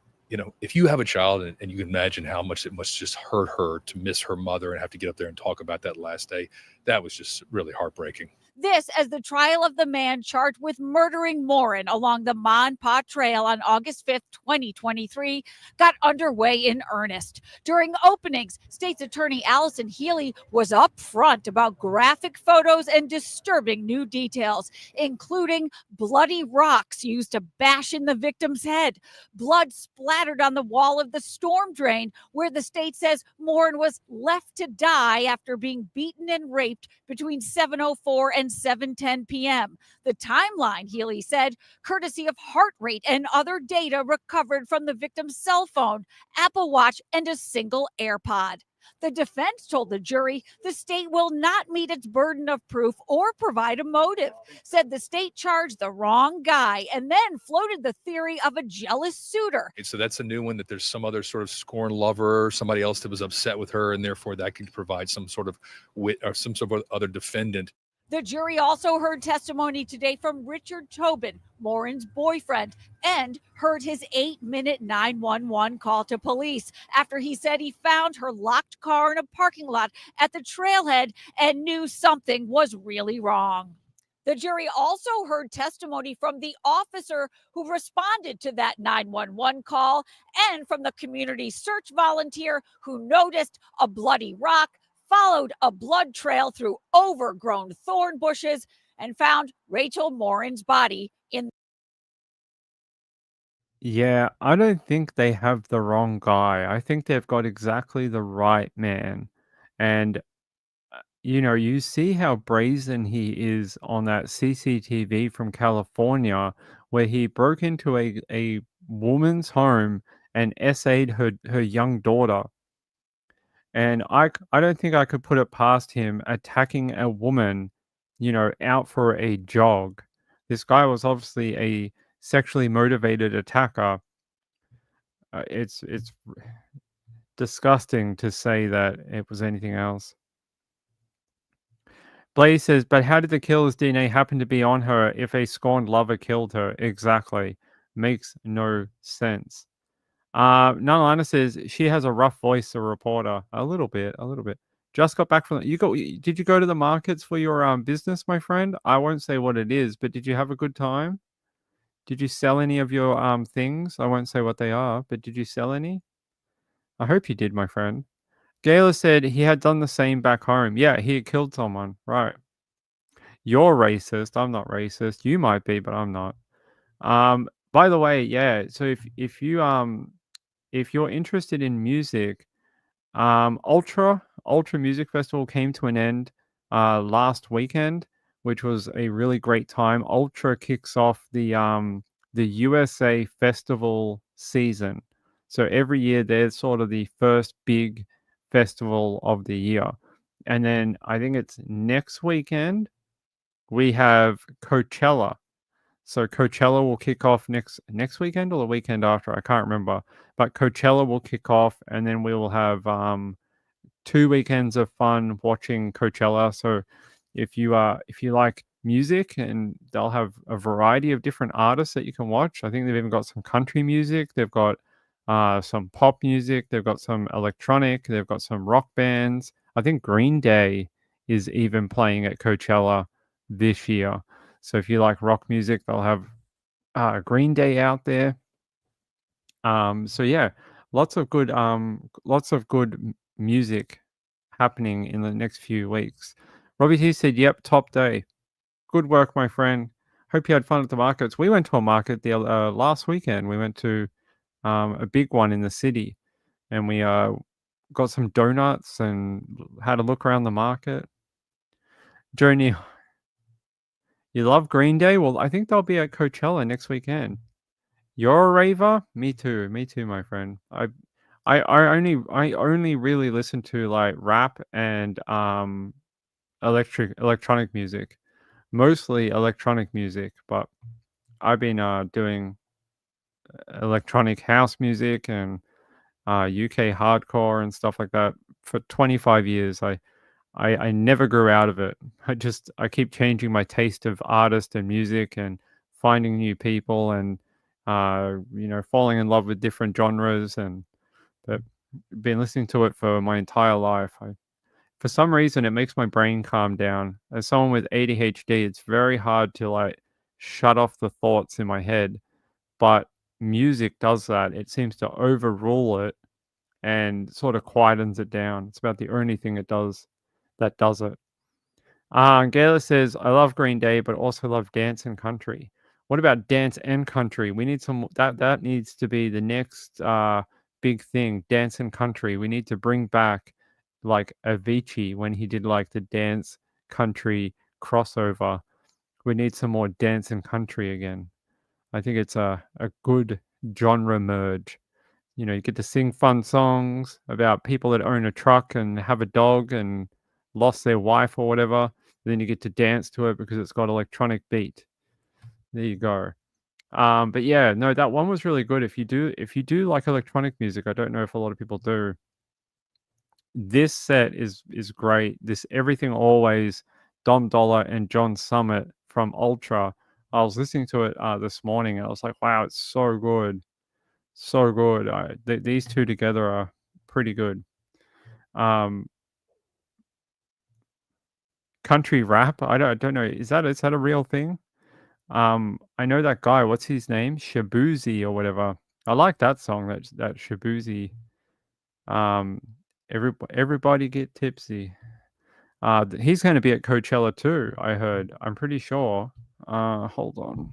if you have a child and you can imagine how much it must just hurt her to miss her mother and have to get up there and talk about that last day, that was just really heartbreaking.
This as the trial of the man charged with murdering Morin along the Mon Pa Trail on August 5th, 2023, got underway in earnest. During openings, State's Attorney Allison Healy was upfront about graphic photos and disturbing new details, including bloody rocks used to bash in the victim's head, blood splattered on the wall of the storm drain, where the state says Morin was left to die after being beaten and raped between 7:04 and 7:10 p.m. The timeline, Healy said, courtesy of heart rate and other data recovered from the victim's cell phone, Apple Watch, and a single AirPod. The defense told the jury the state will not meet its burden of proof or provide a motive, said the state charged the wrong guy, and then floated the theory of a jealous suitor.
So that's a new one, that there's some other sort of scorn lover, somebody else that was upset with her, and therefore that could provide some sort of wit or some sort of other defendant.
The jury also heard testimony today from Richard Tobin, Morin's boyfriend, and heard his 8-minute 911 call to police after he said he found her locked car in a parking lot at the trailhead and knew something was really wrong. The jury also heard testimony from the officer who responded to that 911 call and from the community search volunteer who noticed a bloody rock, followed a blood trail through overgrown thorn bushes, and found Rachel Morin's body in.
Yeah, I don't think they have the wrong guy. I think they've got exactly the right man. And, you see how brazen he is on that CCTV from California, where he broke into a woman's home and essayed her young daughter. And I don't think I could put it past him attacking a woman, out for a jog. This guy was obviously a sexually motivated attacker. It's disgusting to say that it was anything else. Blaze says, but how did the killer's DNA happen to be on her if a scorned lover killed her? Exactly. Makes no sense. Nalana says she has a rough voice, a reporter. A little bit. Just got back from did you go to the markets for your business, my friend? I won't say what it is, but did you have a good time? Did you sell any of your things? I won't say what they are, but did you sell any? I hope you did, my friend. Gayla said he had done the same back home. Yeah, he had killed someone. Right. You're racist. I'm not racist. You might be, but I'm not. By the way, yeah, so if you're interested in music, Ultra Music Festival came to an end last weekend, which was a really great time. Ultra kicks off the USA festival season. So every year there's sort of the first big festival of the year. And then I think it's next weekend we have Coachella. So Coachella will kick off next weekend or the weekend after. I can't remember. But Coachella will kick off, and then we will have 2 weekends of fun watching Coachella. So if you like music, and they'll have a variety of different artists that you can watch. I think they've even got some country music. They've got some pop music. They've got some electronic. They've got some rock bands. I think Green Day is even playing at Coachella this year. So if you like rock music, they'll have Green Day out there. So yeah, lots of good music happening in the next few weeks. Robbie T said, "Yep, top day. Good work, my friend. Hope you had fun at the markets." We went to a market the last weekend. We went to a big one in the city, and we got some donuts and had a look around the market. Joni, you love Green Day? Well, I think they'll be at Coachella next weekend. You're a raver? Me too, my friend. I only really listen to like rap and electronic music, mostly electronic music. But I've been doing electronic house music and UK hardcore and stuff like that for 25 years. I never grew out of it. I keep changing my taste of artist and music and finding new people and falling in love with different genres, but been listening to it for my entire life. for some reason, it makes my brain calm down. As someone with ADHD, it's very hard to like shut off the thoughts in my head. But music does that. It seems to overrule it and sort of quietens it down. It's about the only thing it does that does it. Gayla says, I love Green Day, but also love dance and country. What about dance and country? We need some that needs to be the next big thing, dance and country. We need to bring back like Avicii when he did like the dance country crossover. We need some more dance and country again. I think it's a good genre merge. You know, you get to sing fun songs about people that own a truck and have a dog and lost their wife or whatever. Then you get to dance to it because it's got electronic beat. There you go. But yeah, no, that one was really good. If you do like electronic music, I don't know if a lot of people do. This set is great. This Everything Always, Dom Dollar and John Summit from Ultra. I was listening to it this morning and I was like, wow, it's so good. So good. These two together are pretty good. Country rap. I don't know. Is that a real thing? I know that guy. What's his name? Shabuzi or whatever. I like that song. That Shabuzi. Everybody get tipsy. He's going to be at Coachella too. I heard. I'm pretty sure. Hold on.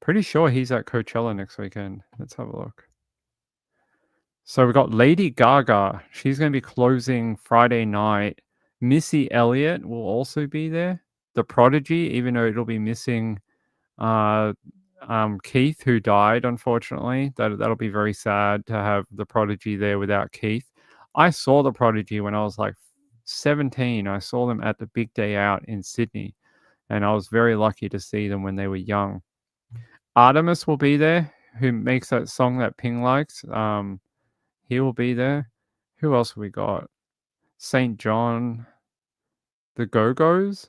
Pretty sure he's at Coachella next weekend. Let's have a look. So we've got Lady Gaga. She's going to be closing Friday night. Missy Elliott will also be there. The Prodigy, even though it'll be missing Keith, who died, unfortunately. That'll be very sad to have the Prodigy there without Keith. I saw the Prodigy when I was like 17. I saw them at the Big Day Out in Sydney, and I was very lucky to see them when they were young. Artemis will be there, who makes that song that Ping likes. He will be there. Who else have we got? St. John, the Go-Go's.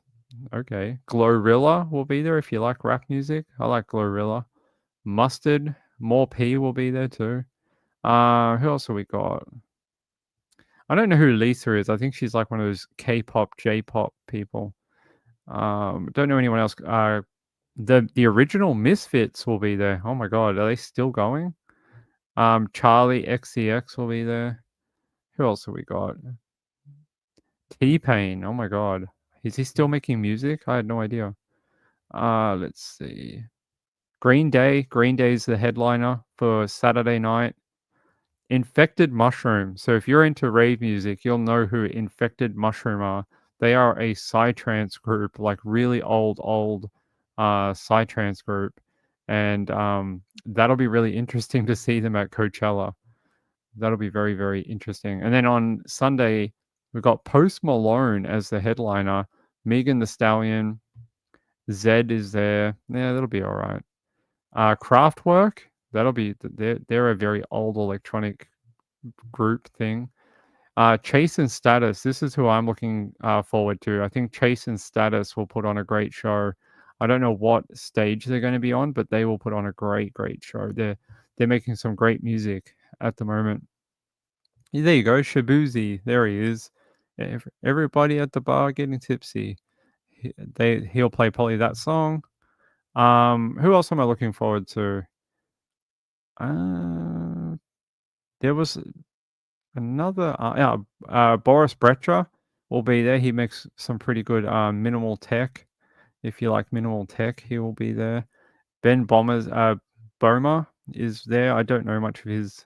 Okay. Glorilla will be there if you like rap music. I like Glorilla. Mustard, More P will be there too. Who else have we got? I don't know who Lisa is. I think she's like one of those K-pop, J-pop people. Don't know anyone else. The original Misfits will be there. Oh my god, are they still going? Charlie XCX will be there. Who else have we got? T-Pain. Oh my god. Is he still making music? I had no idea. Let's see. Green Day. Green Day's the headliner for Saturday night. Infected Mushroom. So if you're into rave music, you'll know who Infected Mushroom are. They are a psytrance group, like really old psytrance group. And that'll be really interesting to see them at Coachella. That'll be very, very interesting. And then on Sunday, we've got Post Malone as the headliner. Megan Thee Stallion. Zed is there. Yeah, that'll be all right. Kraftwerk. That'll be they're a very old electronic group thing. Chase and Status. This is who I'm looking forward to. I think Chase and Status will put on a great show. I don't know what stage they're going to be on, but they will put on a great show. They're making some great music at the moment. Yeah, there you go, Shabuzi. There he is. Everybody at the bar getting tipsy. He'll play probably that song. Who else am I looking forward to? There was another. Boris Brecha will be there. He makes some pretty good minimal tech. If you like minimal tech, he will be there. Ben Boma is there. I don't know much of his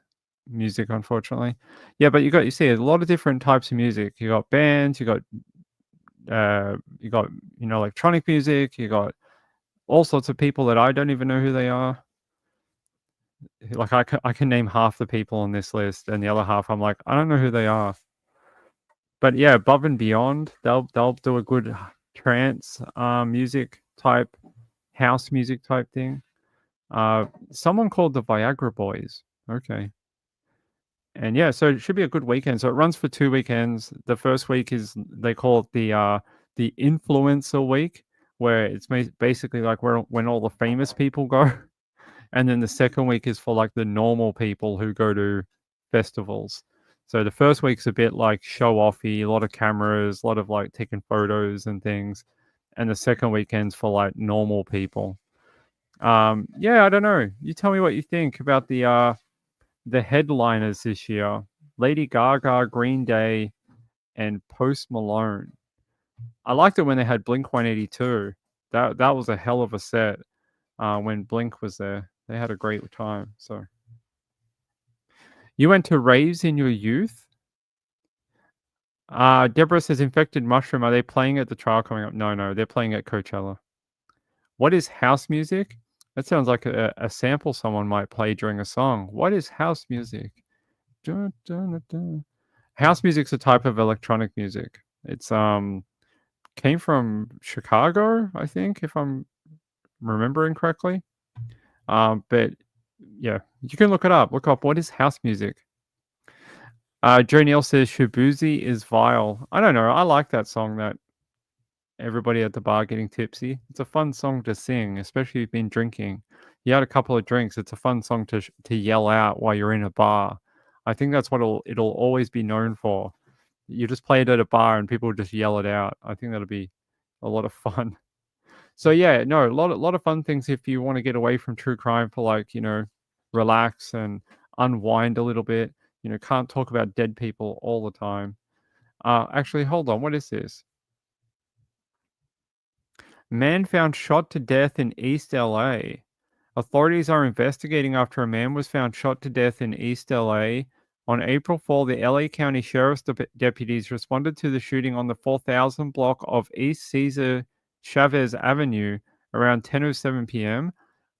music, unfortunately. Yeah, but you see a lot of different types of music. You got bands. You got electronic music. You got all sorts of people that I don't even know who they are. Like I can name half the people on this list, and the other half I'm like, I don't know who they are. But yeah, Above and Beyond, they'll do a good trance music type, house music type thing. Someone called the Viagra Boys. Okay. And yeah, so it should be a good weekend. So it runs for 2 weekends. The first week is, they call it the influencer week, where it's basically like when all the famous people go. And then the second week is for like the normal people who go to festivals. So the first week's a bit like show offy, a lot of cameras, a lot of like taking photos and things, and the second weekend's for like normal people. Yeah, I don't know. You tell me what you think about the headliners this year: Lady Gaga, Green Day, and Post Malone. I liked it when they had Blink 182. That was a hell of a set. When Blink was there, they had a great time. So, you went to raves in your youth? Deborah says Infected Mushroom. Are they playing at the trial coming up? No, they're playing at Coachella. What is house music? That sounds like a sample someone might play during a song. What is house music? Dun, dun, dun, dun. House music's a type of electronic music. It's came from Chicago, I think, if I'm remembering correctly. But yeah, you can look it up. Look up what is house music. Joe Neal says Shabuzi is vile. I don't know. I like that song, that everybody at the bar getting tipsy. It's a fun song to sing, especially if you've been drinking. You had a couple of drinks. It's a fun song to yell out while you're in a bar. I think that's what it'll always be known for. You just play it at a bar and people just yell it out. I think that'll be a lot of fun. So yeah, no, a lot of fun things if you want to get away from true crime for like, relax and unwind a little bit. Can't talk about dead people all the time. Actually, hold on. What is this? Man found shot to death in East LA. Authorities are investigating after a man was found shot to death in East LA. On April 4, the LA County Sheriff's deputies responded to the shooting on the 4000 block of East Cesar Chavez Avenue around 10:07 p.m.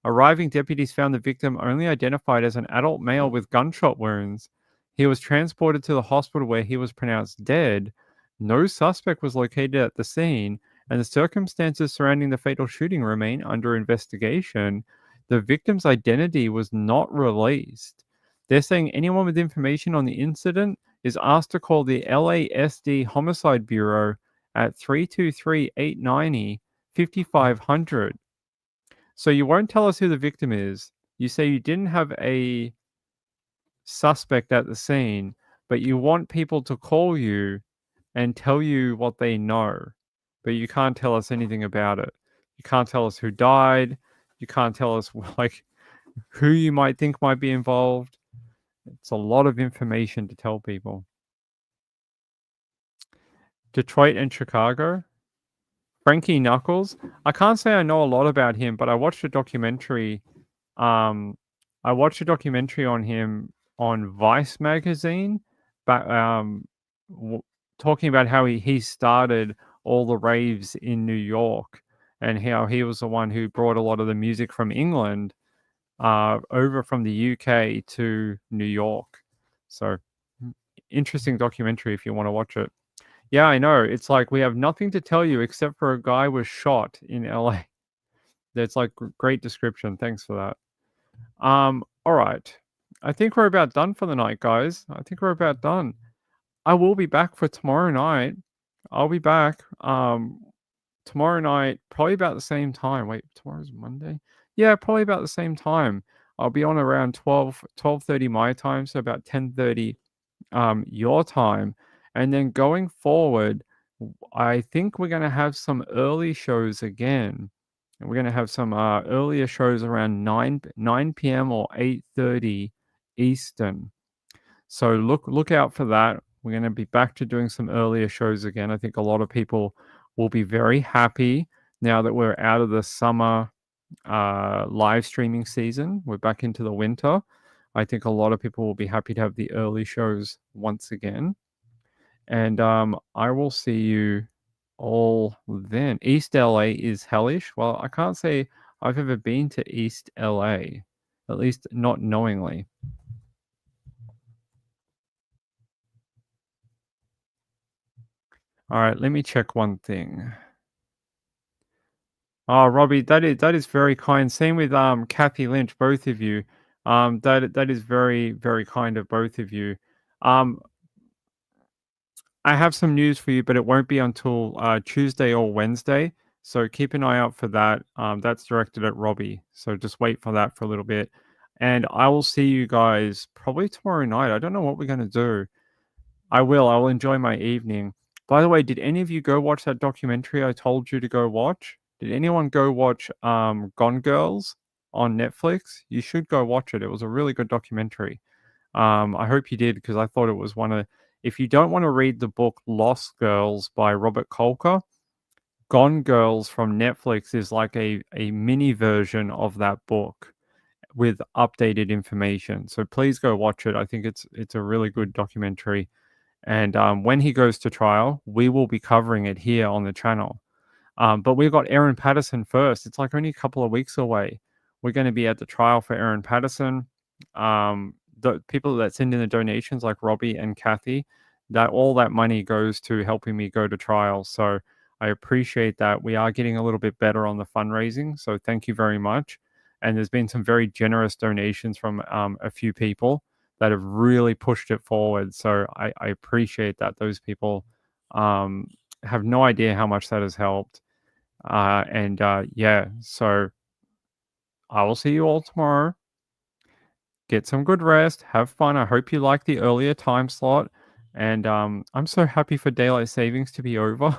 Arriving deputies found the victim only identified as an adult male with gunshot wounds. He was transported to the hospital where he was pronounced dead. No suspect was located at the scene, and the circumstances surrounding the fatal shooting remain under investigation. The victim's identity was not released. They're saying anyone with information on the incident is asked to call the LASD Homicide Bureau at 323-890-5500. So you won't tell us who the victim is. You say you didn't have a suspect at the scene, but you want people to call you and tell you what they know, but you can't tell us anything about it. You can't tell us who died. You can't tell us like who you might think might be involved. It's a lot of information to tell people. Detroit and Chicago. Frankie Knuckles. I can't say I know a lot about him, but I watched a documentary. I watched a documentary on him on Vice magazine, but talking about how he started all the raves in New York and how he was the one who brought a lot of the music from England over from the UK to New York. So interesting documentary if you want to watch it. Yeah, I know. It's like we have nothing to tell you except for a guy was shot in LA. That's like great description. Thanks for that. All right. I think we're about done for the night, guys. I think we're about done. I will be back for tomorrow night. I'll be back tomorrow night, probably about the same time. Wait, tomorrow's Monday? Yeah, probably about the same time. I'll be on around 12:30 my time, so about 10:30 your time. And then going forward, I think we're going to have some early shows again. And we're going to have some earlier shows around 9 p.m. or 8:30 Eastern. So look out for that. We're going to be back to doing some earlier shows again. I think a lot of people will be very happy now that we're out of the summer live streaming season. We're back into the winter. I think a lot of people will be happy to have the early shows once again. And I will see you all then. East LA is hellish. Well, I can't say I've ever been to East LA, at least not knowingly. All right, let me check one thing. Oh, Robbie, that is very kind. Same with Kathy Lynch, both of you. That is very, very kind of both of you. I have some news for you, but it won't be until Tuesday or Wednesday. So keep an eye out for that. That's directed at Robbie. So just wait for that for a little bit. And I will see you guys probably tomorrow night. I don't know what we're going to do. I will enjoy my evening. By the way, did any of you go watch that documentary I told you to go watch? Did anyone go watch Gone Girls on Netflix? You should go watch it. It was a really good documentary. I hope you did, because I thought it was one of. If you don't want to read the book Lost Girls by Robert Kolker, Gone Girls from Netflix is like a mini version of that book with updated information. So please go watch it. I think it's a really good documentary. And when he goes to trial, we will be covering it here on the channel. But we've got Aaron Patterson first. It's like only a couple of weeks away. We're going to be at the trial for Aaron Patterson. The people that send in the donations, like Robbie and Kathy, that all that money goes to helping me go to trial. So I appreciate that. We are getting a little bit better on the fundraising. So thank you very much. And there's been some very generous donations from a few people that have really pushed it forward. So I appreciate that. Those people have no idea how much that has helped. Yeah, so I will see you all tomorrow. Get some good rest. Have fun. I hope you like the earlier time slot. And I'm so happy for daylight savings to be over.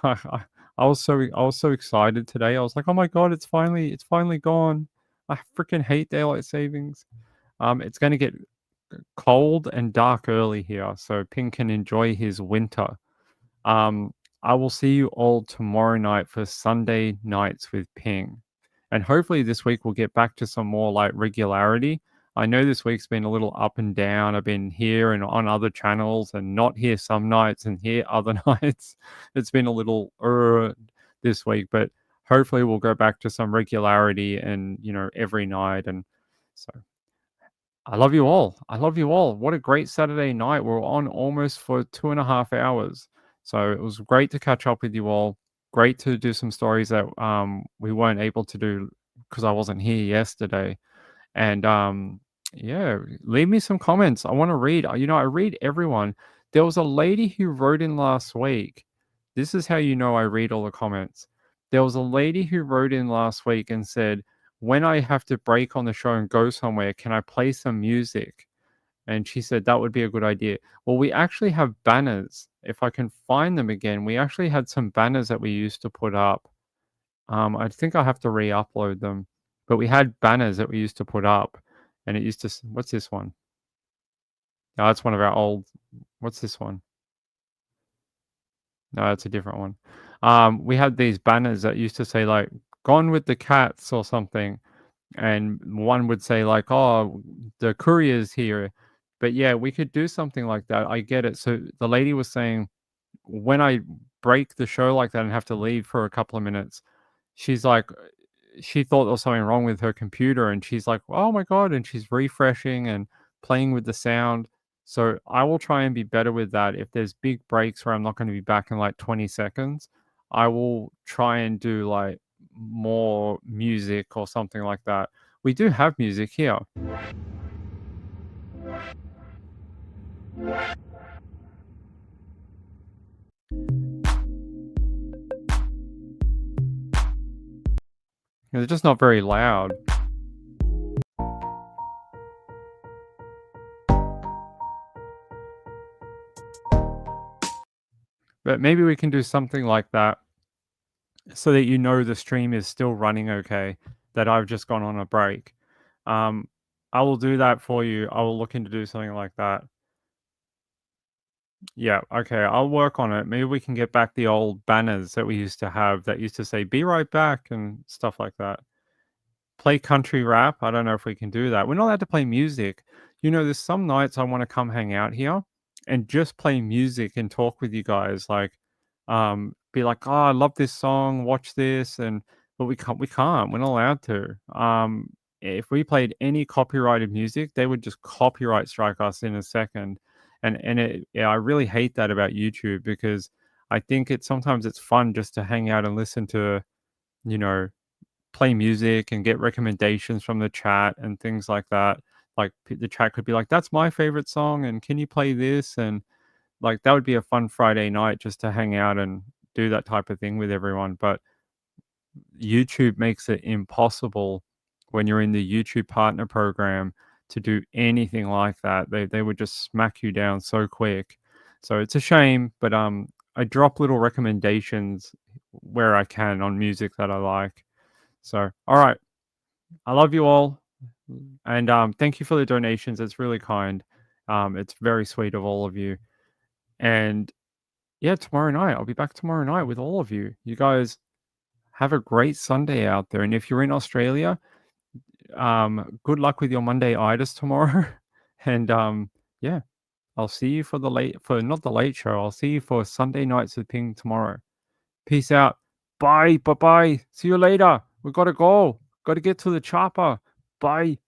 I was so excited today. I was like, oh my god, it's finally gone. I freaking hate daylight savings. It's going to get cold and dark early here, so Ping can enjoy his winter. I will see you all tomorrow night for Sunday Nights with Ping. And hopefully this week we'll get back to some more like regularity. I know this week's been a little up and down. I've been here and on other channels and not here some nights and here other nights. It's been a little this week, but hopefully we'll go back to some regularity and, every night. And so I love you all. I love you all. What a great Saturday night. We're on almost for 2.5 hours. So it was great to catch up with you all. Great to do some stories that we weren't able to do because I wasn't here yesterday. And yeah, leave me some comments. I want to read. I read everyone. There was a lady who wrote in last week. This is how you know I read all the comments. There was a lady who wrote in last week and said, when I have to break on the show and go somewhere, can I play some music? And she said that would be a good idea. Well, we actually have banners. If I can find them again, we actually had some banners that we used to put up. I think I have to re-upload them. But we had banners that we used to put up. And it used to... What's this one? No, that's one of our old... What's this one? No, that's a different one. We had these banners that used to say, like, Gone with the Cats or something. And one would say, like, oh, the courier's here. But yeah, we could do something like that. I get it. So the lady was saying, when I break the show like that and have to leave for a couple of minutes, she's like, she thought there was something wrong with her computer. And she's like, oh my God. And she's refreshing and playing with the sound. So I will try and be better with that. If there's big breaks where I'm not going to be back in like 20 seconds, I will try and do like more music or something like that. We do have music here. They're just not very loud. But maybe we can do something like that so that the stream is still running okay, that I've just gone on a break. I will do that for you. I will look into do something like that. Yeah, okay, I'll work on it. Maybe we can get back the old banners that we used to have that used to say, be right back and stuff like that. Play country rap. I don't know if we can do that. We're not allowed to play music. There's some nights I want to come hang out here and just play music and talk with you guys. Like, be like, oh, I love this song, watch this. But we can't. We're not allowed to. If we played any copyrighted music, they would just copyright strike us in a second. I really hate that about YouTube, because I think sometimes it's fun just to hang out and listen to, play music and get recommendations from the chat and things like that. Like the chat could be like, that's my favorite song and can you play this? And like that would be a fun Friday night just to hang out and do that type of thing with everyone. But YouTube makes it impossible when you're in the YouTube partner program to do anything like that. They would just smack you down so quick. So it's a shame, but I drop little recommendations where I can on music that I like. So all right, I love you all, and thank you for the donations. It's really kind. It's very sweet of all of you, and yeah, tomorrow night I'll be back tomorrow night with all of you. You guys have a great Sunday out there, and if you're in Australia, good luck with your Monday-itis tomorrow. And yeah, I'll see you for not the late show. I'll see you for Sunday Nights with Ping tomorrow. Peace out. Bye. Bye. See you later. We gotta go. Gotta get to the chopper. Bye.